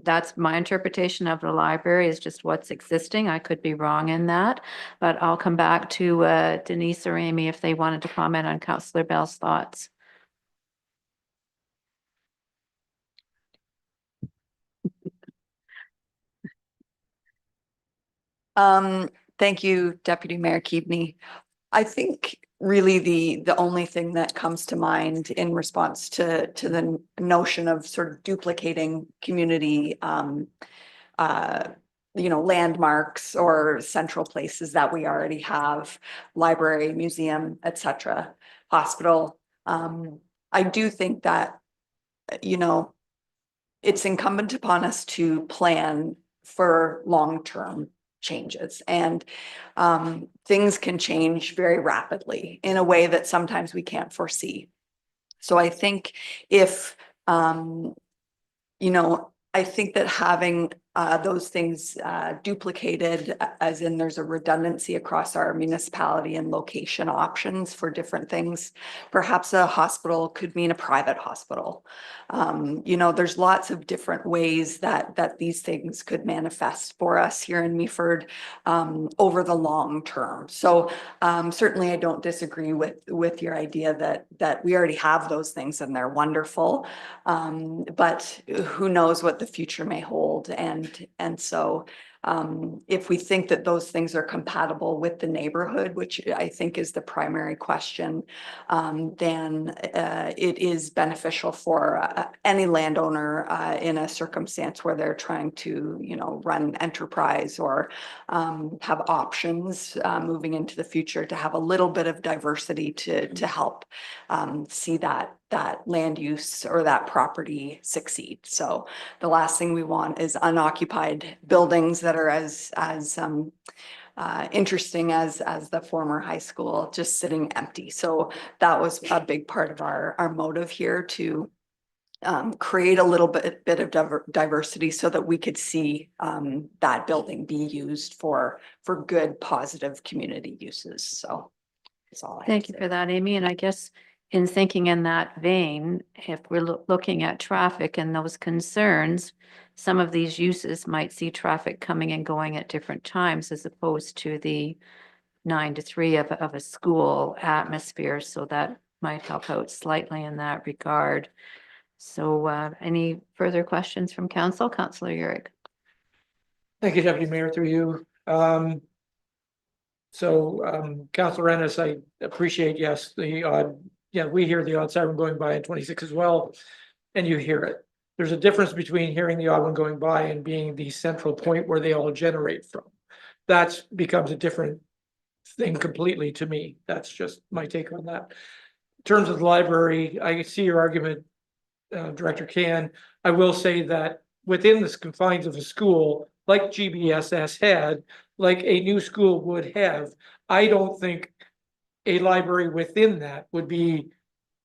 that's my interpretation of the library is just what's existing. I could be wrong in that, but I'll come back to Denise or Amy if they wanted to comment on Councillor Bell's thoughts. Thank you, Deputy Mayor Keaveney. I think really the only thing that comes to mind in response to the notion of sort of duplicating community landmarks or central places that we already have, library, museum, etc., hospital. I do think that, it's incumbent upon us to plan for long-term changes, and things can change very rapidly in a way that sometimes we can't foresee. So I think if, I think that having those things duplicated, as in there's a redundancy across our municipality and location options for different things. Perhaps a hospital could mean a private hospital. There's lots of different ways that these things could manifest for us here in Meaford over the long term. So certainly I don't disagree with your idea that we already have those things and they're wonderful. But who knows what the future may hold. And so if we think that those things are compatible with the neighborhood, which I think is the primary question, then it is beneficial for any landowner in a circumstance where they're trying to, run enterprise or have options moving into the future, to have a little bit of diversity to help see that land use or that property succeed. So the last thing we want is unoccupied buildings that are as interesting as the former high school just sitting empty. So that was a big part of our motive here, to create a little bit of diversity so that we could see that building be used for good, positive community uses. So that's all I have Thank to you say. for that, Amy. And I guess in thinking in that vein, if we're looking at traffic and those concerns, some of these uses might see traffic coming and going at different times as opposed to the 9 to 3 of a school atmosphere. So that might help out slightly in that regard. So any further questions from council? Councillor Urick. Thank you, Deputy Mayor, through you. Councillor Ennis, I appreciate, yes, the odd, yeah, we hear the odd siren going by in 26 as well, and you hear it. There's a difference between hearing the odd one going by and being the central point where they all generate from. That becomes a different thing completely to me. That's just my take on that. In terms of the library, I see your argument, Director Can. I will say that within the confines of a school, like GBSS had, like a new school would have, I don't think a library within that would be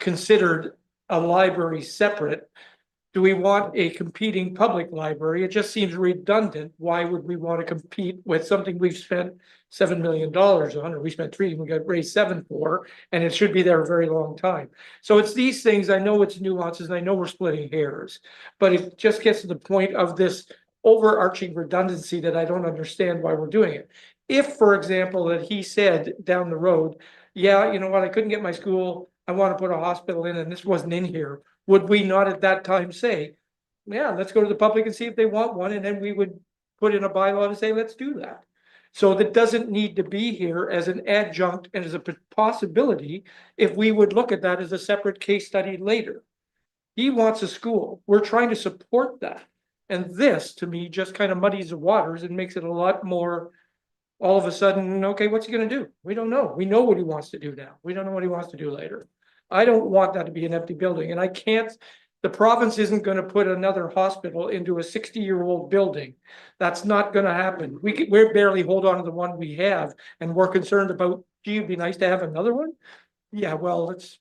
considered a library separate. Do we want a competing public library? It just seems redundant. Why would we want to compete with something we've spent $7 million on, or we spent 3, we got raised 7 for, and it should be there a very long time. So it's these things, I know it's nuances, and I know we're splitting hairs, but it just gets to the point of this overarching redundancy that I don't understand why we're doing it. If, for example, that he said down the road, yeah, you know what, I couldn't get my school, I want to put a hospital in, and this wasn't in here, would we not at that time say, yeah, let's go to the public and see if they want one, and then we would put in a bylaw to say, let's do that. So that doesn't need to be here as an adjunct and as a possibility if we would look at that as a separate case study later. He wants a school. We're trying to support that. And this, to me, just kind of muddies the waters and makes it a lot more, all of a sudden, okay, what's he going to do? We don't know. We know what he wants to do now. We don't know what he wants to do later. I don't want that to be an empty building, and I can't, the province isn't going to put another hospital into a 60-year-old building. That's not going to happen. We're barely hold on to the one we have, and we're concerned about, gee, it'd be nice to have another one. Yeah, well, let's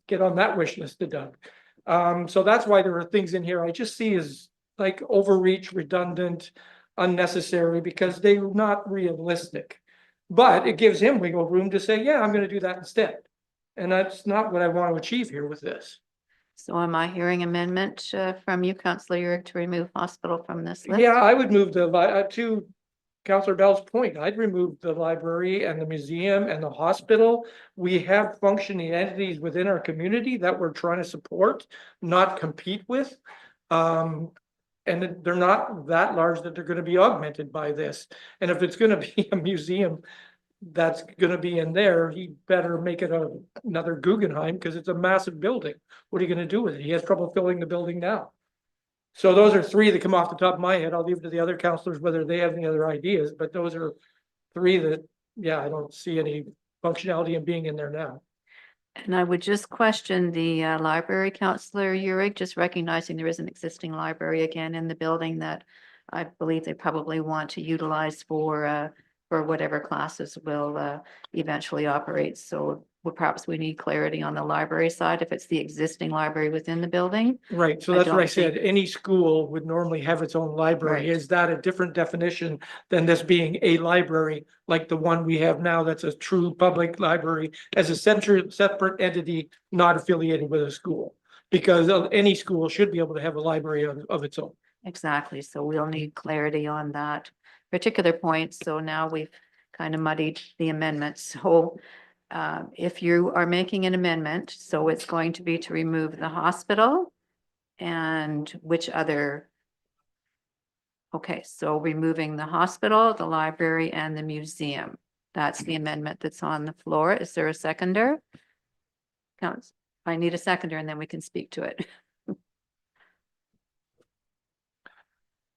get on that wish list to Doug. So that's why there are things in here I just see as like overreach, redundant, unnecessary, because they're not realistic. But it gives him wiggle room to say, yeah, I'm going to do that instead. And that's not what I want to achieve here with this. So am I hearing amendment from you, Councillor Urick, to remove hospital from this list? Yeah, I would move to Councillor Bell's point, I'd remove the library and the museum and the hospital. We have functioning entities within our community that we're trying to support, not compete with. And they're not that large that they're going to be augmented by this. And if it's going to be a museum that's going to be in there, he better make it another Guggenheim, because it's a massive building. What are you going to do with it? He has trouble filling the building now. So those are 3 that come off the top of my head. I'll leave it to the other councillors whether they have any other ideas, but those are 3 that, yeah, I don't see any functionality in being in there now. And I would just question the library, Councillor Urick, just recognizing there is an existing library again in the building that I believe they probably want to utilize for whatever classes will eventually operate. So perhaps we need clarity on the library side if it's the existing library within the building. Right, so I that's what I don't think- said. Any school would normally have its own library. Right. Is that a different definition than this being a library like the one we have now that's a true public library as a separate entity not affiliated with a school? Because any school should be able to have a library of its own. Exactly. So we'll need clarity on that particular point. So now we've kind of muddied the amendment. So if you are making an amendment, so it's going to be to remove the hospital and which other? Okay, so removing the hospital, the library, and the museum. That's the amendment that's on the floor. Is there a seconder? I need a seconder and then we can speak to it.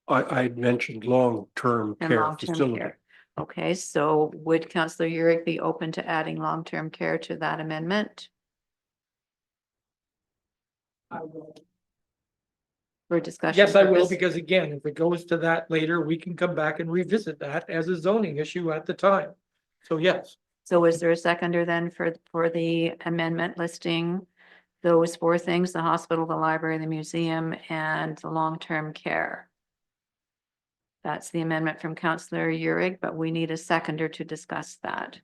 I mentioned long-term And care long-term facility. care. Okay, so would Councillor Urick be open to adding long-term care to that amendment? For discussion. Yes, I will, purpose? because again, if it goes to that later, we can come back and revisit that as a zoning issue at the time. So yes. So is there a seconder then for the amendment listing those 4 things, the hospital, the library, the museum, and the long-term care? That's the amendment from Councillor Urick, but we need a seconder to discuss that.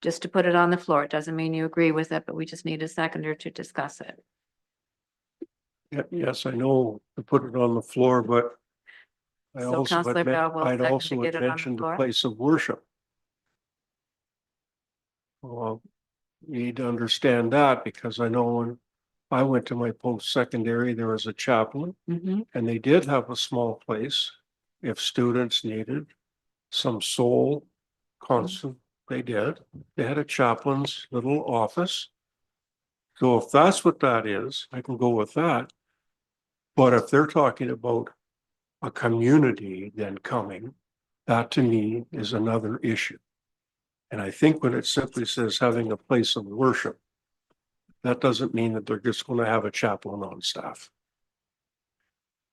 just to put it on the floor. It doesn't mean you agree with it, but we just need a seconder to discuss it. Yes, I know to put it on the floor, but I So also Councillor had, Bell will I'd second to also get it on the mentioned the floor. place of worship. Well, you need to understand that because I know when I went to my post-secondary, there was a chaplain Mhm. and they did have a small place if students needed some soul constant. They did. They had a chaplain's little office. So if that's what that is, I can go with that. But if they're talking about a community then coming, that to me is another issue. And I think when it simply says having a place of worship, that doesn't mean that they're just going to have a chaplain on staff.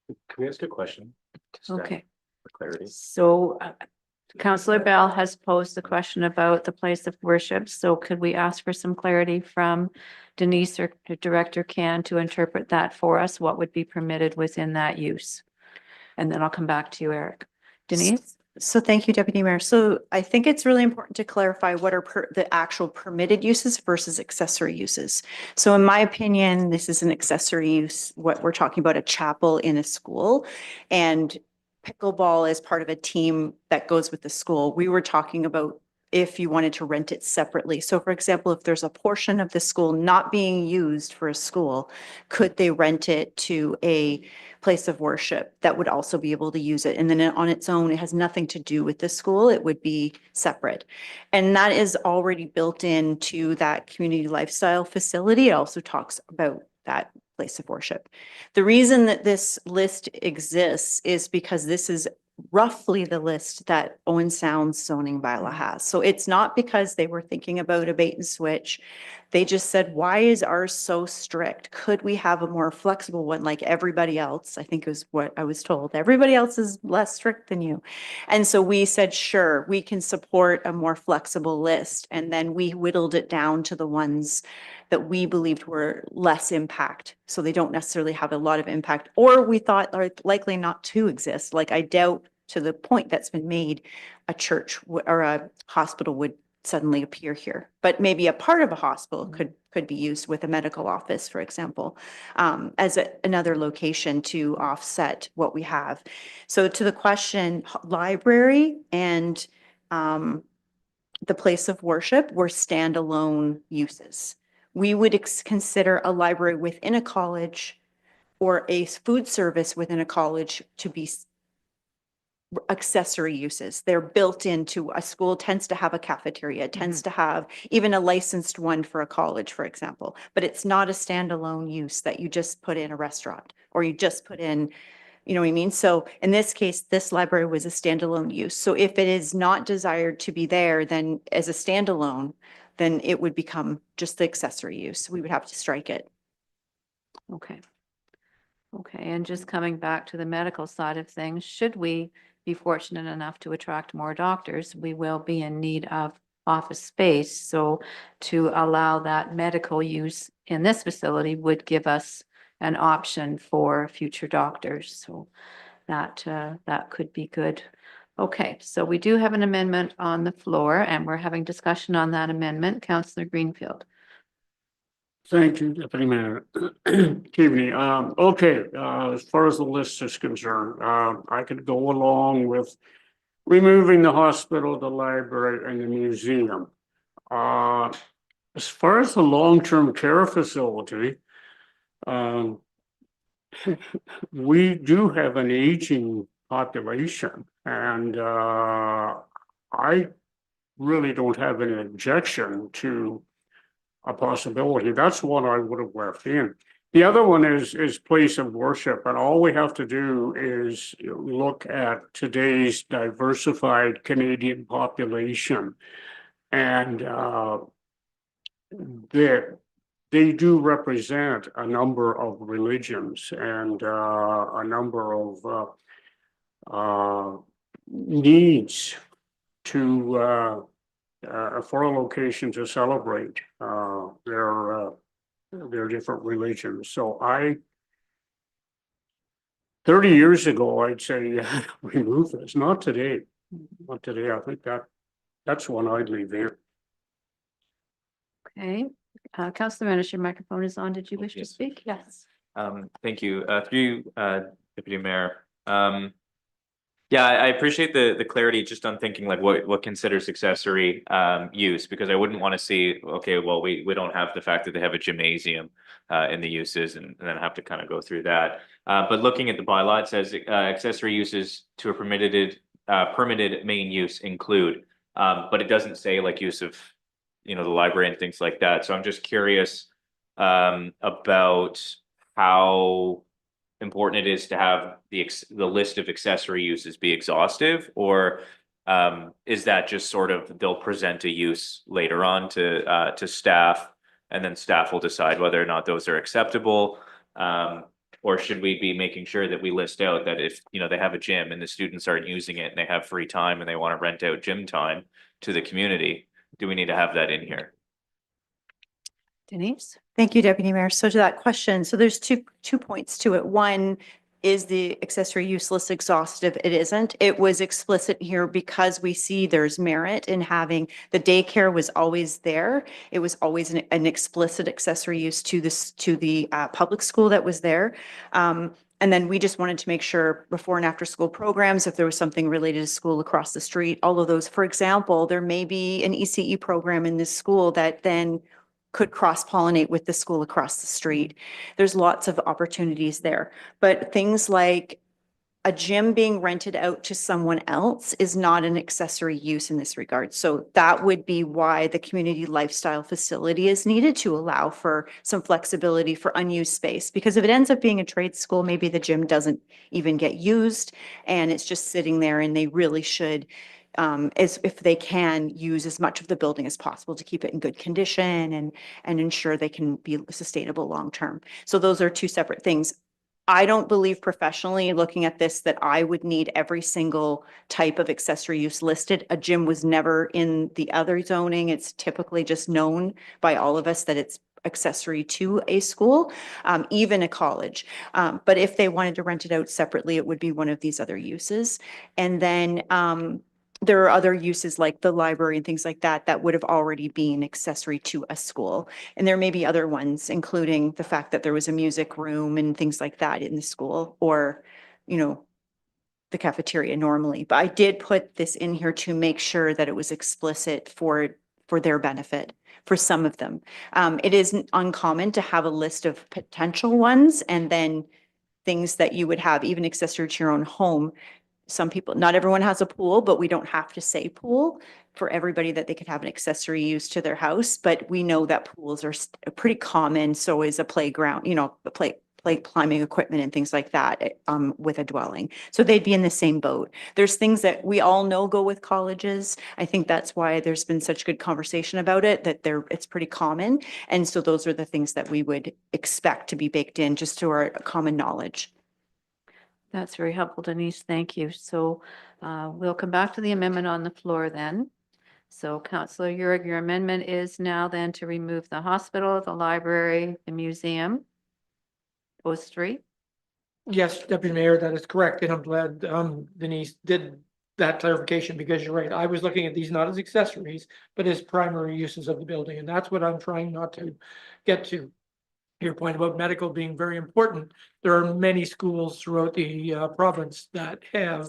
Can we ask a question? Okay. For clarity. So Councillor Bell has posed the question about the place of worship. So could we ask for some clarity from Denise or Director Can to interpret that for us? What would be permitted within that use? And then I'll come back to you, Eric. Denise? So thank you, Deputy Mayor. So I think it's really important to clarify what are the actual permitted uses versus accessory uses. So in my opinion, this is an accessory use, what we're talking about, a chapel in a school. And pickleball is part of a team that goes with the school. We were talking about if you wanted to rent it separately. So for example, if there's a portion of the school not being used for a school, could they rent it to a place of worship that would also be able to use it? And then on its own, it has nothing to do with the school. It would be separate. And that is already built into that community lifestyle facility. It also talks about that place of worship. The reason that this list exists is because this is roughly the list that Owen Sound's zoning bylaw has. So it's not because they were thinking about a bait and switch. They just said, why is ours so strict? Could we have a more flexible one like everybody else? I think is what I was told. Everybody else is less strict than you. And so we said, sure, we can support a more flexible list. And then we whittled it down to the ones that we believed were less impact. So they don't necessarily have a lot of impact, or we thought are likely not to exist. Like I doubt, to the point that's been made, a church or a hospital would suddenly appear here, but maybe a part of a hospital could be used with a medical office, for example, as another location to offset what we have. So to the question, library and the place of worship were standalone uses. We would consider a library within a college or a food service within a college to be accessory uses. They're built into a school, tends to have a cafeteria, tends to have even a licensed one for a college, for example, but it's not a standalone use that you just put in a restaurant or you just put in, you know what I mean? So in this case, this library was a standalone use. So if it is not desired to be there, then as a standalone, then it would become just the accessory use. We would have to strike it. Okay. Okay, and just coming back to the medical side of things, should we be fortunate enough to attract more doctors, we will be in need of office space. So to allow that medical use in this facility would give us an option for future doctors. So that that could be good. Okay, so we do have an amendment on the floor and we're having discussion on that amendment. Councillor Greenfield. Thank you, Deputy Mayor. Keaveney, okay, as far as the list is concerned, I could go along with removing the hospital, the library, and the museum. As far as the long-term care facility, we do have an aging population, and I really don't have any objection to a possibility. That's what I would have left in. The other one is place of worship, and all we have to do is look at today's diversified Canadian population, and they do represent a number of religions and a number of needs to for a location to celebrate their different religions. So 30 years ago, I'd say remove this. Not today. Not today. I think that's one I'd leave there. Okay, Councilor Manager, your microphone is on. Did you wish to speak? Yes. Thank you. Through you, Deputy Mayor. Yeah, I appreciate the clarity just on thinking like what considers accessory use, because I wouldn't want to see, okay, well, we don't have the fact that they have a gymnasium in the uses and then have to kind of go through that. But looking at the bylaw, it says accessory uses to a permitted main use include, but it doesn't say like use of, the library and things like that. So I'm just curious about how important it is to have the list of accessory uses be exhaustive, or is that just sort of they'll present a use later on to staff, and then staff will decide whether or not those are acceptable? Or should we be making sure that we list out that if they have a gym and the students aren't using it and they have free time and they want to rent out gym time to the community, do we need to have that in here? Denise? Thank you, Deputy Mayor. So to that question, so there's two points to it. One, is the accessory use list exhaustive? It isn't. It was explicit here because we see there's merit in having, the daycare was always there. It was always an explicit accessory use to the public school that was there. And then we just wanted to make sure before and after school programs, if there was something related to school across the street, all of those, for example, there may be an ECE program in this school that then could cross-pollinate with the school across the street. There's lots of opportunities there. But things like a gym being rented out to someone else is not an accessory use in this regard. So that would be why the community lifestyle facility is needed, to allow for some flexibility for unused space. Because if it ends up being a trade school, maybe the gym doesn't even get used and it's just sitting there, and they really should, as if they can, use as much of the building as possible to keep it in good condition and ensure they can be sustainable long term. So those are two separate things. I don't believe professionally, looking at this, that I would need every single type of accessory use listed. A gym was never in the other zoning. It's typically just known by all of us that it's accessory to a school, even a college. But if they wanted to rent it out separately, it would be one of these other uses. And then there are other uses like the library and things like that that would have already been accessory to a school. And there may be other ones, including the fact that there was a music room and things like that in the school, or, the cafeteria normally. But I did put this in here to make sure that it was explicit for their benefit for some of them. It isn't uncommon to have a list of potential ones and then things that you would have even accessory to your own home. Some people, not everyone has a pool, but we don't have to say pool for everybody, that they could have an accessory use to their house. But we know that pools are pretty common. So is a playground, a play climbing equipment and things like that, with a dwelling. So they'd be in the same boat. There's things that we all know go with colleges. I think that's why there's been such good conversation about it, that it's pretty common. And so those are the things that we would expect to be baked in, just to our common knowledge. That's very helpful, Denise. Thank you. So we'll come back to the amendment on the floor then. So Councillor Urick, your amendment is now then to remove the hospital, the library, the museum, those three. Yes, Deputy Mayor, that is correct. And I'm glad Denise did that clarification, because you're right. I was looking at these not as accessories, but as primary uses of the building. And that's what I'm trying not to get to. Your point about medical being very important. There are many schools throughout the province that have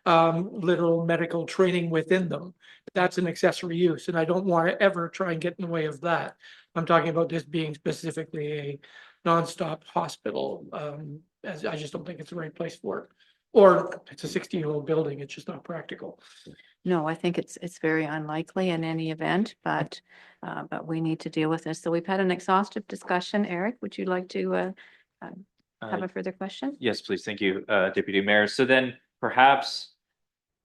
literal medical training within them. That's an accessory use, and I don't want to ever try and get in the way of that. I'm talking about this being specifically a nonstop hospital, as I just don't think it's the right place for it. Or it's a 60-year-old building. It's just not practical. No, I think it's very unlikely in any event, but we need to deal with this. So we've had an exhaustive discussion. Eric, would you like to have a further question? Yes, please. Thank you, Deputy Mayor. So then perhaps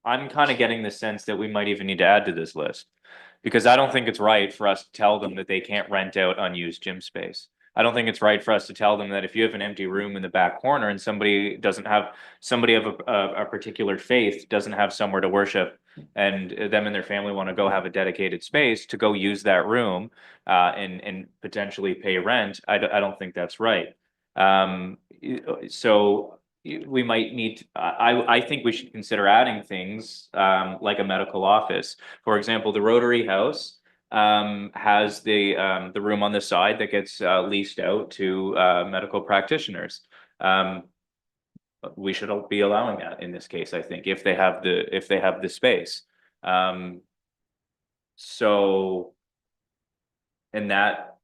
I'm kind of getting the sense that we might even need to add to this list, because I don't think it's right for us to tell them that they can't rent out unused gym space. I don't think it's right for us to tell them that if you have an empty room in the back corner and somebody of a particular faith doesn't have somewhere to worship, and them and their family want to go have a dedicated space to go use that room and potentially pay rent, I don't think that's right. So we might need, I think we should consider adding things like a medical office. For example, the Rotary House has the room on the side that gets leased out to medical practitioners. We should be allowing that in this case, I think, if they have the space. So, and that,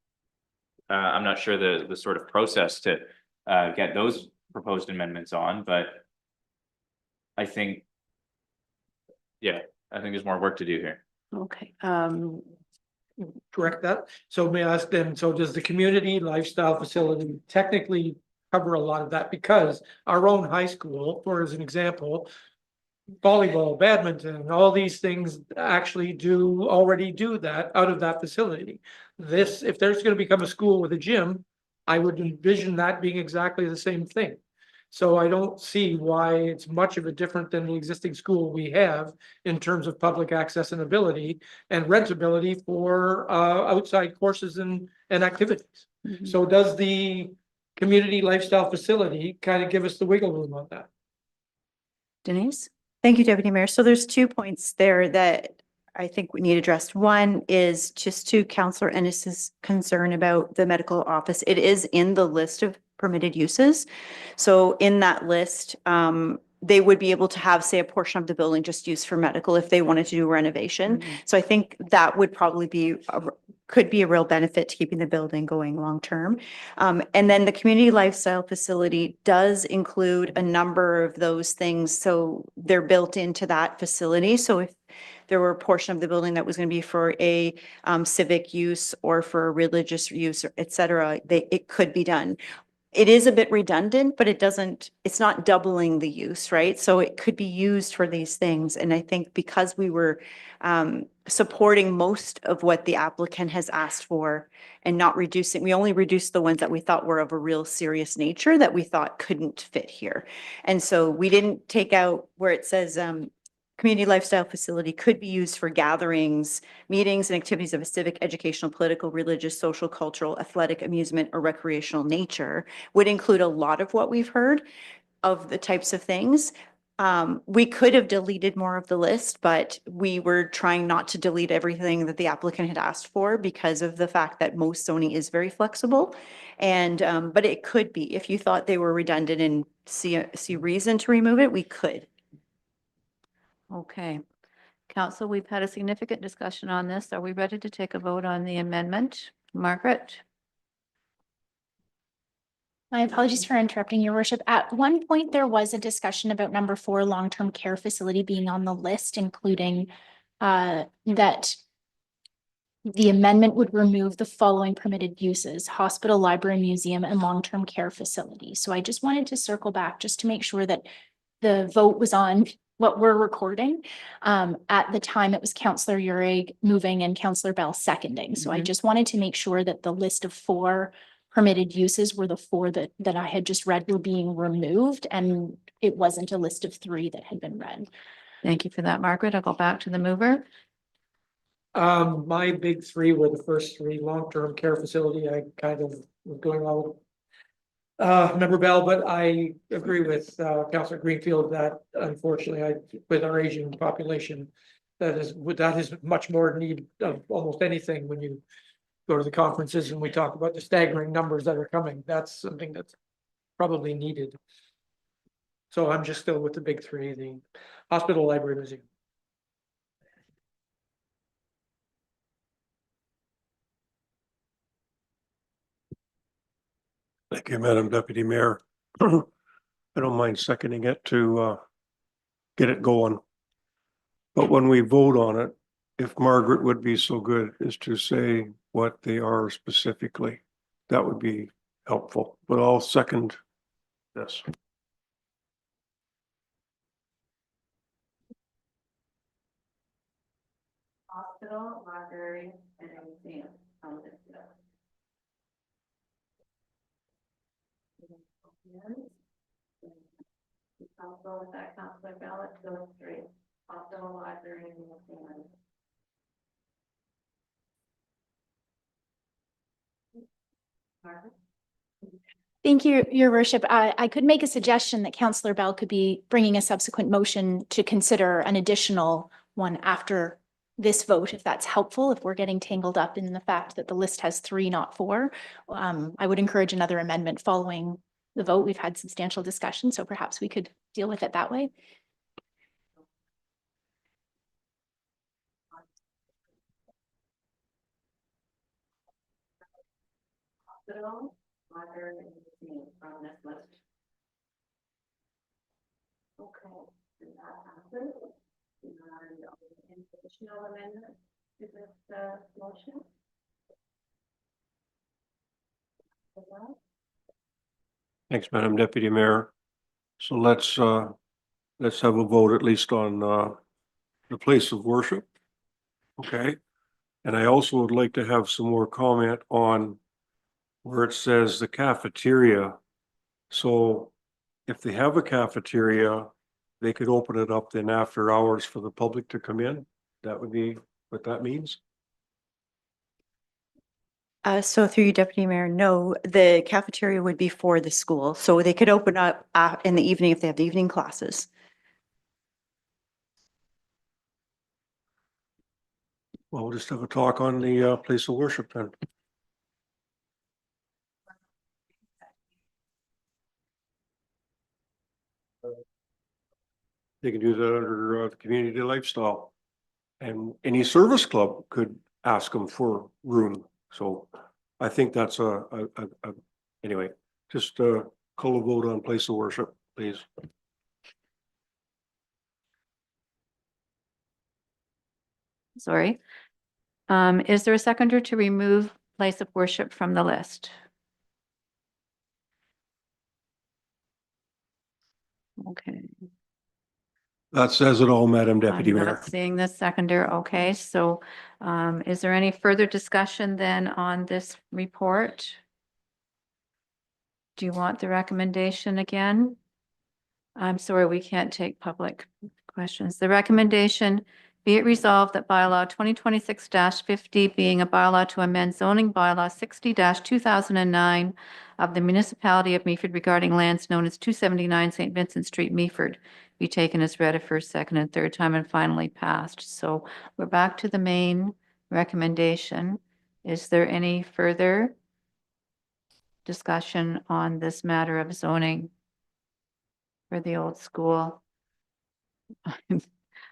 I'm not sure the sort of process to get those proposed amendments on, but I think, yeah, I think there's more work to do here. Okay, Correct that. So may I ask then, so does the community lifestyle facility technically cover a lot of that? Because our own high school, for as an example, volleyball, badminton, all these things actually already do that out of that facility. This, if there's going to become a school with a gym, I would envision that being exactly the same thing. So I don't see why it's much of a different than the existing school we have in terms of public access and ability and rentability for outside courses and activities. So does the community lifestyle facility kind of give us the wiggle room on that? Denise? Thank you, Deputy Mayor. So there's 2 points there that I think we need addressed. One is just to Councillor Ennis's concern about the medical office. It is in the list of permitted uses. So in that list, they would be able to have, say, a portion of the building just used for medical if they wanted to do renovation. So I think that would probably be, could be a real benefit to keeping the building going long-term. And then the community lifestyle facility does include a number of those things. So they're built into that facility. So if there were a portion of the building that was going to be for a civic use or for religious use, et cetera, it could be done. It is a bit redundant, but it's not doubling the use, right? So it could be used for these things. And I think because we were supporting most of what the applicant has asked for and not reducing, we only reduced the ones that we thought were of a real serious nature that we thought couldn't fit here. And so we didn't take out where it says community lifestyle facility could be used for gatherings, meetings, and activities of a civic, educational, political, religious, social, cultural, athletic, amusement, or recreational nature would include a lot of what we've heard of the types of things. We could have deleted more of the list, but we were trying not to delete everything that the applicant had asked for because of the fact that most zoning is very flexible. And, but it could be, if you thought they were redundant and see reason to remove it, we could. Okay. Council, we've had a significant discussion on this. Are we ready to take a vote on the amendment? Margaret? My apologies for interrupting, Your Worship. At one point, there was a discussion about number 4, long-term care facility being on the list, including that the amendment would remove the following permitted uses: hospital, library, museum, and long-term care facility. So I just wanted to circle back just to make sure that the vote was on what we're recording. At the time, it was Councillor Urick moving and Councillor Bell seconding. So I just wanted to make sure that the list of 4 permitted uses were the 4 that I had just read were being removed, and it wasn't a list of 3 that had been read. Thank you for that, Margaret. I'll go back to the mover. My big 3 were the first 3: long-term care facility. I kind of was going all Member Bell, but I agree with Councillor Greenfield that unfortunately, with our aging population, that is much more need of almost anything when you go to the conferences and we talk about the staggering numbers that are coming. That's something that's probably needed. So I'm just still with the big 3: the hospital, library, museum. Thank you, Madam Deputy Mayor. I don't mind seconding it to get it going. But when we vote on it, if Margaret would be so good as to say what they are specifically, that would be helpful. But I'll second this. Hospital, library, and museum. Council with that Councillor Ballot goes straight. Hospital, library, and museum. Margaret? Thank you, Your Worship. I could make a suggestion that Councillor Bell could be bringing a subsequent motion to consider an additional one after this vote, if that's helpful, if we're getting tangled up in the fact that the list has 3, not 4. I would encourage another amendment following the vote. We've had substantial discussion, so perhaps we could deal with it that way. Hospital, are there anything from this list? Okay, and that happens. And any additional amendment to this motion? Thanks, Madam Deputy Mayor. So let's have a vote at least on the place of worship. Okay. And I also would like to have some more comment on where it says the cafeteria. So if they have a cafeteria, they could open it up then after hours for the public to come in. That would be what that means. So through you, Deputy Mayor, no, the cafeteria would be for the school. So they could open up in the evening if they have the evening classes. Well, we'll just have a talk on the place of worship then. They can do that under the community lifestyle. And any service club could ask them for room. So I think that's anyway, just call a vote on place of worship, please. Sorry. Is there a seconder to remove place of worship from the list? Okay. That says it all, Madam Deputy I'm Mayor. not seeing this seconder. Okay, so is there any further discussion then on this report? Do you want the recommendation again? I'm sorry, we can't take public questions. The recommendation, be it resolved that bylaw 2026-50 being a bylaw to amend zoning bylaw 60-2009 of the municipality of Meaford regarding lands known as 279 St. Vincent Street, Meaford, be taken as read a first, second, and third time and finally passed. So we're back to the main recommendation. Is there any further discussion on this matter of zoning for the old school?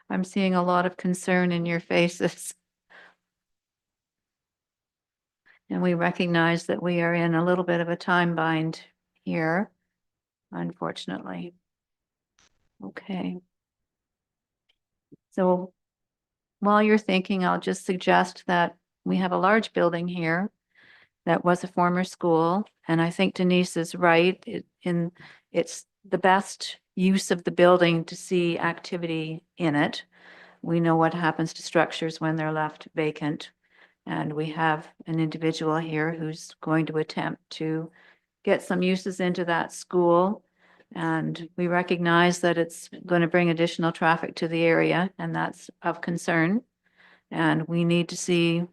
I'm seeing a lot of concern in your faces. And we recognize that we are in a little bit of a time bind here, unfortunately. Okay. So while you're thinking, I'll just suggest that we have a large building here that was a former school, and I think Denise is right. It's the best use of the building to see activity in it. We know what happens to structures when they're left vacant. And we have an individual here who's going to attempt to get some uses into that school. And we recognize that it's going to bring additional traffic to the area, and that's of concern. And we need to see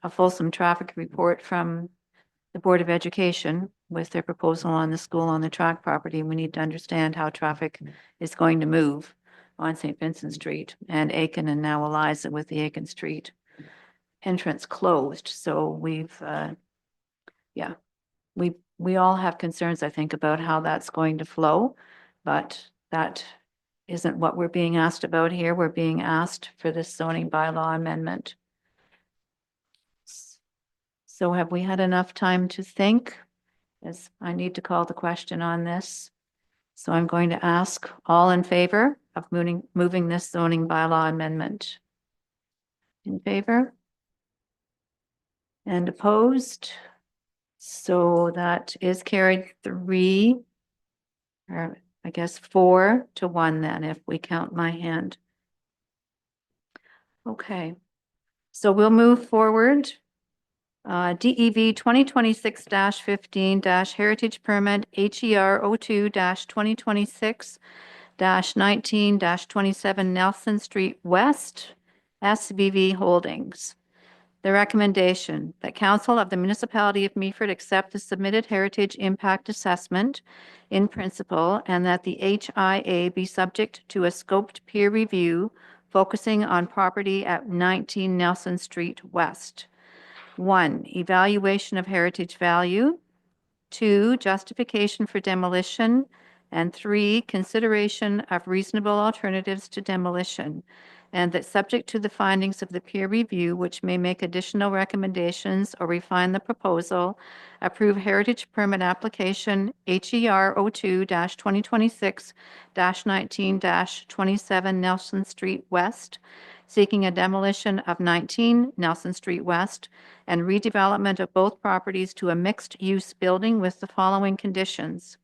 a fulsome traffic report from the Board of Education with their proposal on the school on the track property. We need to understand how traffic is going to move on St. Vincent Street and Aiken, and now Eliza with the Aiken Street entrance closed. So we've, yeah, we all have concerns, I think, about how that's going to flow, but that isn't what we're being asked about here. We're being asked for this zoning bylaw amendment. So have we had enough time to think? As I need to call the question on this. So I'm going to ask all in favor of moving this zoning bylaw amendment. In favor? And opposed? So that is carried 3, or I guess 4-1 then, if we count my hand. Okay, so we'll move forward. DEV 2026-15 Heritage Permit HER 02-2026-19-27 Nelson Street West, SBV Holdings. The recommendation that Council of the Municipality of Meaford accept the submitted heritage impact assessment in principle, and that the HIA be subject to a scoped peer review focusing on property at 19 Nelson Street West. 1, evaluation of heritage value. 2, justification for demolition. And 3, consideration of reasonable alternatives to demolition. And that subject to the findings of the peer review, which may make additional recommendations or refine the proposal, approve heritage permit application HER 02-2026-19-27 Nelson Street West, seeking a demolition of 19 Nelson Street West and redevelopment of both properties to a mixed-use building with the following conditions.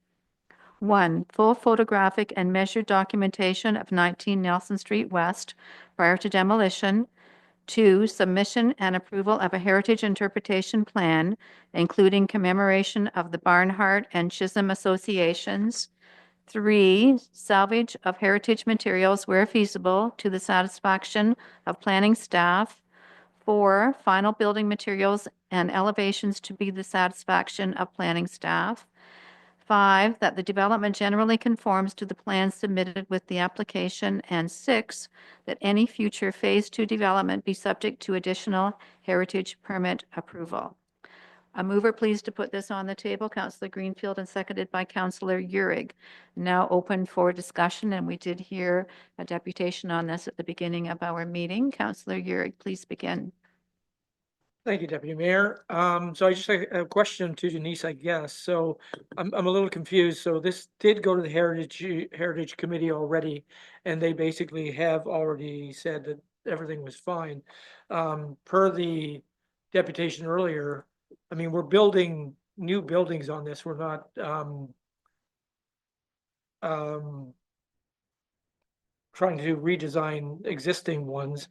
1, full photographic and measured documentation of 19 Nelson Street West prior to demolition. 2, submission and approval of a heritage interpretation plan, including commemoration of the Barnhart and Chisholm associations. 3, salvage of heritage materials where feasible to the satisfaction of planning staff. 4, final building materials and elevations to be the satisfaction of planning staff. 5, that the development generally conforms to the plans submitted with the application. And 6, that any future Phase 2 development be subject to additional heritage permit approval. A mover pleased to put this on the table, Councillor Greenfield, and seconded by Councillor Uhrig. Now open for discussion, and we did hear a deputation on this at the beginning of our meeting. Councillor Uhrig, please begin. Thank you, Deputy Mayor. So I just have a question to Denise, I guess. So I'm a little confused. So this did go to the Heritage Committee already, and they basically have already said that everything was fine. Per the deputation earlier, I mean, we're building new buildings on this. We're not trying to redesign existing ones.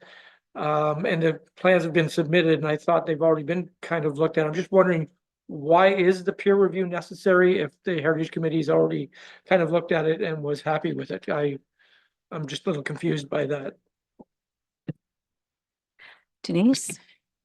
And the plans have been submitted, and I thought they've already been kind of looked at. I'm just wondering, why is the peer review necessary if the Heritage Committee's already kind of looked at it and was happy with it? I'm just a little confused by that. Denise?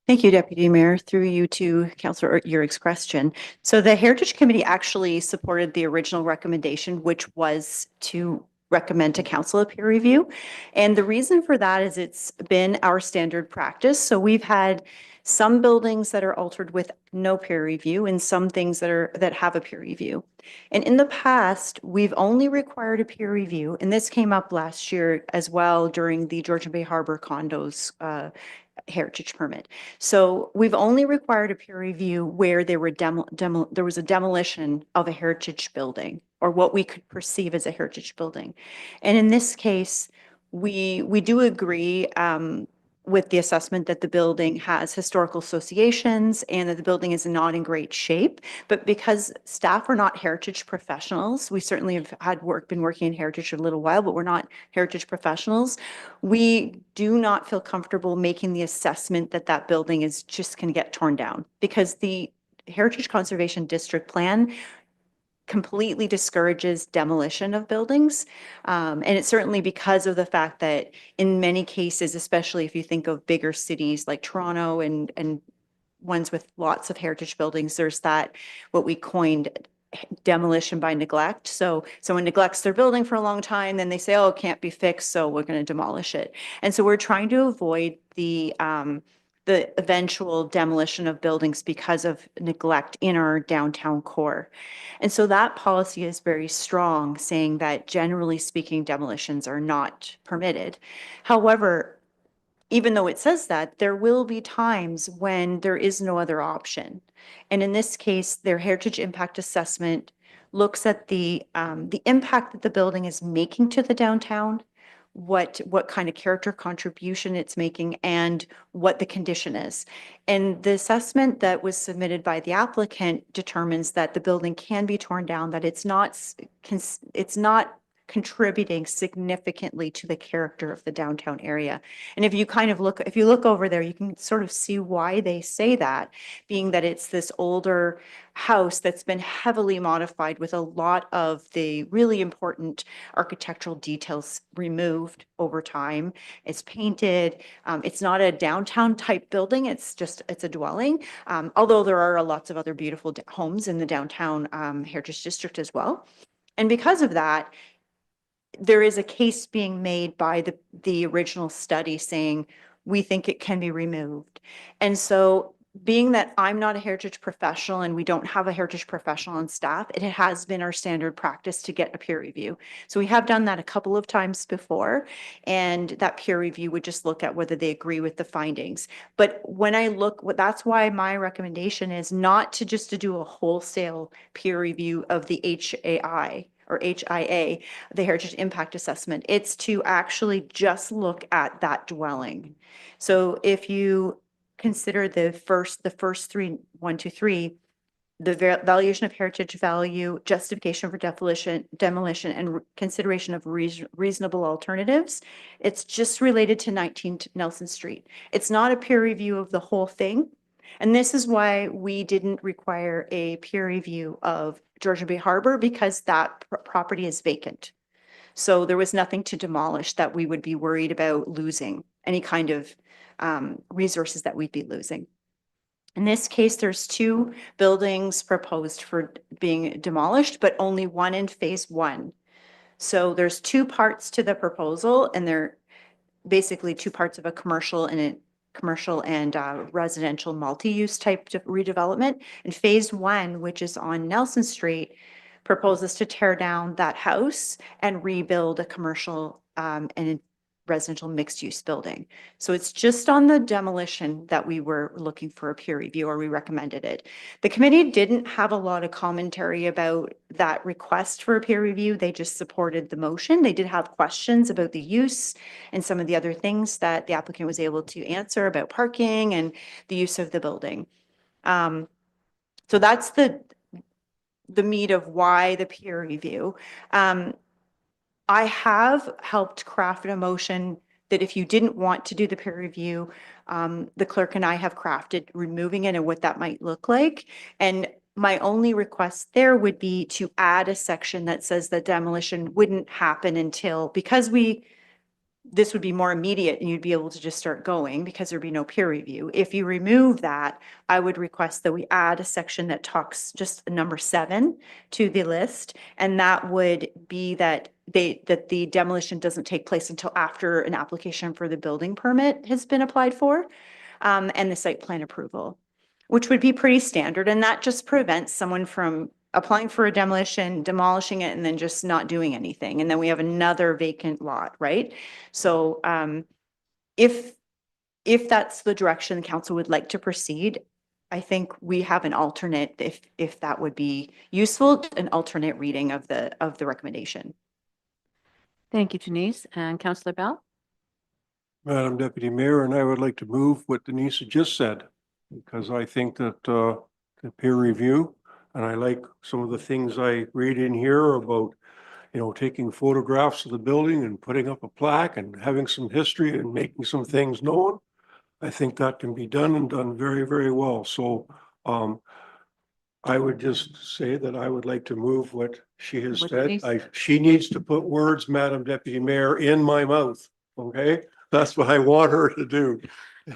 Thank you, Deputy Mayor. Through you to Councillor Urich's question. So the Heritage Committee actually supported the original recommendation, which was to recommend to council a peer review. And the reason for that is it's been our standard practice. So we've had some buildings that are altered with no peer review and some things that have a peer review. And in the past, we've only required a peer review, and this came up last year as well during the Georgian Bay Harbor condos heritage permit. So we've only required a peer review where there were there was a demolition of a heritage building or what we could perceive as a heritage building. And in this case, we do agree with the assessment that the building has historical associations and that the building is not in great shape. But because staff are not heritage professionals, we certainly have been working in heritage a little while, but we're not heritage professionals. We do not feel comfortable making the assessment that that building is just going to get torn down, because the Heritage Conservation District Plan completely discourages demolition of buildings. And it's certainly because of the fact that in many cases, especially if you think of bigger cities like Toronto and ones with lots of heritage buildings, there's that, what we coined demolition by neglect. So someone neglects their building for a long time, then they say, oh, it can't be fixed, so we're going to demolish it. And so we're trying to avoid the eventual demolition of buildings because of neglect in our downtown core. And so that policy is very strong, saying that generally speaking, demolitions are not permitted. However, even though it says that, there will be times when there is no other option. And in this case, their heritage impact assessment looks at the impact that the building is making to the downtown, what kind of character contribution it's making, and what the condition is. And the assessment that was submitted by the applicant determines that the building can be torn down, that it's not contributing significantly to the character of the downtown area. And if you look over there, you can sort of see why they say that, being that it's this older house that's been heavily modified with a lot of the really important architectural details removed over time. It's painted. It's not a downtown type building. It's a dwelling. Although there are lots of other beautiful homes in the downtown Heritage District as well. And because of that, there is a case being made by the original study saying, we think it can be removed. And so being that I'm not a heritage professional and we don't have a heritage professional on staff, it has been our standard practice to get a peer review. So we have done that a couple of times before, and that peer review would just look at whether they agree with the findings. But when I look, that's why my recommendation is not to just to do a wholesale peer review of the HAI or HIA, the Heritage Impact Assessment. It's to actually just look at that dwelling. So if you consider the first three, 1, 2, 3, the valuation of heritage value, justification for demolition, and consideration of reasonable alternatives. It's just related to 19 Nelson Street. It's not a peer review of the whole thing. And this is why we didn't require a peer review of Georgian Bay Harbor, because that property is vacant. So there was nothing to demolish that we would be worried about losing, any kind of resources that we'd be losing. In this case, there's 2 buildings proposed for being demolished, but only one in phase 1. So there's 2 parts to the proposal, and they're basically 2 parts of a commercial and residential multi-use type redevelopment. And phase 1, which is on Nelson Street, proposes to tear down that house and rebuild a commercial and residential mixed-use building. So it's just on the demolition that we were looking for a peer review, or we recommended it. The committee didn't have a lot of commentary about that request for a peer review. They just supported the motion. They did have questions about the use and some of the other things that the applicant was able to answer about parking and the use of the building. So that's the meat of why the peer review. I have helped craft a motion that if you didn't want to do the peer review, the clerk and I have crafted removing it and what that might look like. And my only request there would be to add a section that says that demolition wouldn't happen until, because this would be more immediate and you'd be able to just start going because there'd be no peer review. If you remove that, I would request that we add a section that talks just number 7 to the list. And that would be that the demolition doesn't take place until after an application for the building permit has been applied for, and the site plan approval, which would be pretty standard. And that just prevents someone from applying for a demolition, demolishing it, and then just not doing anything. And then we have another vacant lot, right? So if that's the direction the council would like to proceed, I think we have an alternate, if that would be useful, an alternate reading of the recommendation. Thank you, Denise. And Councillor Bell? Madam Deputy Mayor, and I would like to move what Denise had just said, because I think that the peer review, and I like some of the things I read in here about, taking photographs of the building and putting up a plaque and having some history and making some things known. I think that can be done and done very, very well. So I would just say that I would like to move what she has said. She needs to put words, Madam Deputy Mayor, in my mouth. Okay, that's what I want her to do.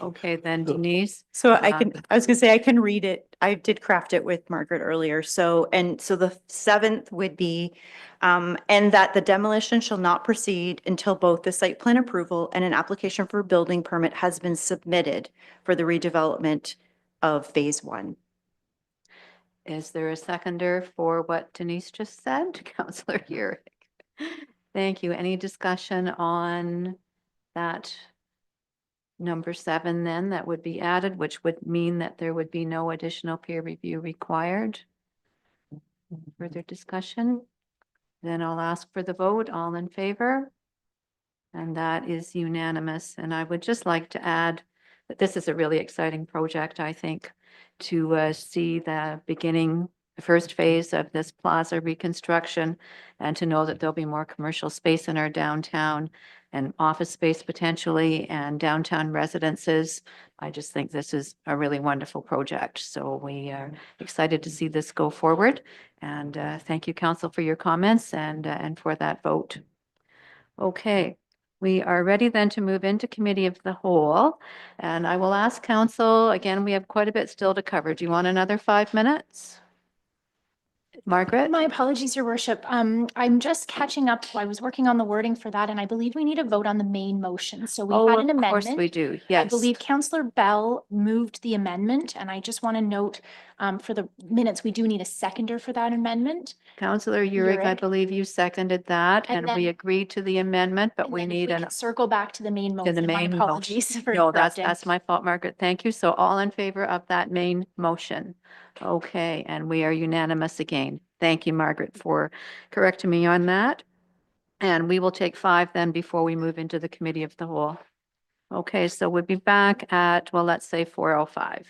Okay, then Denise. So I was gonna say, I can read it. I did craft it with Margaret earlier. So the 7th would be, and that the demolition shall not proceed until both the site plan approval and an application for building permit has been submitted for the redevelopment of phase 1. Is there a seconder for what Denise just said? Councillor Urick. Thank you. Any discussion on that number 7 then that would be added, which would mean that there would be no additional peer review required? Further discussion? Then I'll ask for the vote. All in favor? And that is unanimous. And I would just like to add that this is a really exciting project, I think, to see the beginning, the first phase of this plaza reconstruction, and to know that there'll be more commercial space in our downtown and office space potentially, and downtown residences. I just think this is a really wonderful project. So we are excited to see this go forward. And thank you, Council, for your comments and for that vote. Okay. We are ready then to move into Committee of the Whole. And I will ask Council, again, we have quite a bit still to cover. Do you want another 5 minutes? Margaret? My apologies, your worship. I'm just catching up. I was working on the wording for that, and I believe we need a vote on the main motion. So we Oh, had an of course amendment. we do. I Yes. believe Councillor Bell moved the amendment, and I just want to note for the minutes, we do need a seconder for that amendment. Councillor Urick, I Urick. believe you seconded that, And and we then- agreed to the amendment, but And we then if need we an can circle back to the main to motion. the My main motion. apologies for No, interrupting. that's my fault, Margaret. Thank you. So all in favor of that main motion? Okay, and we are unanimous again. Thank you, Margaret, for correcting me on that. And we will take 5 then before we move into the committee of the whole. Okay, so we'll be back at, well, let's say 4:05.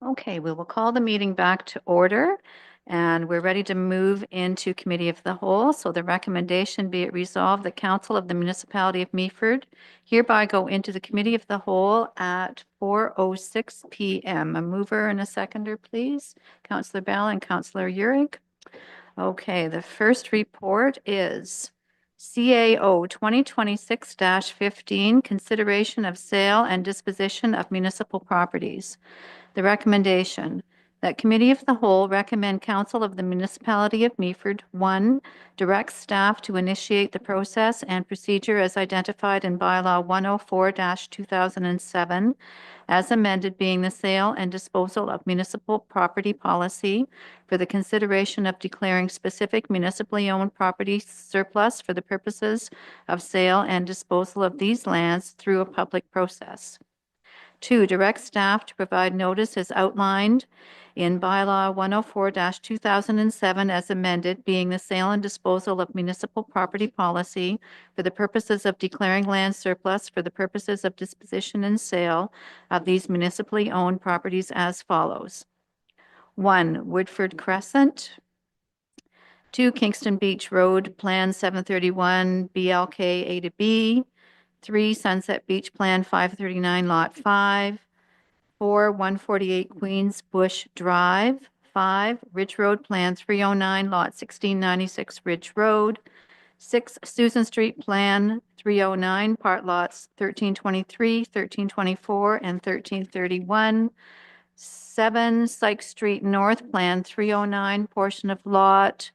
Okay, we will call the meeting back to order, and we're ready to move into committee of the whole. So the recommendation be it resolved, the Council of the Municipality of Meaford hereby go into the committee of the whole at 4:06 PM. A mover and a seconder, please. Councillor Bell and Councillor Urick. Okay, the first report is CAO 2026-15, consideration of sale and disposition of municipal properties. The recommendation that Committee of the Whole recommend Council of the Municipality of Meaford, 1, direct staff to initiate the process and procedure as identified in Bylaw 104-2007, as amended being the sale and disposal of municipal property policy for the consideration of declaring specific municipally owned property surplus for the purposes of sale and disposal of these lands through a public process. 2, direct staff to provide notice as outlined in Bylaw 104-2007 as amended, being the sale and disposal of municipal property policy for the purposes of declaring land surplus for the purposes of disposition and sale of these municipally owned properties as follows. 1, Woodford Crescent. 2, Kingston Beach Road, Plan 731, BLK A to B. 3, Sunset Beach Plan 539, Lot 5. 4, 148 Queens Bush Drive. 5, Ridge Road Plan 309, Lot 1696, Ridge Road. 6, Susan Street Plan 309, Part Lots 1323, 1324, and 1331. 7, Sykes Street North Plan 309, portion of Lot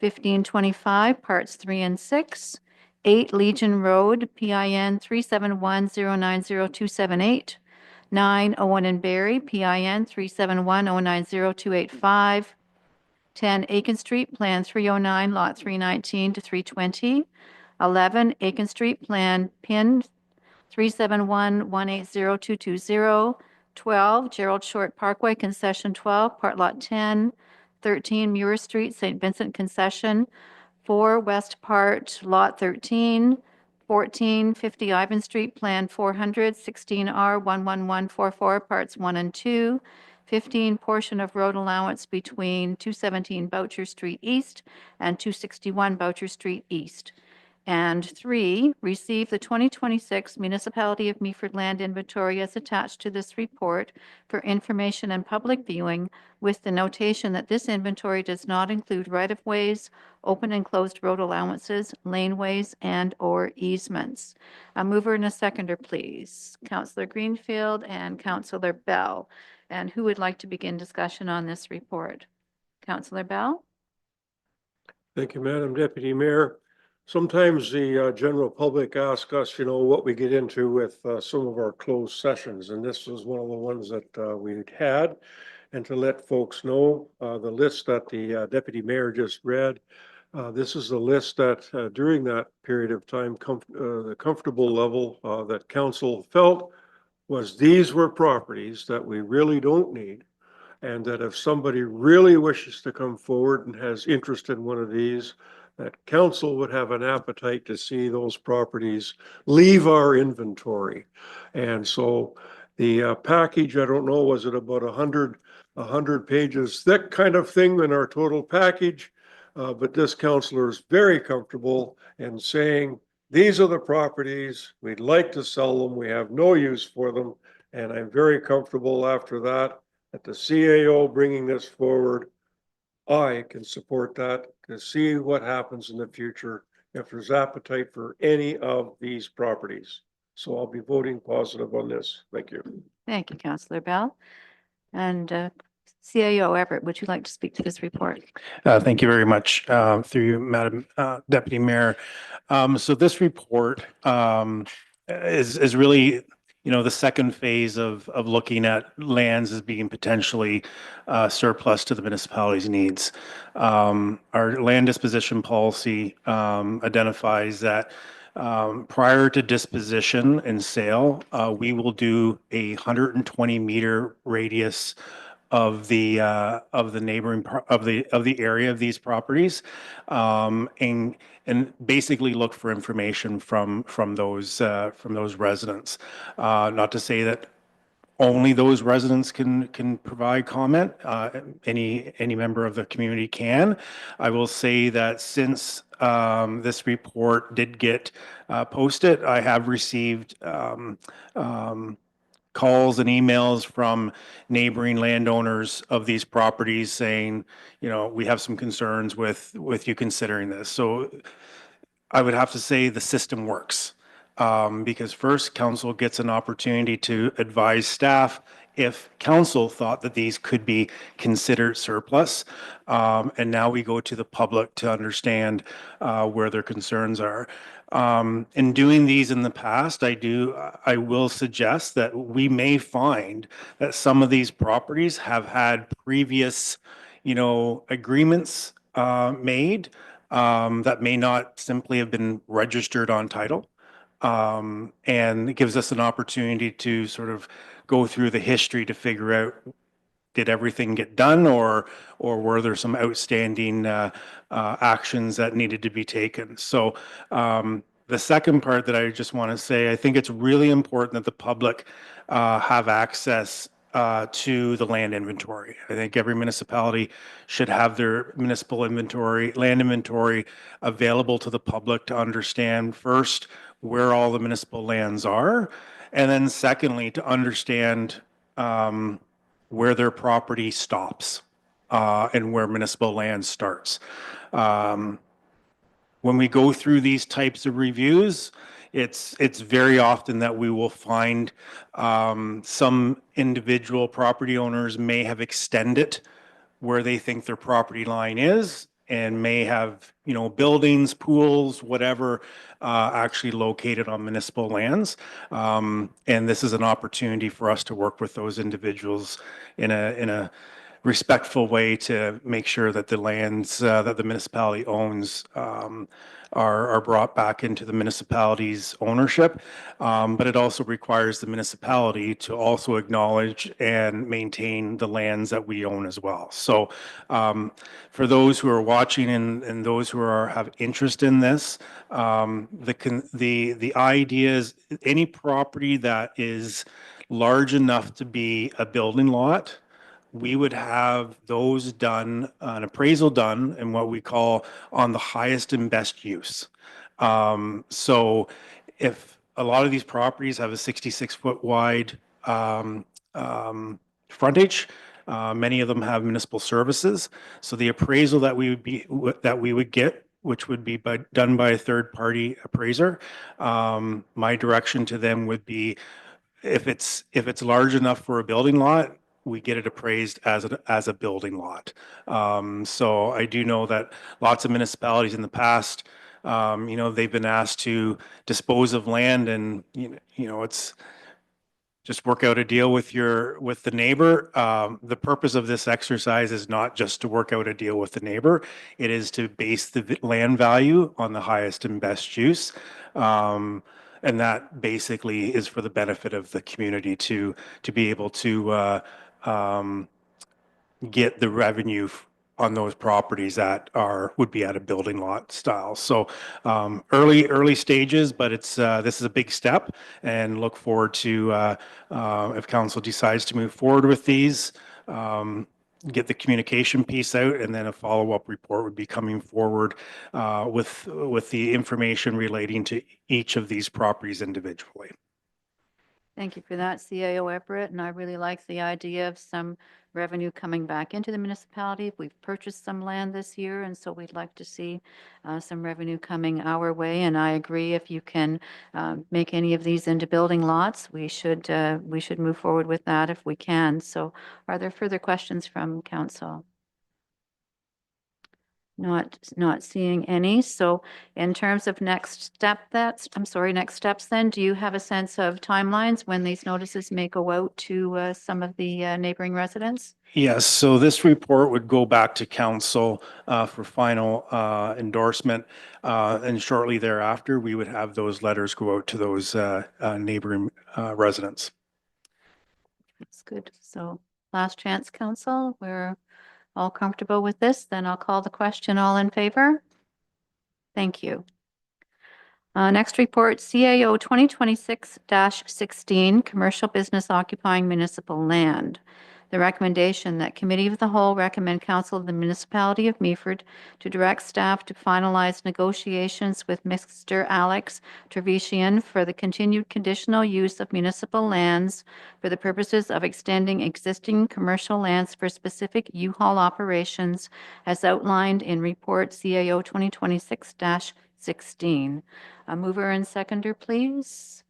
1525, Parts 3 and 6. 8, Legion Road, PIN 371090278. 9, Owen and Berry, PIN 371090285. 10, Aiken Street, Plan 309, Lot 319 to 320. 11, Aiken Street, Plan PIN 371180220. 12, Gerald Short Parkway, Concession 12, Part Lot 10. 13, Muir Street, St. Vincent Concession. 4, West Part, Lot 13. 14, 50 Ivan Street, Plan 400, 16R 11144, Parts 1 and 2. 15, portion of road allowance between 217 Boucher Street East and 261 Boucher Street East. And 3, receive the 2026 Municipality of Meaford Land Inventory as attached to this report for information and public viewing, with the notation that this inventory does not include right-of-ways, open and closed road allowances, laneways, and/or easements. A mover and a seconder, please. Councillor Greenfield and Councillor Bell. And who would like to begin discussion on this report? Councillor Bell? Thank you, Madam Deputy Mayor. Sometimes the general public ask us, what we get into with some of our closed sessions, and this was one of the ones that we had. And to let folks know, the list that the Deputy Mayor just read, this is the list that during that period of time, the comfortable level that council felt was these were properties that we really don't need. And that if somebody really wishes to come forward and has interest in one of these, that council would have an appetite to see those properties leave our inventory. And so the package, I don't know, was it about 100 pages thick kind of thing in our total package? But this councilor is very comfortable in saying, these are the properties, we'd like to sell them, we have no use for them. And I'm very comfortable after that at the CAO bringing this forward. I can support that to see what happens in the future if there's appetite for any of these properties. So I'll be voting positive on this. Thank you. Thank you, Councillor Bell. And CAO Everett, would you like to speak to this report? Thank you very much, through you, Madam Deputy Mayor. So this report is really, the second phase of looking at lands as being potentially surplus to the municipality's needs. Our land disposition policy identifies that prior to disposition and sale, we will do a 120-meter radius of the neighboring of the area of these properties, and basically look for information from those residents. Not to say that only those residents can provide comment. Any member of the community can. I will say that since this report did get posted, I have received calls and emails from neighboring landowners of these properties saying, you know, we have some concerns with you considering this. So I would have to say the system works. Because first, council gets an opportunity to advise staff if council thought that these could be considered surplus. And now we go to the public to understand where their concerns are. In doing these in the past, I will suggest that we may find that some of these properties have had previous, you know, agreements made that may not simply have been registered on title. And it gives us an opportunity to sort of go through the history to figure out, did everything get done, or were there some outstanding actions that needed to be taken? So the second part that I just want to say, I think it's really important that the public have access to the land inventory. I think every municipality should have their municipal inventory, land inventory available to the public to understand first where all the municipal lands are, and then secondly, to understand where their property stops and where municipal land starts. When we go through these types of reviews, it's very often that we will find some individual property owners may have extended where they think their property line is and may have, you know, buildings, pools, whatever, actually located on municipal lands. And this is an opportunity for us to work with those individuals in a respectful way to make sure that the lands that the municipality owns are brought back into the municipality's ownership. But it also requires the municipality to also acknowledge and maintain the lands that we own as well. So for those who are watching and those who have interest in this, the idea is any property that is large enough to be a building lot, we would have those done, an appraisal done in what we call on the highest and best use. So if a lot of these properties have a 66-foot wide frontage, many of them have municipal services. So the appraisal that we would get, which would be done by a third-party appraiser, my direction to them would be, if it's large enough for a building lot, we get it appraised as a building lot. So I do know that lots of municipalities in the past, you know, they've been asked to dispose of land, and you know, it's just work out a deal with the neighbor. The purpose of this exercise is not just to work out a deal with the neighbor. It is to base the land value on the highest and best use. And that basically is for the benefit of the community to be able to get the revenue on those properties that would be at a building lot style. So early stages, but this is a big step, and look forward to if council decides to move forward with these, get the communication piece out, and then a follow-up report would be coming forward with the information relating to each of these properties individually. Thank you for that, CAO Everett. And I really like the idea of some revenue coming back into the municipality. We've purchased some land this year, and so we'd like to see some revenue coming our way. And I agree, if you can make any of these into building lots, we should move forward with that if we can. So are there further questions from council? Not seeing any. So in terms of next steps then, do you have a sense of timelines when these notices may go out to some of the neighboring residents? Yes, so this report would go back to council for final endorsement, and shortly thereafter, we would have those letters go out to those neighboring residents. That's good. So last chance, council. We're all comfortable with this? Then I'll call the question. All in favor? Thank you. Next report, CAO 2026-16, Commercial Business Occupying Municipal Land. The recommendation that Committee of the Whole recommend Council of the Municipality of Meaford to direct staff to finalize negotiations with Mr. Alex Trevisian for the continued conditional use of municipal lands for the purposes of extending existing commercial lands for specific U-Haul operations as outlined in Report CAO 2026-16. A mover and seconder, please.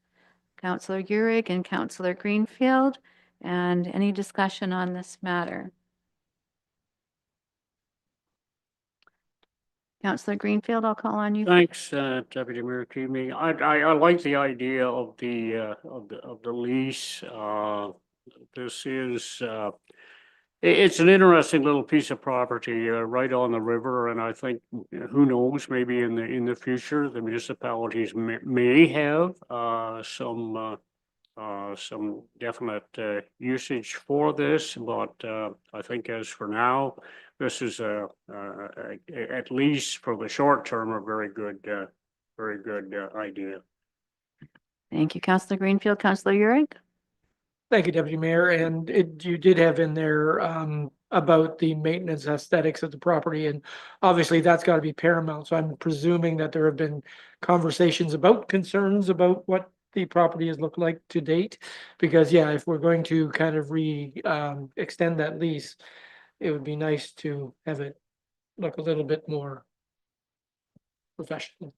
Councillor Uhrig and Councillor Greenfield. And any discussion on this matter? Councillor Greenfield, I'll call on you. Thanks, Deputy Mayor Keaveney. I like the idea of the lease. This is, it's an interesting little piece of property right on the river, and I think, who knows, maybe in the future, the municipalities may have some definite usage for this, but I think as for now, this is at least for the short term, a very good idea. Thank you, Councillor Greenfield. Councillor Uhrig? Thank you, Deputy Mayor. And you did have in there about the maintenance aesthetics of the property, and obviously that's got to be paramount. So I'm presuming that there have been conversations about concerns about what the property has looked like to date, because yeah, if we're going to kind of extend that lease, it would be nice to have it look a little bit more professional.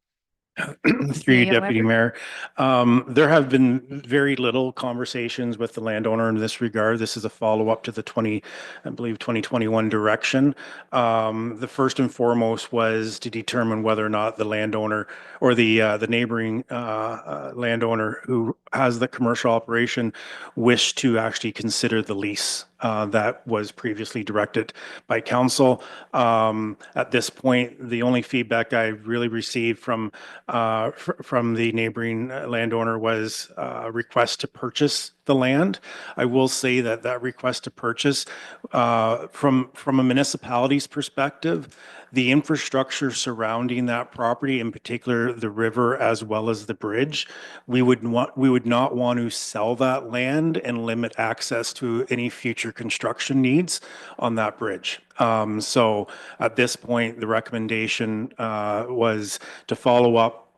Through you, Mayor Deputy Weber. Mayor. There have been very little conversations with the landowner in this regard. This is a follow-up to the 2021 direction. The first and foremost was to determine whether or not the landowner or the neighboring landowner who has the commercial operation wished to actually consider the lease that was previously directed by council. At this point, the only feedback I really received from the neighboring landowner was a request to purchase the land. I will say that that request to purchase, from a municipality's perspective, the infrastructure surrounding that property, in particular the river as well as the bridge, we would not want to sell that land and limit access to any future construction needs on that bridge. So at this point, the recommendation was to follow up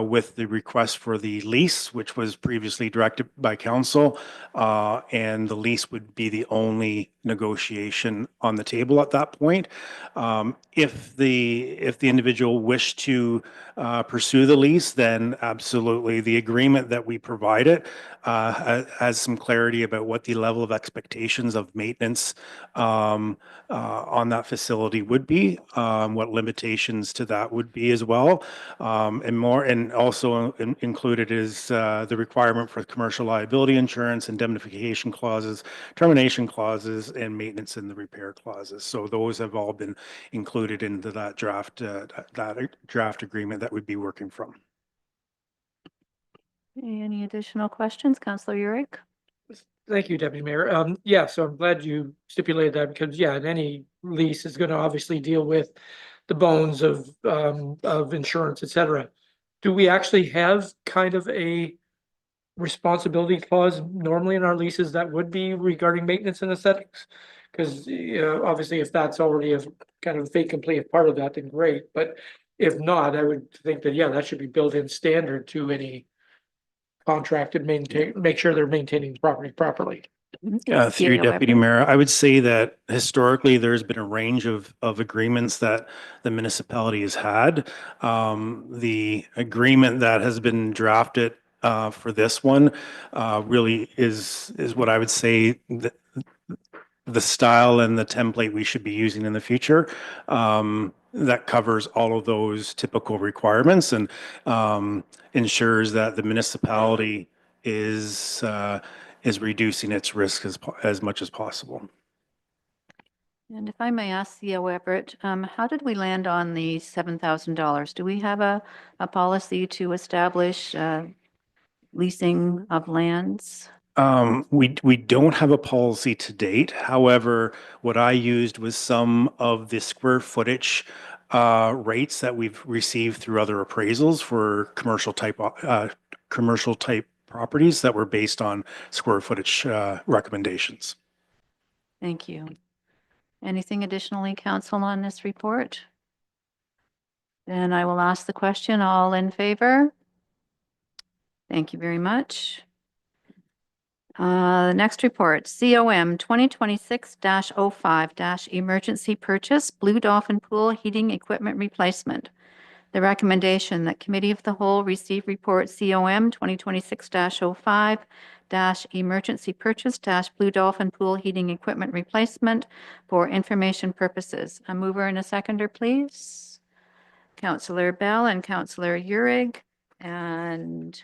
with the request for the lease, which was previously directed by council, and the lease would be the only negotiation on the table at that point. If the individual wished to pursue the lease, then absolutely. The agreement that we provided has some clarity about what the level of expectations of maintenance on that facility would be, what limitations to that would be as well, and also included is the requirement for commercial liability insurance, indemnification clauses, termination clauses, and maintenance and the repair clauses. So those have all been included into that draft agreement that we'd be working from. Any additional questions, Councillor Uhrig? Thank you, Deputy Mayor. Yeah, so I'm glad you stipulated that, because yeah, and any lease is going to obviously deal with the bones of insurance, et cetera. Do we actually have kind of a responsibility clause normally in our leases that would be regarding maintenance and aesthetics? Because obviously if that's already a kind of fait accompli part of that, then great. But if not, I would think that, yeah, that should be built in standard to any contract and make sure they're maintaining the property properly. Through Deputy Mayor, I would say that historically there's been a range of agreements that the municipality has had. The agreement that has been drafted for this one really is what I would say the style and the template we should be using in the future. That covers all of those typical requirements and ensures that the municipality is reducing its risk as much as possible. And if I may ask CEO Everett, how did we land on the $7,000? Do we have a policy to establish leasing of lands? We don't have a policy to date. However, what I used was some of the square footage rates that we've received through other appraisals for commercial type properties that were based on square footage recommendations. Thank you. Anything additionally, council, on this report? Then I will ask the question. All in favor? Thank you very much. Next report, COM 2026-05- Emergency Purchase Blue Dolphin Pool Heating Equipment Replacement. The recommendation that Committee of the Whole receive report COM 2026-05- Emergency Purchase Blue Dolphin Pool Heating Equipment Replacement for information purposes. A mover and a seconder, please. Councillor Bell and Councillor Uhrig, and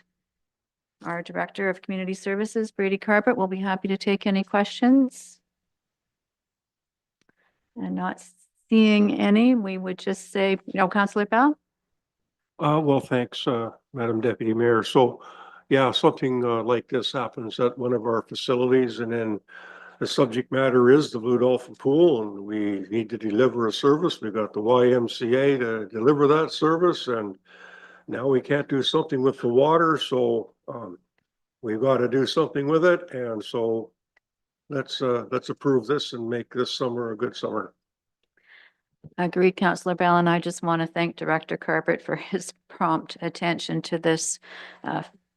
our Director of Community Services, Brady Carpet, will be happy to take any questions. And not seeing any, we would just say, Councillor Bell? Well, thanks, Madam Deputy Mayor. So, yeah, something like this happens at one of our facilities, and then the subject matter is the Blue Dolphin Pool, and we need to deliver a service. We've got the YMCA to deliver that service, and now we can't do something with the water, so we've got to do something with it. And so let's approve this and make this summer a good summer. Agreed, Councillor Bell, and I just want to thank Director Carpet for his prompt attention to this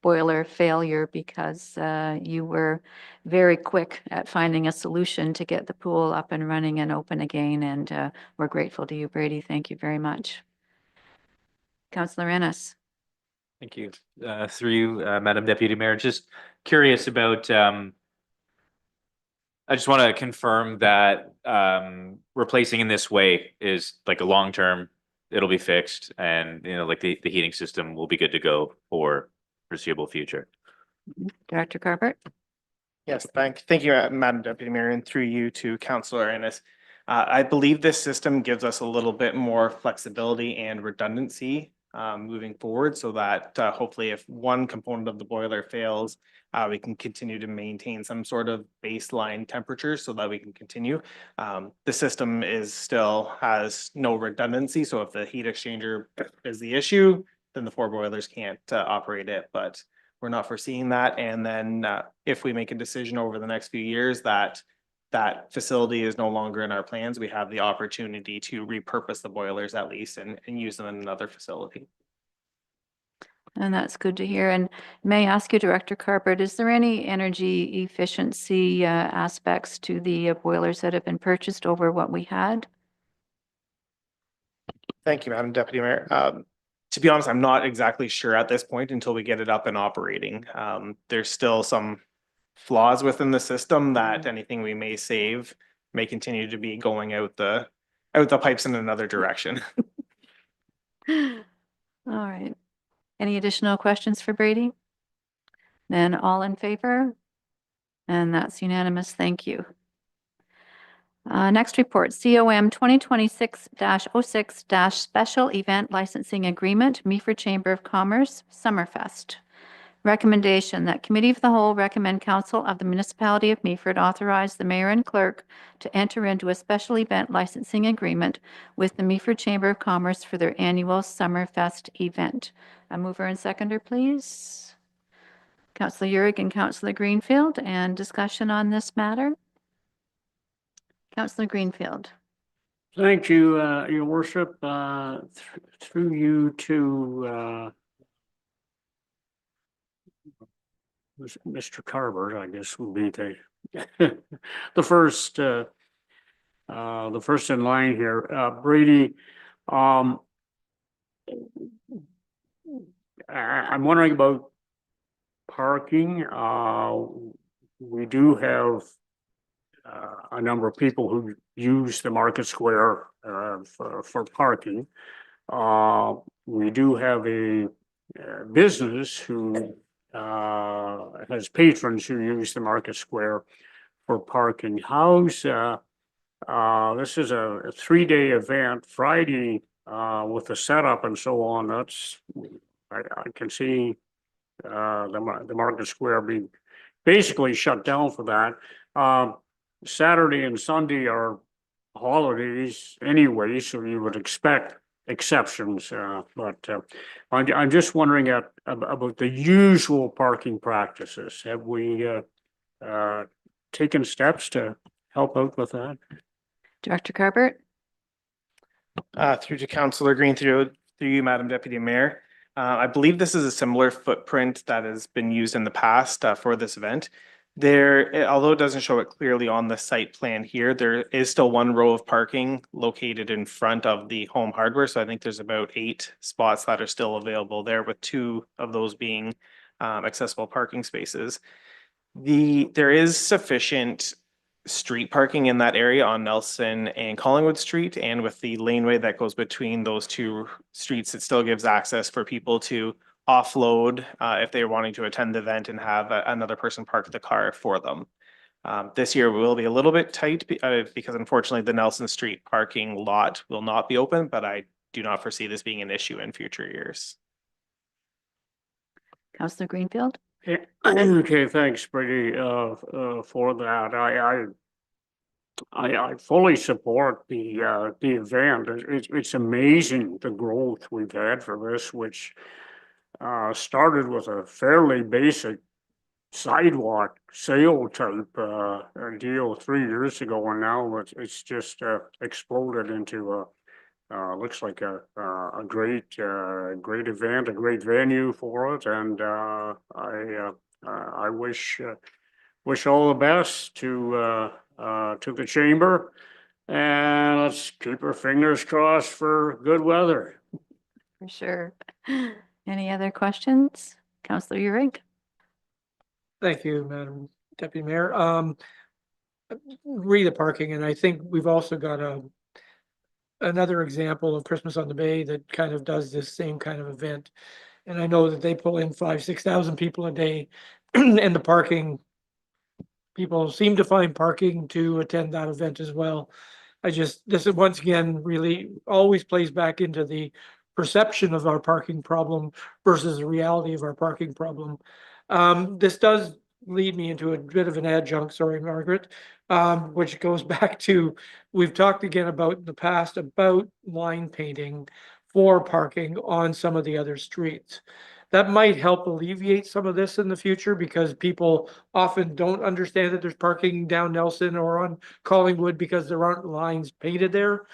boiler failure, because you were very quick at finding a solution to get the pool up and running and open again, and we're grateful to you, Brady. Thank you very much. Councillor Ennis. Thank you. Through you, Madam Deputy Mayor, just curious about, I just want to confirm that replacing in this way is like a long-term, it'll be fixed, and like the heating system will be good to go for foreseeable future. Director Carpet. Yes, thank you, Madam Deputy Mayor, and through you to Councillor Ennis. I believe this system gives us a little bit more flexibility and redundancy moving forward, so that hopefully if one component of the boiler fails, we can continue to maintain some sort of baseline temperature so that we can continue. The system still has no redundancy, so if the heat exchanger is the issue, then the 4 boilers can't operate it, but we're not foreseeing that. And then if we make a decision over the next few years that that facility is no longer in our plans, we have the opportunity to repurpose the boilers at least and use them in another facility. And that's good to hear. And may I ask you, Director Carpet, is there any energy efficiency aspects to the boilers that have been purchased over what we had? Thank you, Madam Deputy Mayor. To be honest, I'm not exactly sure at this point until we get it up and operating. There's still some flaws within the system that anything we may save may continue to be going out the pipes in another direction. All right. Any additional questions for Brady? Then all in favor? And that's unanimous. Thank you. Next report, COM 2026-06- Special Event Licensing Agreement, Meaford Chamber of Commerce, Summerfest. Recommendation that Committee of the Whole recommend Council of the Municipality of Meaford authorize the Mayor and Clerk to enter into a special event licensing agreement with the Meaford Chamber of Commerce for their annual Summerfest event. A mover and seconder, please. Councillor Uhrig and Councillor Greenfield, and discussion on this matter. Councillor Greenfield. Thank you, Your Worship. Through you to Mr. Carver, I guess would be the the first in line here. Brady, I'm wondering about parking. We do have a number of people who use the market square for parking. We do have a business who has patrons who use the market square for parking. How's this is a 3-day event, Friday with the setup and so on. That's I can see the market square being basically shut down for that. Saturday and Sunday are holidays anyway, so you would expect exceptions, but I'm just wondering about the usual parking practices. Have we taken steps to help out with that? Director Carpert? Through to Councillor Green, through you, Madam Deputy Mayor. I believe this is a similar footprint that has been used in the past for this event. Although it doesn't show it clearly on the site plan here, there is still one row of parking located in front of the Home Hardware. So I think there's about 8 spots that are still available there, with 2 of those being accessible parking spaces. There is sufficient street parking in that area on Nelson and Collingwood Street, and with the laneway that goes between those 2 streets, it still gives access for people to offload if they're wanting to attend the event and have another person park the car for them. This year will be a little bit tight because unfortunately the Nelson Street parking lot will not be open, but I do not foresee this being an issue in future years. Councillor Greenfield? Okay, thanks, Brady, for that. I fully support the event. It's amazing the growth we've had for this, which started with a fairly basic sidewalk sale type deal 3 years ago, and now it's just exploded into looks like a great event, a great venue for it, and I wish all the best to the chamber, and let's keep our fingers crossed for good weather. For sure. Any other questions? Councillor Urick? Thank you, Madam Deputy Mayor. Re the parking, and I think we've also got another example of Christmas on the Bay that kind of does this same kind of event. And I know that they pull in 5,000-6,000 people a day, and the parking, people seem to find parking to attend that event as well. This is once again really always plays back into the perception of our parking problem versus the reality of our parking problem. This does lead me into a bit of an adjunct, sorry, Margaret, which goes back to, we've talked again about in the past about line painting for parking on some of the other streets. That might help alleviate some of this in the future, because people often don't understand that there's parking down Nelson or on Collingwood because there aren't lines painted there.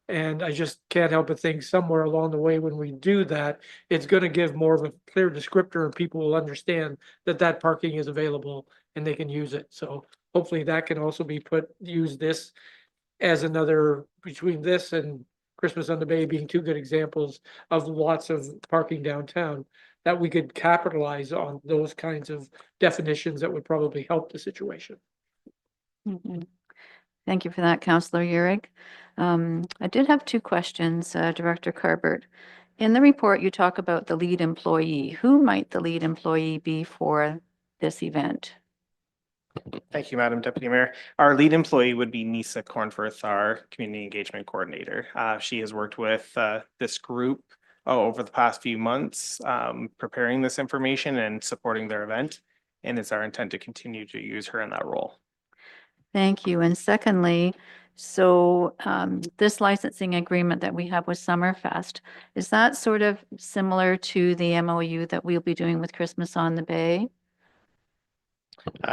And I just can't help but think somewhere along the way when we do that, it's going to give more of a clear descriptor and people will understand that that parking is available and they can use it. So hopefully that can also be use this as another, between this and Christmas on the Bay being 2 good examples of lots of parking downtown, that we could capitalize on those kinds of definitions that would probably help the situation. Thank you for that, Councillor Urick. I did have 2 questions, Director Carpert. In the report, you talk about the lead employee. Who might the lead employee be for this event? Thank you, Madam Deputy Mayor. Our lead employee would be Nisa Cornforth, our Community Engagement Coordinator. She has worked with this group over the past few months, preparing this information and supporting their event. And it's our intent to continue to use her in that role. Thank you. And secondly, so this licensing agreement that we have with Summerfest, is that sort of similar to the MOU that we'll be doing with Christmas on the Bay?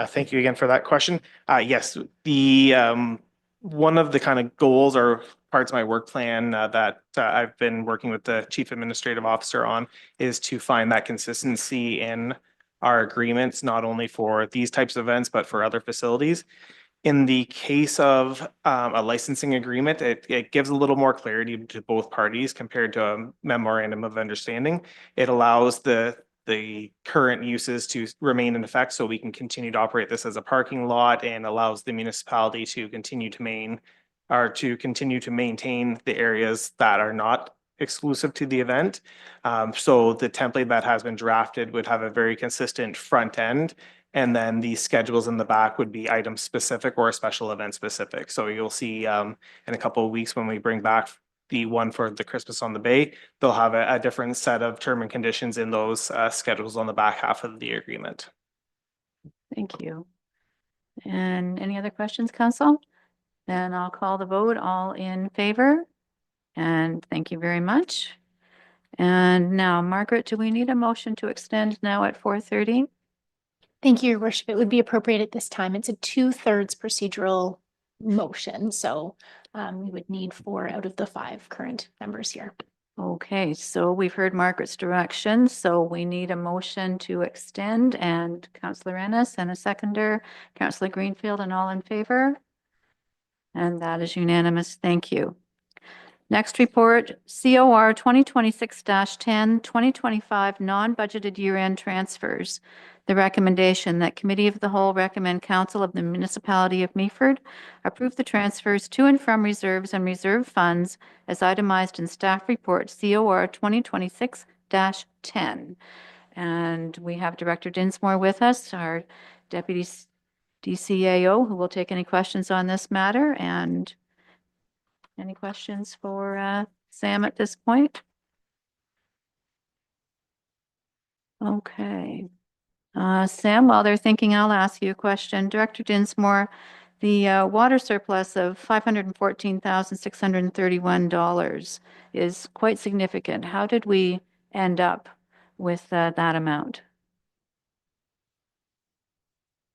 Thank you again for that question. Yes, one of the kind of goals or parts of my work plan that I've been working with the Chief Administrative Officer on is to find that consistency in our agreements, not only for these types of events, but for other facilities. In the case of a licensing agreement, it gives a little more clarity to both parties compared to a memorandum of understanding. It allows the current uses to remain in effect, so we can continue to operate this as a parking lot, and allows the municipality to continue to maintain the areas that are not exclusive to the event. So the template that has been drafted would have a very consistent front end, and then the schedules in the back would be item specific or special event specific. So you'll see in a couple of weeks when we bring back the one for the Christmas on the Bay, they'll have a different set of term and conditions in those schedules on the back half of the agreement. Thank you. And any other questions, Council? Then I'll call the vote. All in favor? And thank you very much. And now, Margaret, do we need a motion to extend now at 4:30? Thank you, Your Worship. It would be appropriate at this time. It's a 2/3 procedural motion, so we would need 4 out of the 5 current members here. Okay, so we've heard Margaret's direction, so we need a motion to extend, and Councillor Ennis and a seconder, Councillor Greenfield, and all in favor? And that is unanimous. Thank you. Next report, COR 2026-10, 2025 non-budgeted year-end transfers. The recommendation that Committee of the Whole recommend Council of the Municipality of Meaford approve the transfers to and from reserves and reserve funds as itemized in staff report COR 2026-10. And we have Director Dinsmore with us, our Deputy DCAO, who will take any questions on this matter. And any questions for Sam at this point? Okay. Sam, while they're thinking, I'll ask you a question. Director Dinsmore, the water surplus of $514,631 is quite significant. How did we end up with that amount?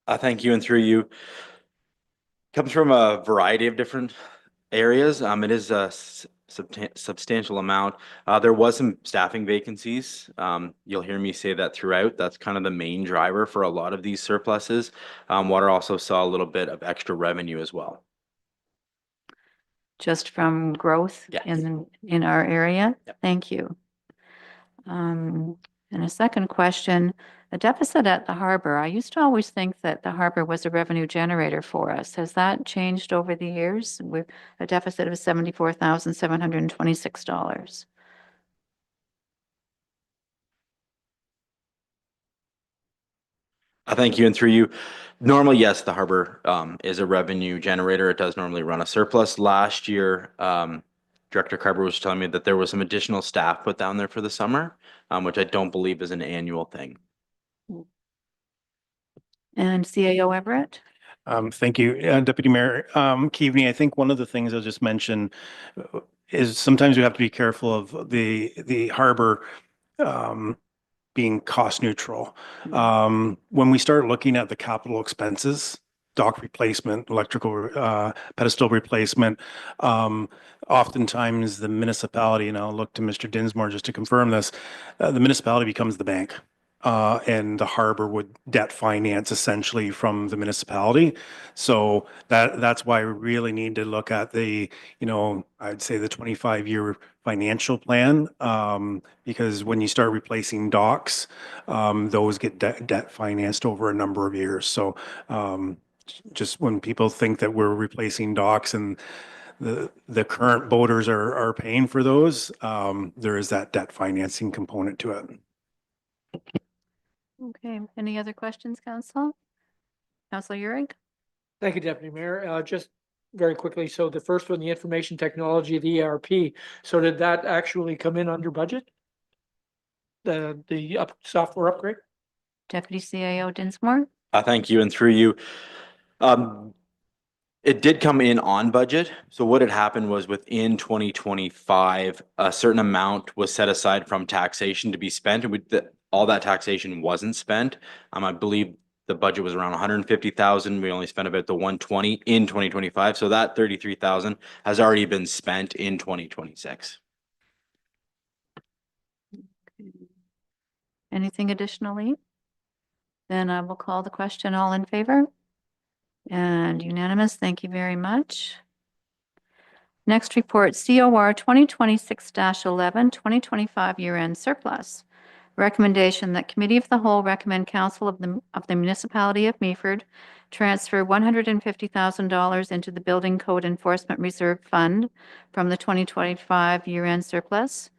Thank you, and through you. Comes from a variety of different areas. It is a substantial amount. There was some staffing vacancies. You'll hear me say that throughout. That's kind of the main driver for a lot of these surpluses. Water also saw a little bit of extra revenue as well. Just from growth in our area? Yep. Thank you. And a second question, a deficit at the harbor. I used to always think that the harbor was a revenue generator for us. Has that changed over the years? With a deficit of $74,726. Thank you, and through you. Normally, yes, the harbor is a revenue generator. It does normally run a surplus. Last year, Director Carver was telling me that there was some additional staff put down there for the summer, which I don't believe is an annual thing. And CAO Everett? Thank you, Deputy Mayor Keaveney. I think one of the things I'll just mention is sometimes we have to be careful of the harbor being cost neutral. When we start looking at the capital expenses, dock replacement, electrical pedestal replacement, oftentimes the municipality, and I'll look to Mr. Dinsmore just to confirm this, the municipality becomes the bank. And the harbor would debt finance essentially from the municipality. So that's why we really need to look at the, I'd say the 25-year financial plan, because when you start replacing docks, those get debt financed over a number of years. So just when people think that we're replacing docks and the current boaters are paying for those, there is that debt financing component to it. Okay, any other questions, Council? Councilor Urick? Thank you, Deputy Mayor. Just very quickly, so the first one, the information technology, the ERP, so did that actually come in under budget? The software upgrade? Deputy CAO Dinsmore? Thank you, and through you. It did come in on budget. So what had happened was within 2025, a certain amount was set aside from taxation to be spent, and all that taxation wasn't spent. I believe the budget was around 150,000. We only spent about the 120 in 2025. So that 33,000 has already been spent in 2026. Anything additionally? Then I will call the question. All in favor? And unanimous. Thank you very much. Next report, COR 2026-11, 2025 year-end surplus. Recommendation that Committee of the Whole recommend Council of the Municipality of Meaford transfer $150,000 into the Building Code Enforcement Reserve Fund from the 2025 year-end surplus.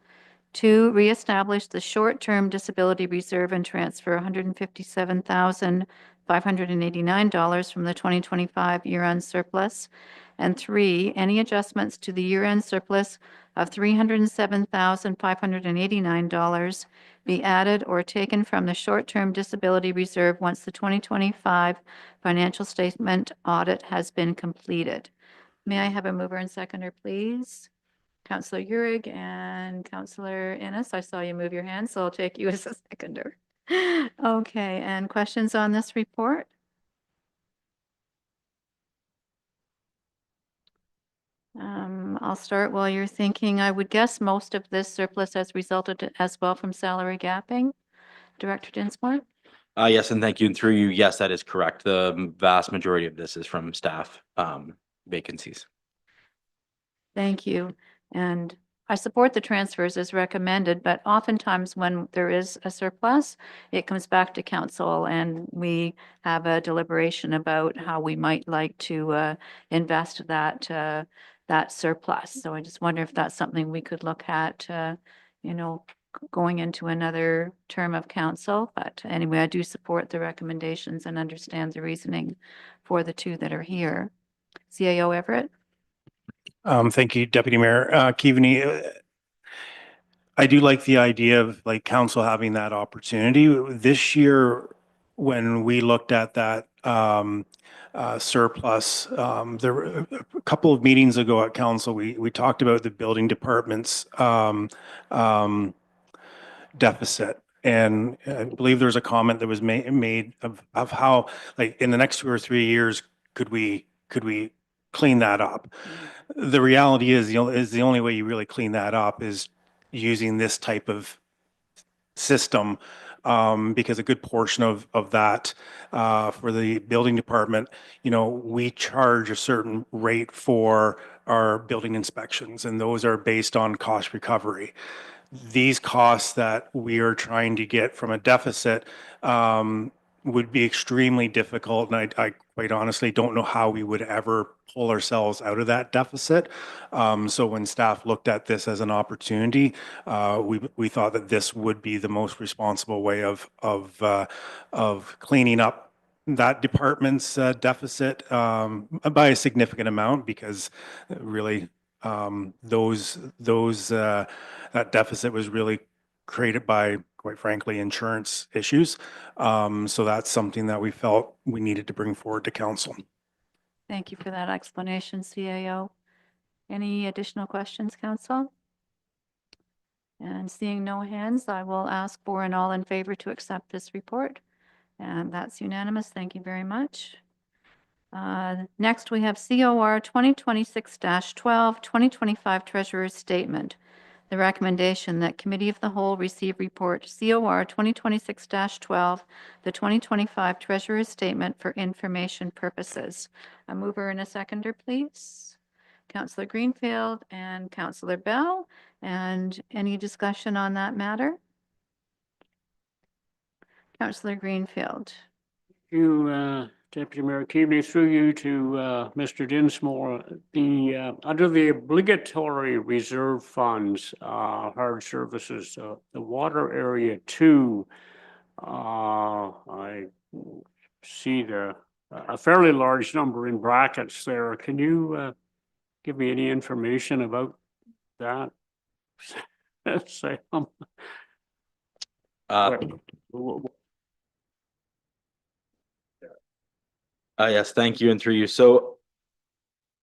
2, reestablish the short-term disability reserve and transfer $157,589 from the 2025 year-end surplus. And 3, any adjustments to the year-end surplus of $307,589 be added or taken from the short-term disability reserve once the 2025 financial statement audit has been completed. May I have a mover and seconder, please? Councillor Urick and Councillor Ennis, I saw you move your hand, so I'll take you as a seconder. Okay, and questions on this report? I'll start while you're thinking. I would guess most of this surplus has resulted as well from salary gapping. Director Dinsmore? Yes, and thank you. And through you, yes, that is correct. The vast majority of this is from staff vacancies. Thank you. And I support the transfers as recommended, but oftentimes when there is a surplus, it comes back to council and we have a deliberation about how we might like to invest that surplus. So I just wonder if that's something we could look at, going into another term of council. But anyway, I do support the recommendations and understand the reasoning for the two that are here. CAO Everett? Thank you, Deputy Mayor Keaveney. I do like the idea of like council having that opportunity. This year, when we looked at that surplus, there were a couple of meetings ago at council, we talked about the building department's deficit. And I believe there's a comment that was made of how, like, in the next 2 or 3 years, could we clean that up? The reality is, the only way you really clean that up is using this type of system, because a good portion of that for the building department, we charge a certain rate for our building inspections, and those are based on cost recovery. These costs that we are trying to get from a deficit would be extremely difficult, and I quite honestly don't know how we would ever pull ourselves out of that deficit. So when staff looked at this as an opportunity, we thought that this would be the most responsible way of cleaning up that department's deficit by a significant amount, because really that deficit was really created by, quite frankly, insurance issues. So that's something that we felt we needed to bring forward to council. Thank you for that explanation, CAO. Any additional questions, council? And seeing no hands, I will ask for an all in favor to accept this report. And that's unanimous. Thank you very much. Next, we have COR 2026-12, 2025 Treasurer's Statement. The recommendation that Committee of the Whole receive report COR 2026-12, the 2025 Treasurer's Statement for information purposes. A mover and a seconder, please. Councillor Greenfield and Councillor Bell. And any discussion on that matter? Councillor Greenfield. You, Deputy Mayor Keaveney, through you to Mr. Dinsmore, under the obligatory reserve funds, hard services, the water area 2, I see a fairly large number in brackets there. Can you give me any information about that? Say, Yes, thank you. And through you. So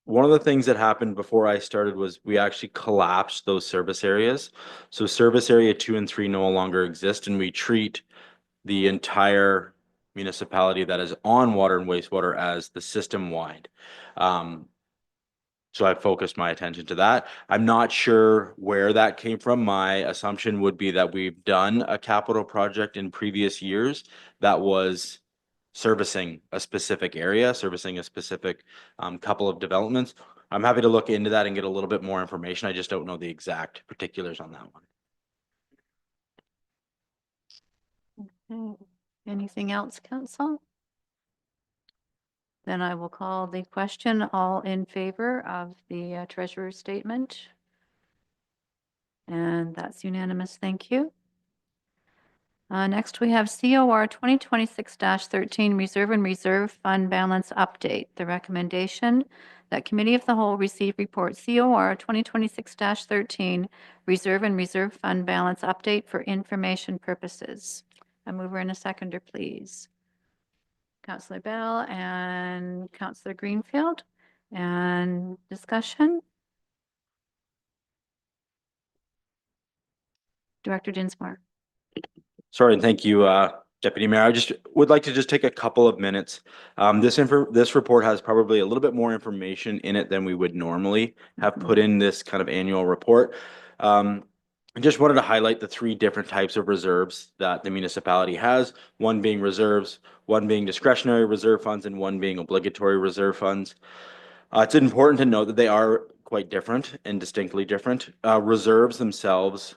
one of the things that happened before I started was we actually collapsed those service areas. So service area 2 and 3 no longer exist, and we treat the entire municipality that is on water and wastewater as the system wide. So I focused my attention to that. I'm not sure where that came from. My assumption would be that we've done a capital project in previous years that was servicing a specific area, servicing a specific couple of developments. I'm happy to look into that and get a little bit more information. I just don't know the exact particulars on that one. Anything else, council? Then I will call the question. All in favor of the treasurer's statement? And that's unanimous. Thank you. Next, we have COR 2026-13 Reserve and Reserve Fund Balance Update. The recommendation that Committee of the Whole receive report COR 2026-13 Reserve and Reserve Fund Balance Update for information purposes. A mover and a seconder, please. Councillor Bell and Councillor Greenfield. And discussion? Director Dinsmore. Sorry, and thank you, Deputy Mayor. I just would like to just take a couple of minutes. This report has probably a little bit more information in it than we would normally have put in this kind of annual report. I just wanted to highlight the three different types of reserves that the municipality has, one being reserves, one being discretionary reserve funds, and one being obligatory reserve funds. It's important to note that they are quite different and distinctly different. Reserves themselves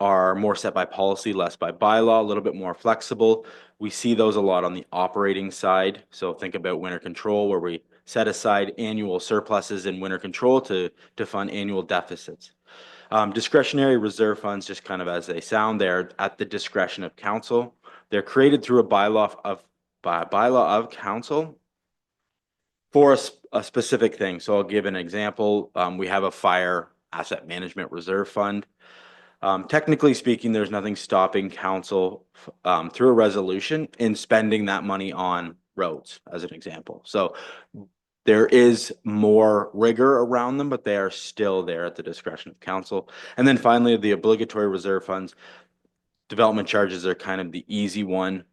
are more set by policy, less by bylaw, a little bit more flexible. We see those a lot on the operating side. So think about winter control, where we set aside annual surpluses in winter control to fund annual deficits. Discretionary reserve funds, just kind of as they sound, they're at the discretion of council. They're created through a bylaw of council for a specific thing. So I'll give an example. We have a fire asset management reserve fund. Technically speaking, there's nothing stopping council through a resolution in spending that money on roads, as an example. So there is more rigor around them, but they are still there at the discretion of council. And then finally, the obligatory reserve funds, development charges are kind of the easy one.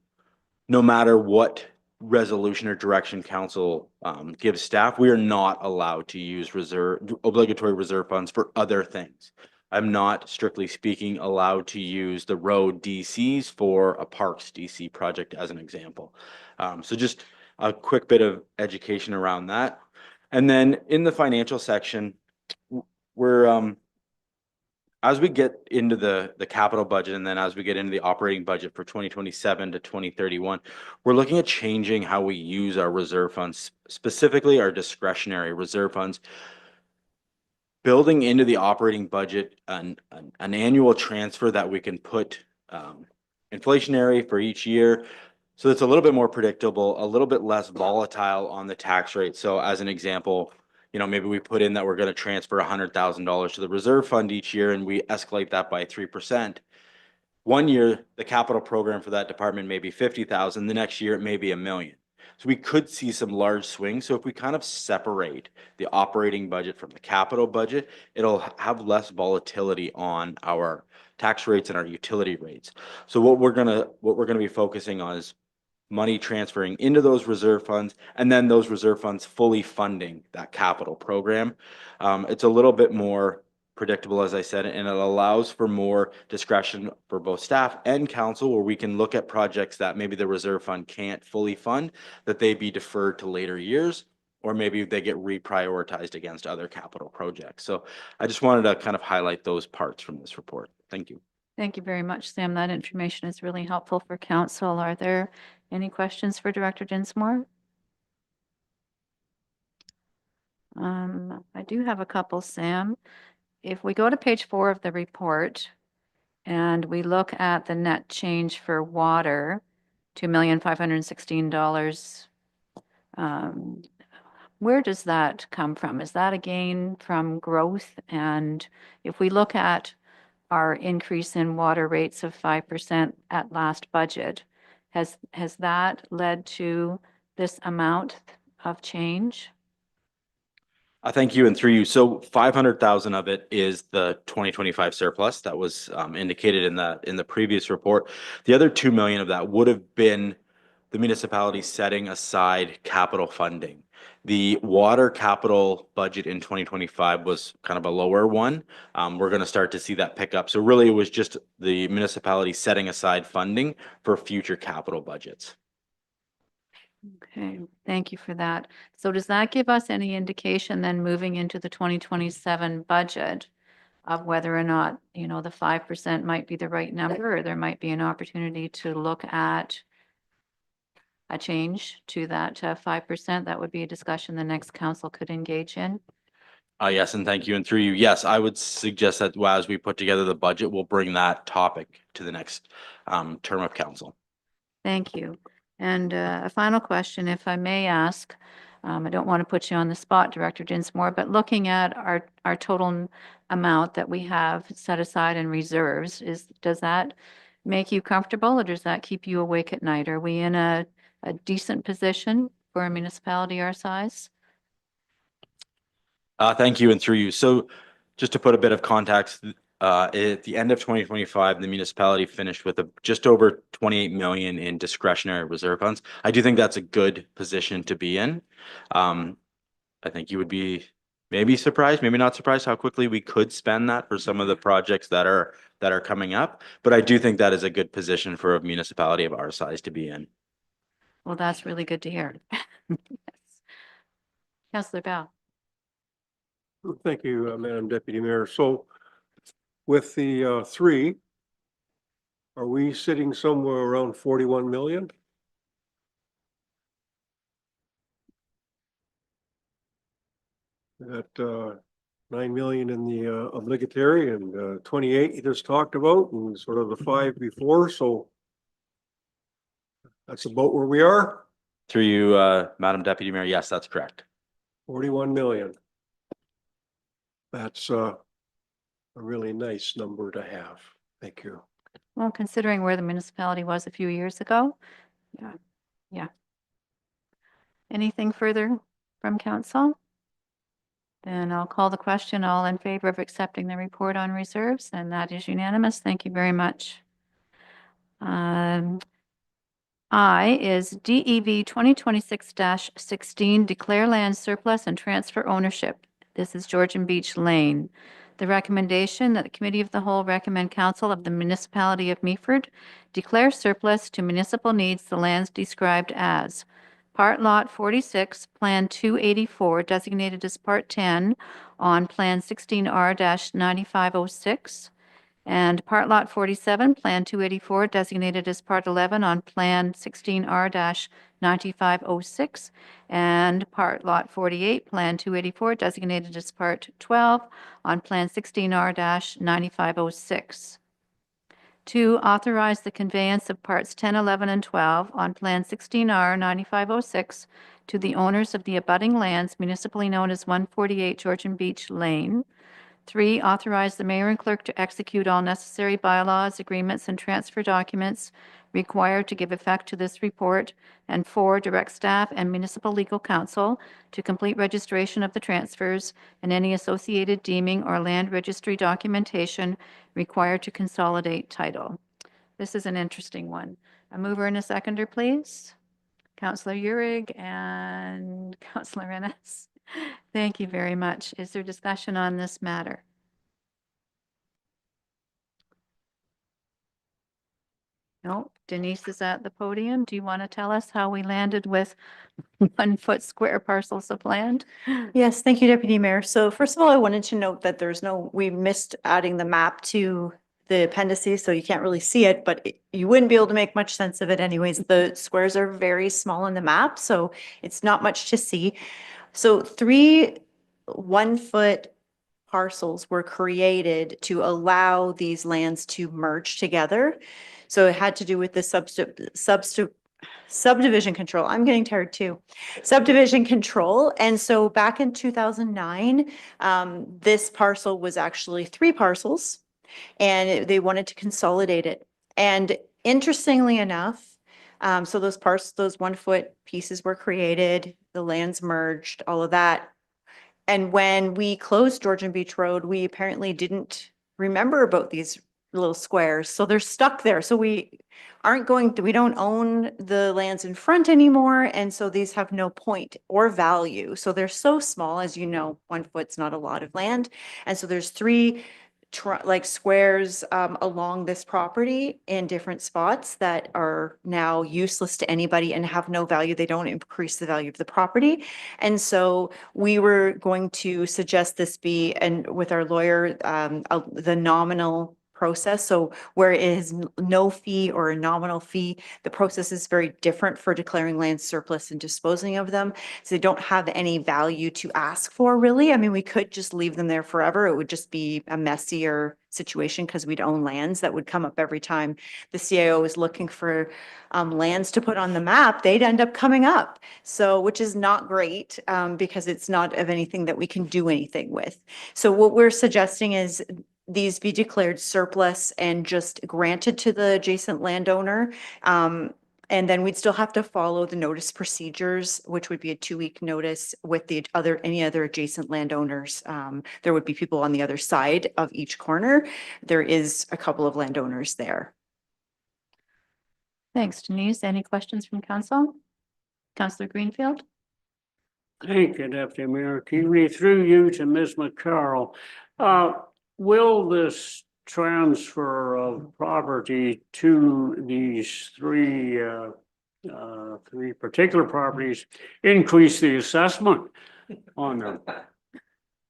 No matter what resolution or direction council gives staff, we are not allowed to use obligatory reserve funds for other things. I'm not, strictly speaking, allowed to use the road DCs for a parks DC project as an example. So just a quick bit of education around that. And then in the financial section, we're as we get into the capital budget, and then as we get into the operating budget for 2027 to 2031, we're looking at changing how we use our reserve funds, specifically our discretionary reserve funds, building into the operating budget an annual transfer that we can put inflationary for each year. So it's a little bit more predictable, a little bit less volatile on the tax rate. So as an example, maybe we put in that we're going to transfer $100,000 to the reserve fund each year, and we escalate that by 3%. One year, the capital program for that department may be 50,000. The next year, it may be $1 million. So we could see some large swings. So if we kind of separate the operating budget from the capital budget, it'll have less volatility on our tax rates and our utility rates. So what we're gonna be focusing on is money transferring into those reserve funds, and then those reserve funds fully funding that capital program. It's a little bit more predictable, as I said, and it allows for more discretion for both staff and council, where we can look at projects that maybe the reserve fund can't fully fund, that they be deferred to later years, or maybe they get reprioritized against other capital projects. So I just wanted to kind of highlight those parts from this report. Thank you. Thank you very much, Sam. That information is really helpful for council. Are there any questions for Director Dinsmore? I do have a couple, Sam. If we go to page 4 of the report and we look at the net change for water, $2,516, where does that come from? Is that a gain from growth? And if we look at our increase in water rates of 5% at last budget, has that led to this amount of change? Thank you, and through you. So 500,000 of it is the 2025 surplus that was indicated in the previous report. The other 2 million of that would have been the municipality setting aside capital funding. The water capital budget in 2025 was kind of a lower one. We're going to start to see that pick up. So really, it was just the municipality setting aside funding for future capital budgets. Okay, thank you for that. So does that give us any indication then moving into the 2027 budget of whether or not, the 5% might be the right number, or there might be an opportunity to look at a change to that 5%? That would be a discussion the next council could engage in. Yes, and thank you. And through you, yes, I would suggest that as we put together the budget, we'll bring that topic to the next term of council. Thank you. And a final question, if I may ask, I don't want to put you on the spot, Director Dinsmore, but looking at our total amount that we have set aside in reserves, does that make you comfortable, or does that keep you awake at night? Are we in a decent position for a municipality our size? Thank you, and through you. So just to put a bit of context, At the end of 2025, the municipality finished with just over 28 million in discretionary reserve funds. I do think that's a good position to be in. I think you would be maybe surprised, maybe not surprised how quickly we could spend that for some of the projects that are coming up. But I do think that is a good position for a municipality of our size to be in. Well, that's really good to hear. Yes. Councillor Bell. Thank you, Madam Deputy Mayor. So with the three, are we sitting somewhere around 41 million? Got 9 million in the obligatory and 28 you just talked about and sort of the 5 before. So that's about where we are. Through you, Madam Deputy Mayor, yes, that's correct. 41 million. That's a really nice number to have. Thank you. Well, considering where the municipality was a few years ago. Yeah. Yeah. Anything further from council? Then I'll call the question. All in favor of accepting the report on reserves, and that is unanimous. Thank you very much. I is DEV 2026-16, declare land surplus and transfer ownership. This is Georgian Beach Lane. The recommendation that the Committee of the Whole recommend Council of the Municipality of Meaford declare surplus to municipal needs the lands described as Part Lot 46, Plan 284, designated as Part 10 on Plan 16R-9506, and Part Lot 47, Plan 284, designated as Part 11 on Plan 16R-9506, and Part Lot 48, Plan 284, designated as Part 12 on Plan 16R-9506. To authorize the conveyance of Parts 10, 11, and 12 on Plan 16R-9506 to the owners of the abutting lands municipally known as 148 Georgian Beach Lane. 3, authorize the mayor and clerk to execute all necessary bylaws, agreements, and transfer documents required to give effect to this report. And 4, direct staff and municipal legal counsel to complete registration of the transfers and any associated deeming or land registry documentation required to consolidate title. This is an interesting one. A mover and a seconder, please. Councillor Uhrig and Councillor Ennis. Thank you very much. Is there discussion on this matter? No. Denise is at the podium. Do you want to tell us how we landed with 1 foot square parcels of land? Yes, thank you, Deputy Mayor. So first of all, I wanted to note that we missed adding the map to the appendices, so you can't really see it, but you wouldn't be able to make much sense of it anyways. The squares are very small in the map, so it's not much to see. So 3 1-foot parcels were created to allow these lands to merge together. So it had to do with the subdivision control. I'm getting tired too. Subdivision control. And so back in 2009, this parcel was actually 3 parcels and they wanted to consolidate it. And interestingly enough, so those 1-foot pieces were created, the lands merged, all of that. And when we closed Georgian Beach Road, we apparently didn't remember about these little squares. So they're stuck there. So we don't own the lands in front anymore. And so these have no point or value. So they're so small, as you know, 1 foot's not a lot of land. And so there's 3 squares along this property in different spots that are now useless to anybody and have no value. They don't increase the value of the property. And so we were going to suggest this be, and with our lawyer, the nominal process. So where it is no fee or a nominal fee, the process is very different for declaring land surplus and disposing of them. So they don't have any value to ask for, really. I mean, we could just leave them there forever. It would just be a messier situation because we'd own lands that would come up every time the CIO is looking for lands to put on the map. They'd end up coming up. So, which is not great because it's not of anything that we can do anything with. So what we're suggesting is these be declared surplus and just granted to the adjacent landowner. And then we'd still have to follow the notice procedures, which would be a 2-week notice with any other adjacent landowners. There would be people on the other side of each corner. There is a couple of landowners there. Thanks, Denise. Any questions from council? Councillor Greenfield? Thank you, Deputy Mayor Keaveney. Through you to Ms. McCarroll. Will this transfer of property to these three particular properties increase the assessment on them?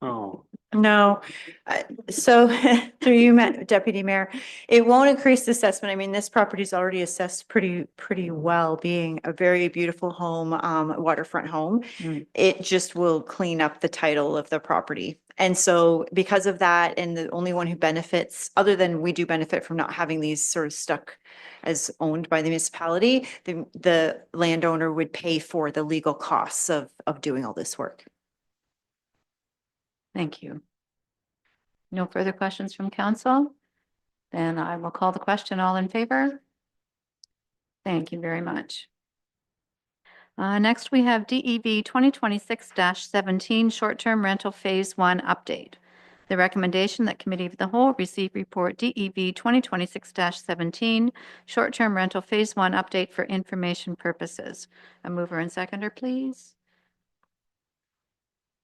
Oh. No, so through you, Deputy Mayor, it won't increase the assessment. I mean, this property is already assessed pretty well, being a very beautiful home, waterfront home. It just will clean up the title of the property. And so because of that, and the only one who benefits, other than we do benefit from not having these sort of stuck as owned by the municipality, the landowner would pay for the legal costs of doing all this work. Thank you. No further questions from council? Then I will call the question. All in favor? Thank you very much. Next, we have DEV 2026-17 Short-Term Rental Phase 1 Update. The recommendation that Committee of the Whole receive report DEV 2026-17 Short-Term Rental Phase 1 Update for information purposes. A mover and seconder, please.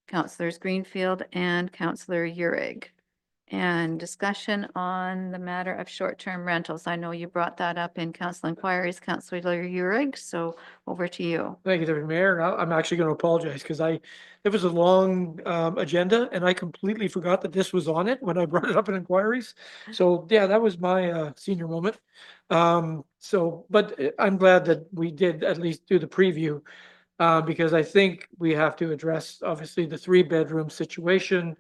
Councillors Greenfield and Councillor Uhrig. And discussion on the matter of short-term rentals. I know you brought that up in council inquiries, Councillor Uhrig, so over to you. Thank you, Deputy Mayor. I'm actually going to apologize because it was a long agenda and I completely forgot that this was on it when I brought it up in inquiries. So yeah, that was my senior moment. But I'm glad that we did at least do the preview. Because I think we have to address, obviously, the 3-bedroom situation.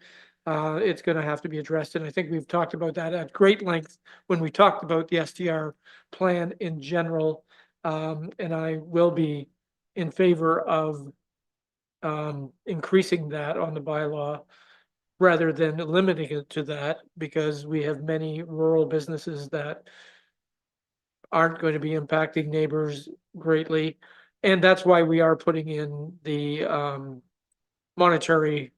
It's going to have to be addressed. And I think we've talked about that at great length when we talked about the STR plan in general. And I will be in favor of increasing that on the bylaw rather than limiting it to that, because we have many rural businesses that aren't going to be impacting neighbors greatly. And that's why we are putting in the monetary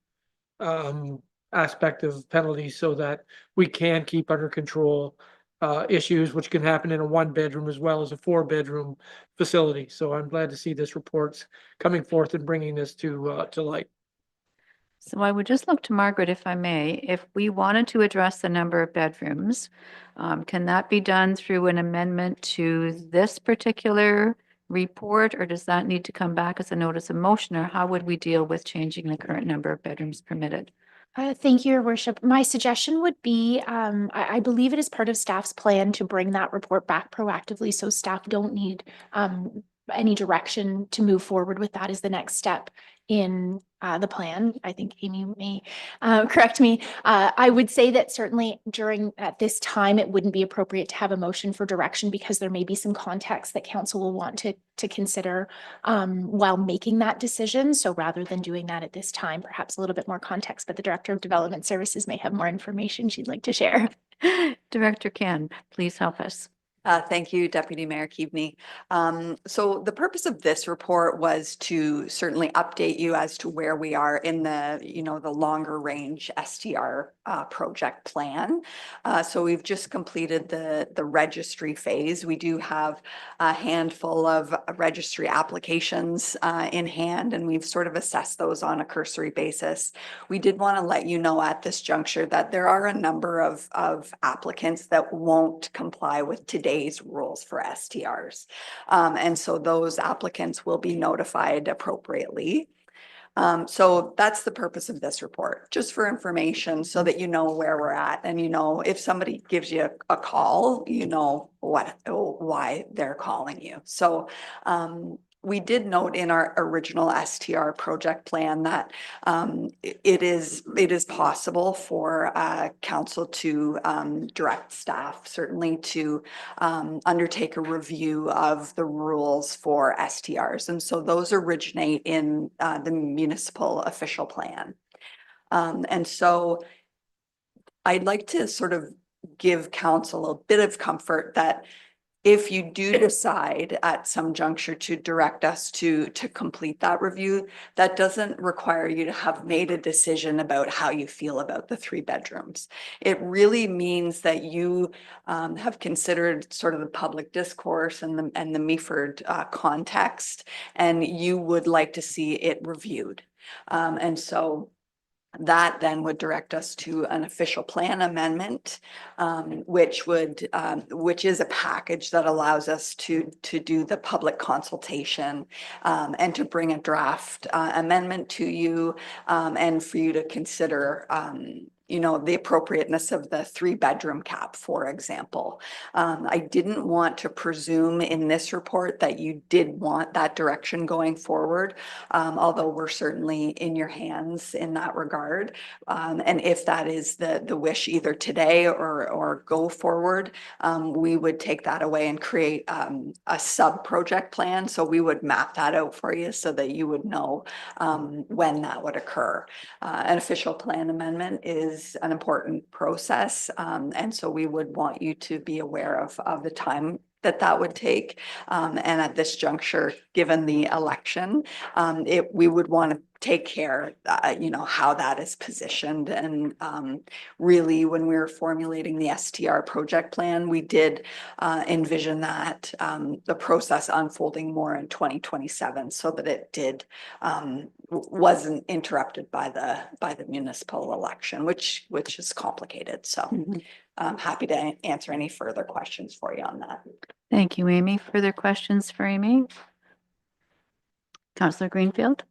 aspect of penalties so that we can keep under control issues which can happen in a 1-bedroom as well as a 4-bedroom facility. So I'm glad to see this report's coming forth and bringing this to light. So I would just look to Margaret, if I may, if we wanted to address the number of bedrooms, can that be done through an amendment to this particular report, or does that need to come back as a notice of motion, or how would we deal with changing the current number of bedrooms permitted? Thank you, Your Worship. My suggestion would be, I believe it is part of staff's plan to bring that report back proactively, so staff don't need any direction to move forward with that as the next step in the plan. I think Amy may correct me. I would say that certainly at this time, it wouldn't be appropriate to have a motion for direction because there may be some context that council will want to consider while making that decision. So rather than doing that at this time, perhaps a little bit more context, but the Director of Development Services may have more information she'd like to share. Director Ken, please help us. Thank you, Deputy Mayor Keaveney. So the purpose of this report was to certainly update you as to where we are in the longer range STR project plan. So we've just completed the registry phase. We do have a handful of registry applications in hand, and we've sort of assessed those on a cursory basis. We did want to let you know at this juncture that there are a number of applicants that won't comply with today's rules for STRs. And so those applicants will be notified appropriately. So that's the purpose of this report, just for information so that you know where we're at. And if somebody gives you a call, you know why they're calling you. So we did note in our original STR project plan that it is possible for council to direct staff certainly to undertake a review of the rules for STRs. And so those originate in the municipal official plan. And so I'd like to sort of give council a bit of comfort that If you do decide at some juncture to direct us to complete that review, that doesn't require you to have made a decision about how you feel about the 3 bedrooms. It really means that you have considered sort of the public discourse and the Meaford context, and you would like to see it reviewed. And so that then would direct us to an official plan amendment, which is a package that allows us to do the public consultation, and to bring a draft amendment to you, and for you to consider, the appropriateness of the 3-bedroom cap, for example. I didn't want to presume in this report that you did want that direction going forward, although we're certainly in your hands in that regard. And if that is the wish either today or go forward, we would take that away and create a sub-project plan. So we would map that out for you so that you would know when that would occur. An official plan amendment is an important process. And so we would want you to be aware of the time that would take. And at this juncture, given the election, we would want to take care, how that is positioned. And really, when we were formulating the STR project plan, we did envision that the process unfolding more in 2027 so that it wasn't interrupted by the municipal election, which is complicated. So I'm happy to answer any further questions for you on that. Thank you, Amy. Further questions for Amy? Councillor Greenfield?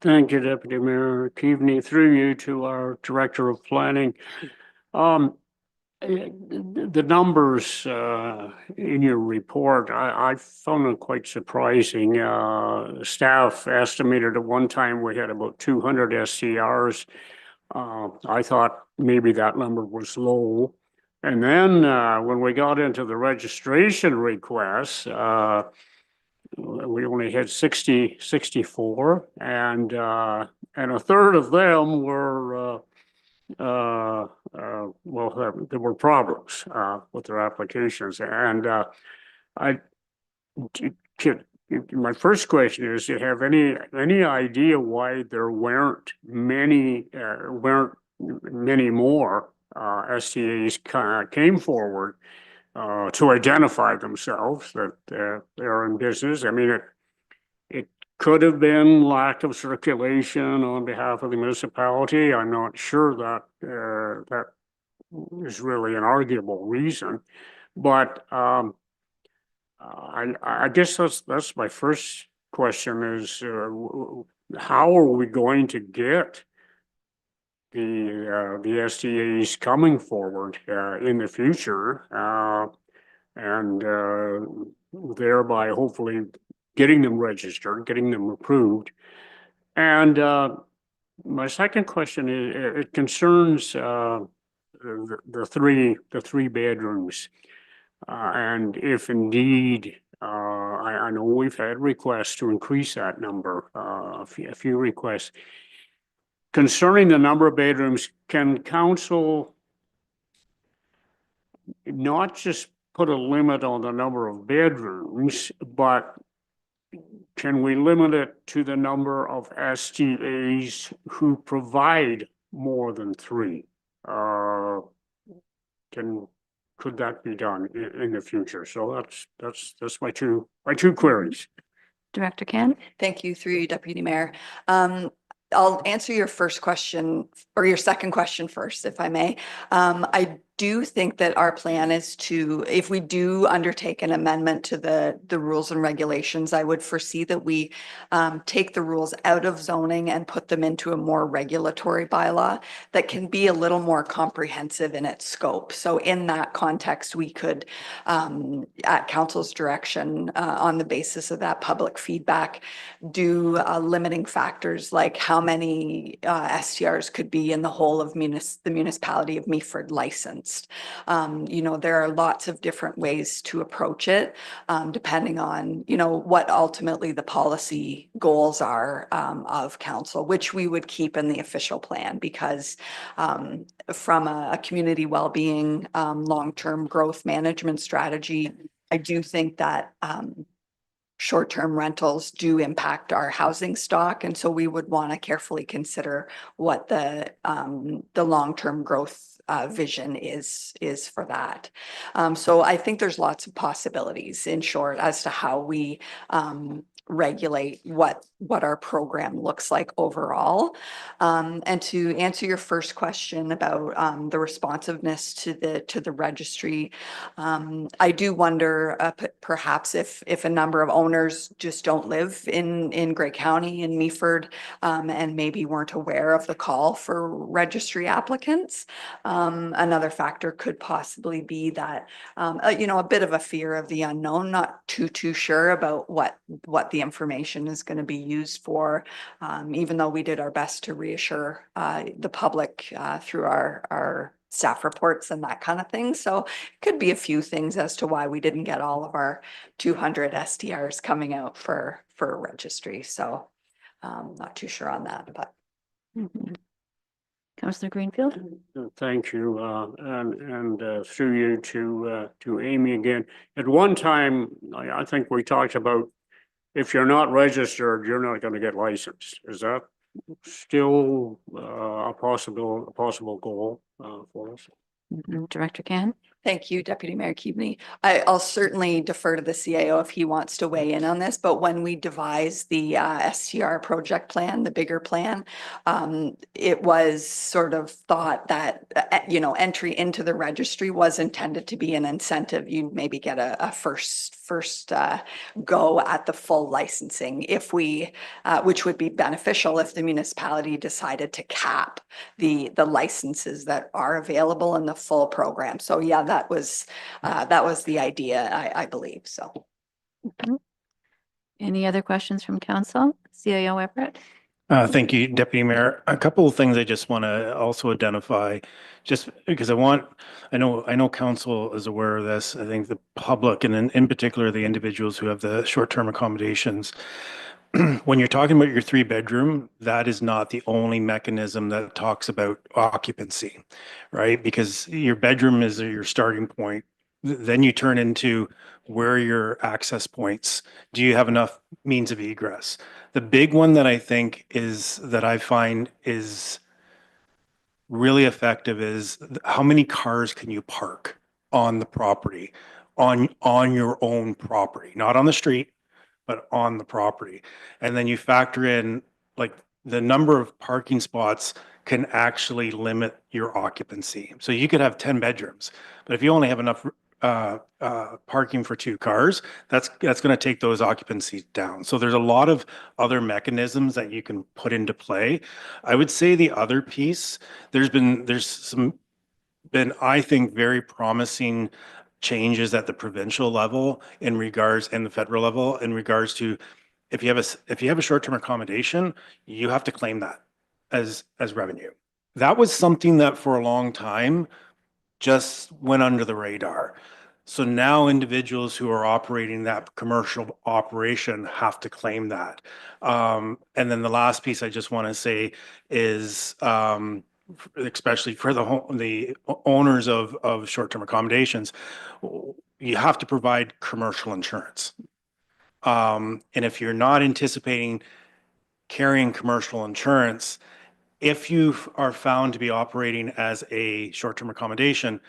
Thank you, Deputy Mayor Keaveney, through you to our Director of Planning. The numbers in your report, I found them quite surprising. Staff estimated at one time we had about 200 SCRs. I thought maybe that number was low. And then when we got into the registration requests, we only had 64, and a third of them were there were problems with their applications. And my first question is, do you have any idea why there weren't many more STAs came forward to identify themselves that they're in business? I mean, it could have been lack of circulation on behalf of the municipality. I'm not sure that that is really an arguable reason, but I guess that's my first question is, how are we going to get the STAs coming forward in the future, and thereby hopefully getting them registered, getting them approved? And my second question is, it concerns the 3 bedrooms, and if indeed I know we've had requests to increase that number, a few requests. Concerning the number of bedrooms, can council not just put a limit on the number of bedrooms, but can we limit it to the number of STAs who provide more than 3? Could that be done in the future? So that's my two queries. Director Ken? Thank you, through you, Deputy Mayor. I'll answer your first question or your second question first, if I may. I do think that our plan is to, if we do undertake an amendment to the rules and regulations, I would foresee that we take the rules out of zoning and put them into a more regulatory bylaw that can be a little more comprehensive in its scope. So in that context, we could, at council's direction, on the basis of that public feedback, do limiting factors like how many STRs could be in the whole of the municipality of Meaford licensed. There are lots of different ways to approach it, depending on, what ultimately the policy goals are of council, which we would keep in the official plan, because from a community well-being, long-term growth management strategy, I do think that short-term rentals do impact our housing stock, and so we would want to carefully consider what the long-term growth vision is for that. So I think there's lots of possibilities, in short, as to how we regulate what our program looks like overall. And to answer your first question about the responsiveness to the registry, I do wonder perhaps if a number of owners just don't live in Grey County, in Meaford, and maybe weren't aware of the call for registry applicants. Another factor could possibly be that you know, a bit of a fear of the unknown, not too sure about what the information is going to be used for, even though we did our best to reassure the public through our staff reports and that kind of thing. So it could be a few things as to why we didn't get all of our 200 STRs coming out for registry. So not too sure on that, but. Councillor Greenfield? Thank you, and through you to Amy again. At one time, I think we talked about if you're not registered, you're not going to get licensed. Is that still a possible goal for us? Director Can? Thank you, Deputy Mayor Keaveney. I'll certainly defer to the CAO if he wants to weigh in on this, but when we devised the STR project plan, the bigger plan, it was sort of thought that, you know, entry into the registry was intended to be an incentive. You maybe get a first go at the full licensing if we, which would be beneficial if the municipality decided to cap the licenses that are available in the full program. So yeah, that was the idea, I believe, so. Any other questions from council? CAO Everett? Thank you, Deputy Mayor. A couple of things I just want to also identify, just because I know council is aware of this. I think the public and in particular, the individuals who have the short-term accommodations, when you're talking about your 3-bedroom, that is not the only mechanism that talks about occupancy, right? Because your bedroom is your starting point. Then you turn into where are your access points? Do you have enough means of egress? The big one that I think is that I find is really effective is how many cars can you park on the property, on your own property, not on the street, but on the property. And then you factor in like the number of parking spots can actually limit your occupancy. So you could have 10 bedrooms, but if you only have enough parking for 2 cars, that's going to take those occupancies down. So there's a lot of other mechanisms that you can put into play. I would say the other piece, there's been I think very promising changes at the provincial level in regards and the federal level in regards to if you have a short-term accommodation, you have to claim that as revenue. That was something that for a long time just went under the radar. So now individuals who are operating that commercial operation have to claim that. And then the last piece I just want to say is, especially for the owners of short-term accommodations, you have to provide commercial insurance. And if you're not anticipating carrying commercial insurance, if you are found to be operating as a short-term accommodation,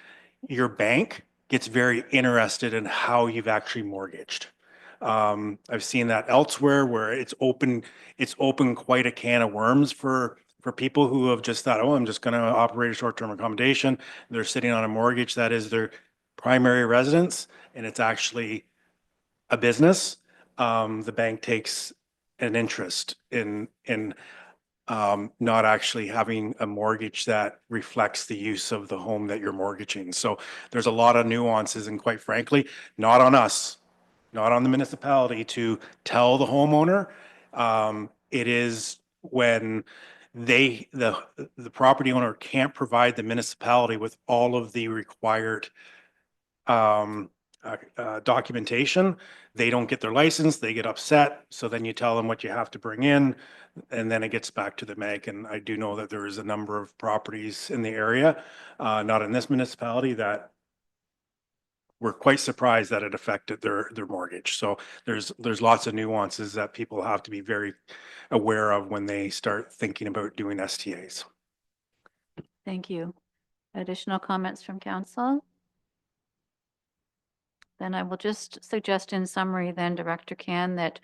your bank gets very interested in how you've actually mortgaged. I've seen that elsewhere where it's open quite a can of worms for people who have just thought, oh, I'm just going to operate a short-term accommodation. They're sitting on a mortgage that is their primary residence, and it's actually a business. The bank takes an interest in not actually having a mortgage that reflects the use of the home that you're mortgaging. So there's a lot of nuances, and quite frankly, not on us, not on the municipality to tell the homeowner. It is when the property owner can't provide the municipality with all of the required documentation, they don't get their license, they get upset. So then you tell them what you have to bring in, and then it gets back to the bank. And I do know that there is a number of properties in the area, not in this municipality, that were quite surprised that it affected their mortgage. So there's lots of nuances that people have to be very aware of when they start thinking about doing STAs. Thank you. Additional comments from council? Then I will just suggest in summary then, Director Can, that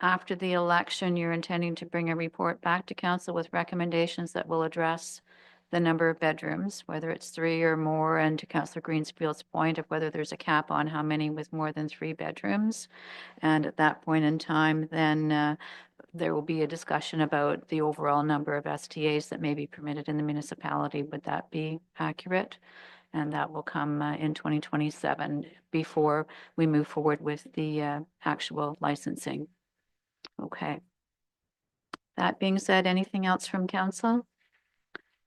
after the election, you're intending to bring a report back to council with recommendations that will address the number of bedrooms, whether it's 3 or more, and to Councillor Greenfield's point of whether there's a cap on how many with more than 3 bedrooms. And at that point in time, then there will be a discussion about the overall number of STAs that may be permitted in the municipality. Would that be accurate? And that will come in 2027 before we move forward with the actual licensing. Okay. That being said, anything else from council?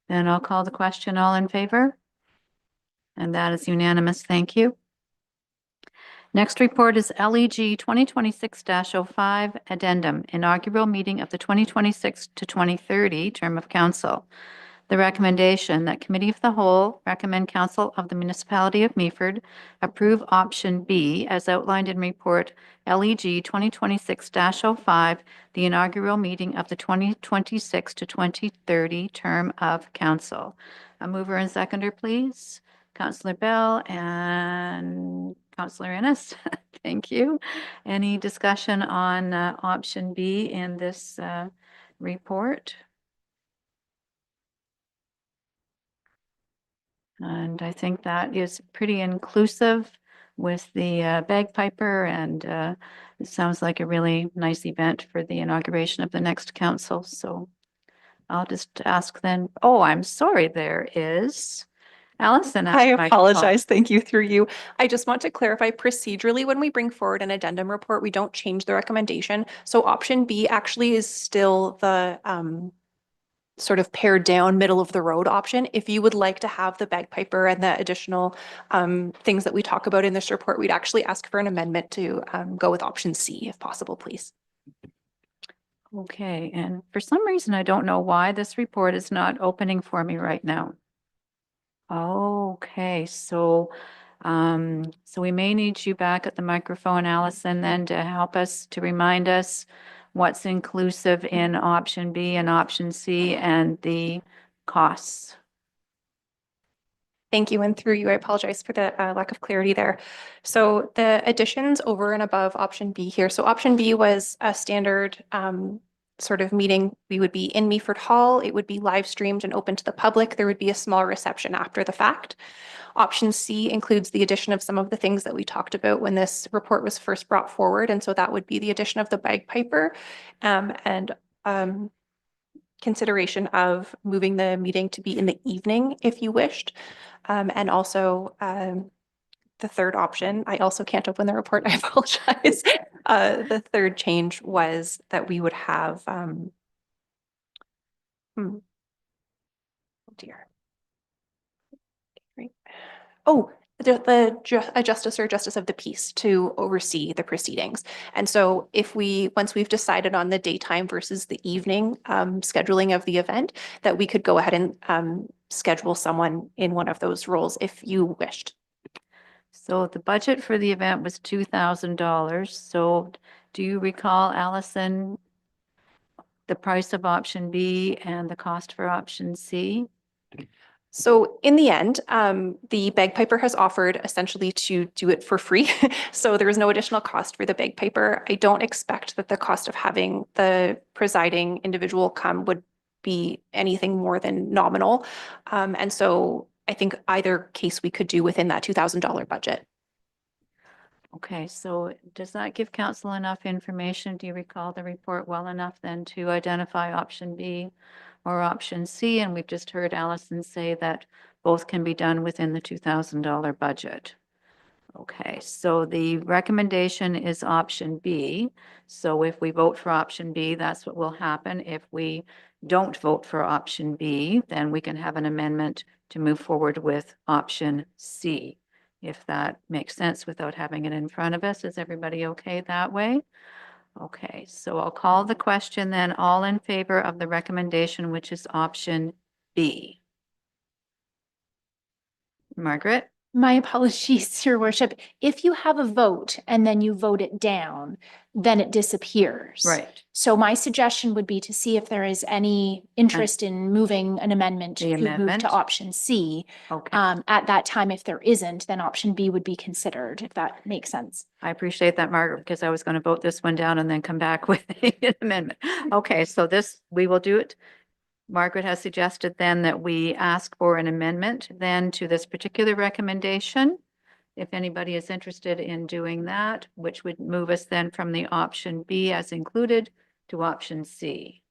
Then I'll call the question. All in favor? And that is unanimous. Thank you. Next report is LEG 2026-05 Addendum, inaugural meeting of the 2026 to 2030 term of council. The recommendation that Committee of the Whole recommend Council of the Municipality of Meaford approve option B as outlined in report LEG 2026-05, the inaugural meeting of the 2026 to 2030 term of council. A mover and seconder, please. Councillor Bell and Councillor Ennis. Thank you. Any discussion on option B in this report? And I think that is pretty inclusive with the bagpiper, and it sounds like a really nice event for the inauguration of the next council. So I'll just ask then, oh, I'm sorry, there is Allison. I apologize. Thank you through you. I just want to clarify procedurally, when we bring forward an addendum report, we don't change the recommendation. So option B actually is still the sort of pared down middle of the road option. If you would like to have the bagpiper and the additional things that we talk about in this report, we'd actually ask for an amendment to go with option C if possible, please. Okay, and for some reason, I don't know why this report is not opening for me right now. Okay, so we may need you back at the microphone, Allison, then to help us, to remind us what's inclusive in option B and option C and the costs. Thank you. And through you, I apologize for the lack of clarity there. So the additions over and above option B here. So option B was a standard sort of meeting. We would be in Meaford Hall. It would be live streamed and open to the public. There would be a small reception after the fact. Option C includes the addition of some of the things that we talked about when this report was first brought forward. And so that would be the addition of the bagpiper and consideration of moving the meeting to be in the evening if you wished. And also the third option, I also can't open the report, I apologize. The third change was that we would have, oh dear. Oh, a justice or justice of the peace to oversee the proceedings. And so once we've decided on the daytime versus the evening scheduling of the event, that we could go ahead and schedule someone in one of those roles if you wished. So the budget for the event was $2,000. So do you recall, Allison, the price of option B and the cost for option C? So in the end, the bagpiper has offered essentially to do it for free. So there is no additional cost for the bagpiper. I don't expect that the cost of having the presiding individual come would be anything more than nominal. And so I think either case we could do within that $2,000 budget. Okay, so does that give council enough information? Do you recall the report well enough then to identify option B or option C? And we've just heard Allison say that both can be done within the $2,000 budget. Okay, so the recommendation is option B. So if we vote for option B, that's what will happen. If we don't vote for option B, then we can have an amendment to move forward with option C, if that makes sense without having it in front of us. Is everybody okay that way? Okay, so I'll call the question then. All in favor of the recommendation, which is option B? Margaret? My apologies, Your Worship. If you have a vote and then you vote it down, then it disappears. Right. So my suggestion would be to see if there is any interest in moving an amendment The to move amendment? to option C. Okay. At that time, if there isn't, then option B would be considered, if that makes sense. I appreciate that, Margaret, because I was going to vote this one down and then come back with an amendment. Okay, so this, we will do it. Margaret has suggested then that we ask for an amendment then to this particular recommendation. If anybody is interested in doing that, which would move us then from the option B as included to option C.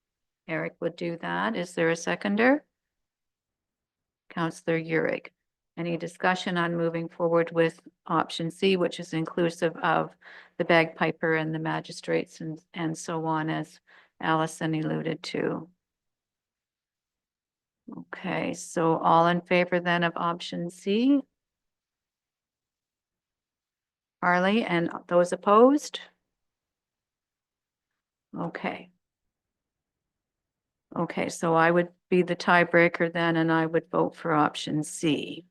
Eric would do that. Is there a seconder? Councillor Urick. Any discussion on moving forward with option C, which is inclusive of the bagpiper and the magistrates and so on, as Allison alluded to? Okay, so all in favor then of option C? Harley, and those opposed? Okay. Okay, so I would be the tiebreaker then, and I would vote for option C.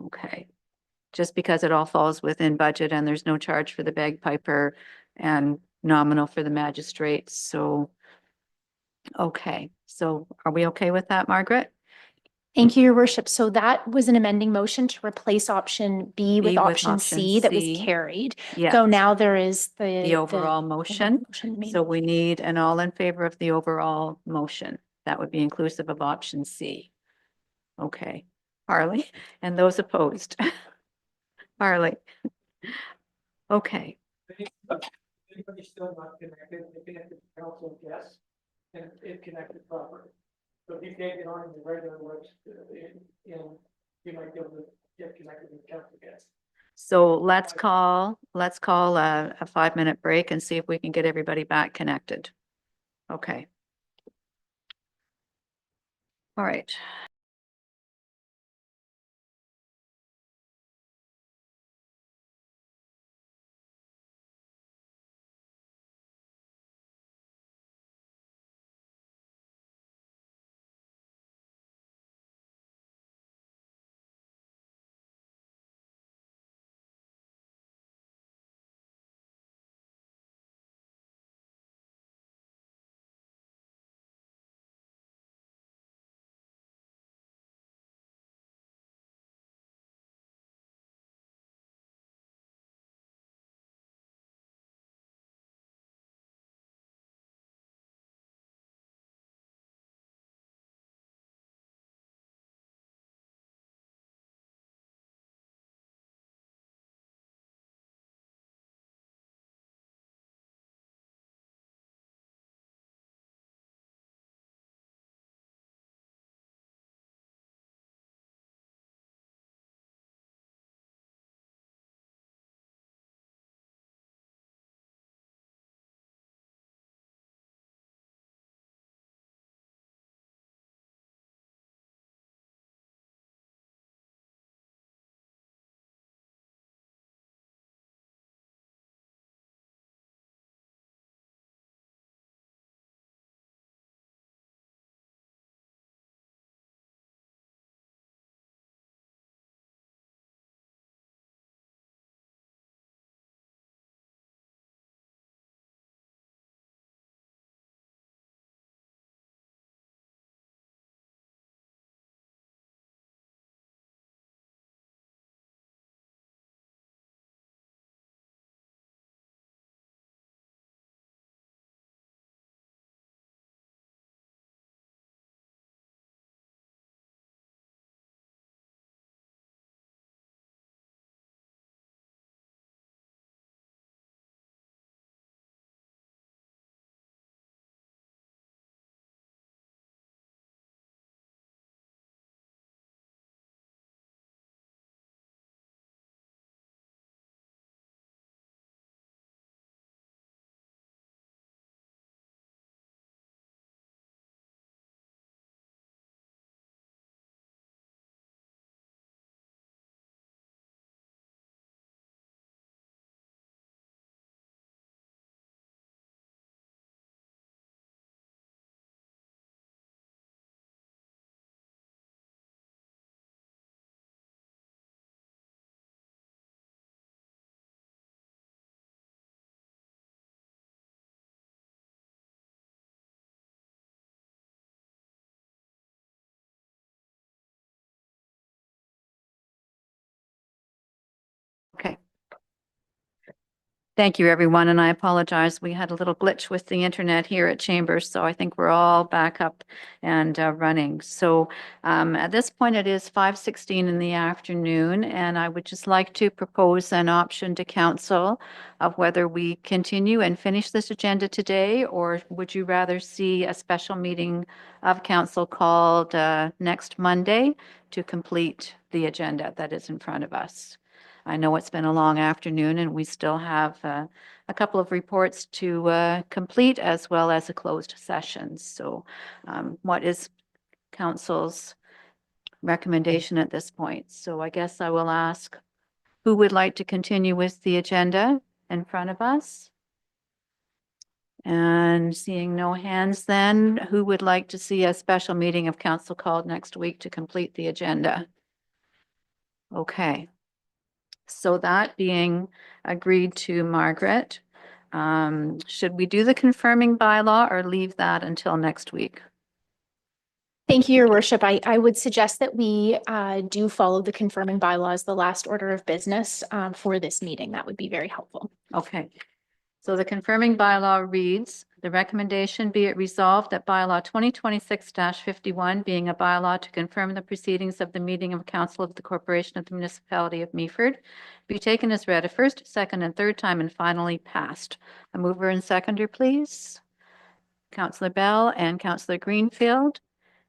Okay. Just because it all falls within budget and there's no charge for the bagpiper and nominal for the magistrates, so. Okay, so are we okay with that, Margaret? Thank you, Your Worship. So that was an amending motion to replace option B with B with option option C that was C. carried. Yes. So now there is The overall motion. made. So we need an all in favor of the overall motion. That would be inclusive of option C. Okay, Harley, and those opposed? Harley. Okay, Anybody still not connected, they connected to council, yes, and it connected properly. So if you can't get on in the regular works, you might be able to get connected with council, yes. so let's call a 5-minute break and see if we can get everybody back connected. Okay. All right. Thank you, everyone, and I apologize. We had a little glitch with the internet here at Chambers, so I think we're all back up and running. So at this point, it is 5:16 in the afternoon, and I would just like to propose an option to council of whether we continue and finish this agenda today, or would you rather see a special meeting of council called next Monday to complete the agenda that is in front of us? I know it's been a long afternoon and we still have a couple of reports to complete as well as a closed session. So what is council's recommendation at this point? So I guess I will ask who would like to continue with the agenda in front of us? And seeing no hands then, who would like to see a special meeting of council called next week to complete the agenda? Okay. So that being agreed to, Margaret, should we do the confirming bylaw or leave that until next week? Thank you, Your Worship. I would suggest that we do follow the confirming bylaws, the last order of business for this meeting. That would be very helpful. Okay. So the confirming bylaw reads, the recommendation be it resolved that bylaw 2026-51 being a bylaw to confirm the proceedings of the meeting of council of the corporation of the municipality of Meaford be taken as read a first, second, and third time and finally passed. A mover and seconder, please. Councillor Bell and Councillor Greenfield.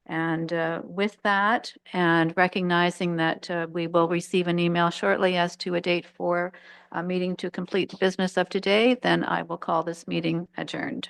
And with that, and recognizing that we will receive an email shortly as to a date for a meeting to complete the business of today, then I will call this meeting adjourned.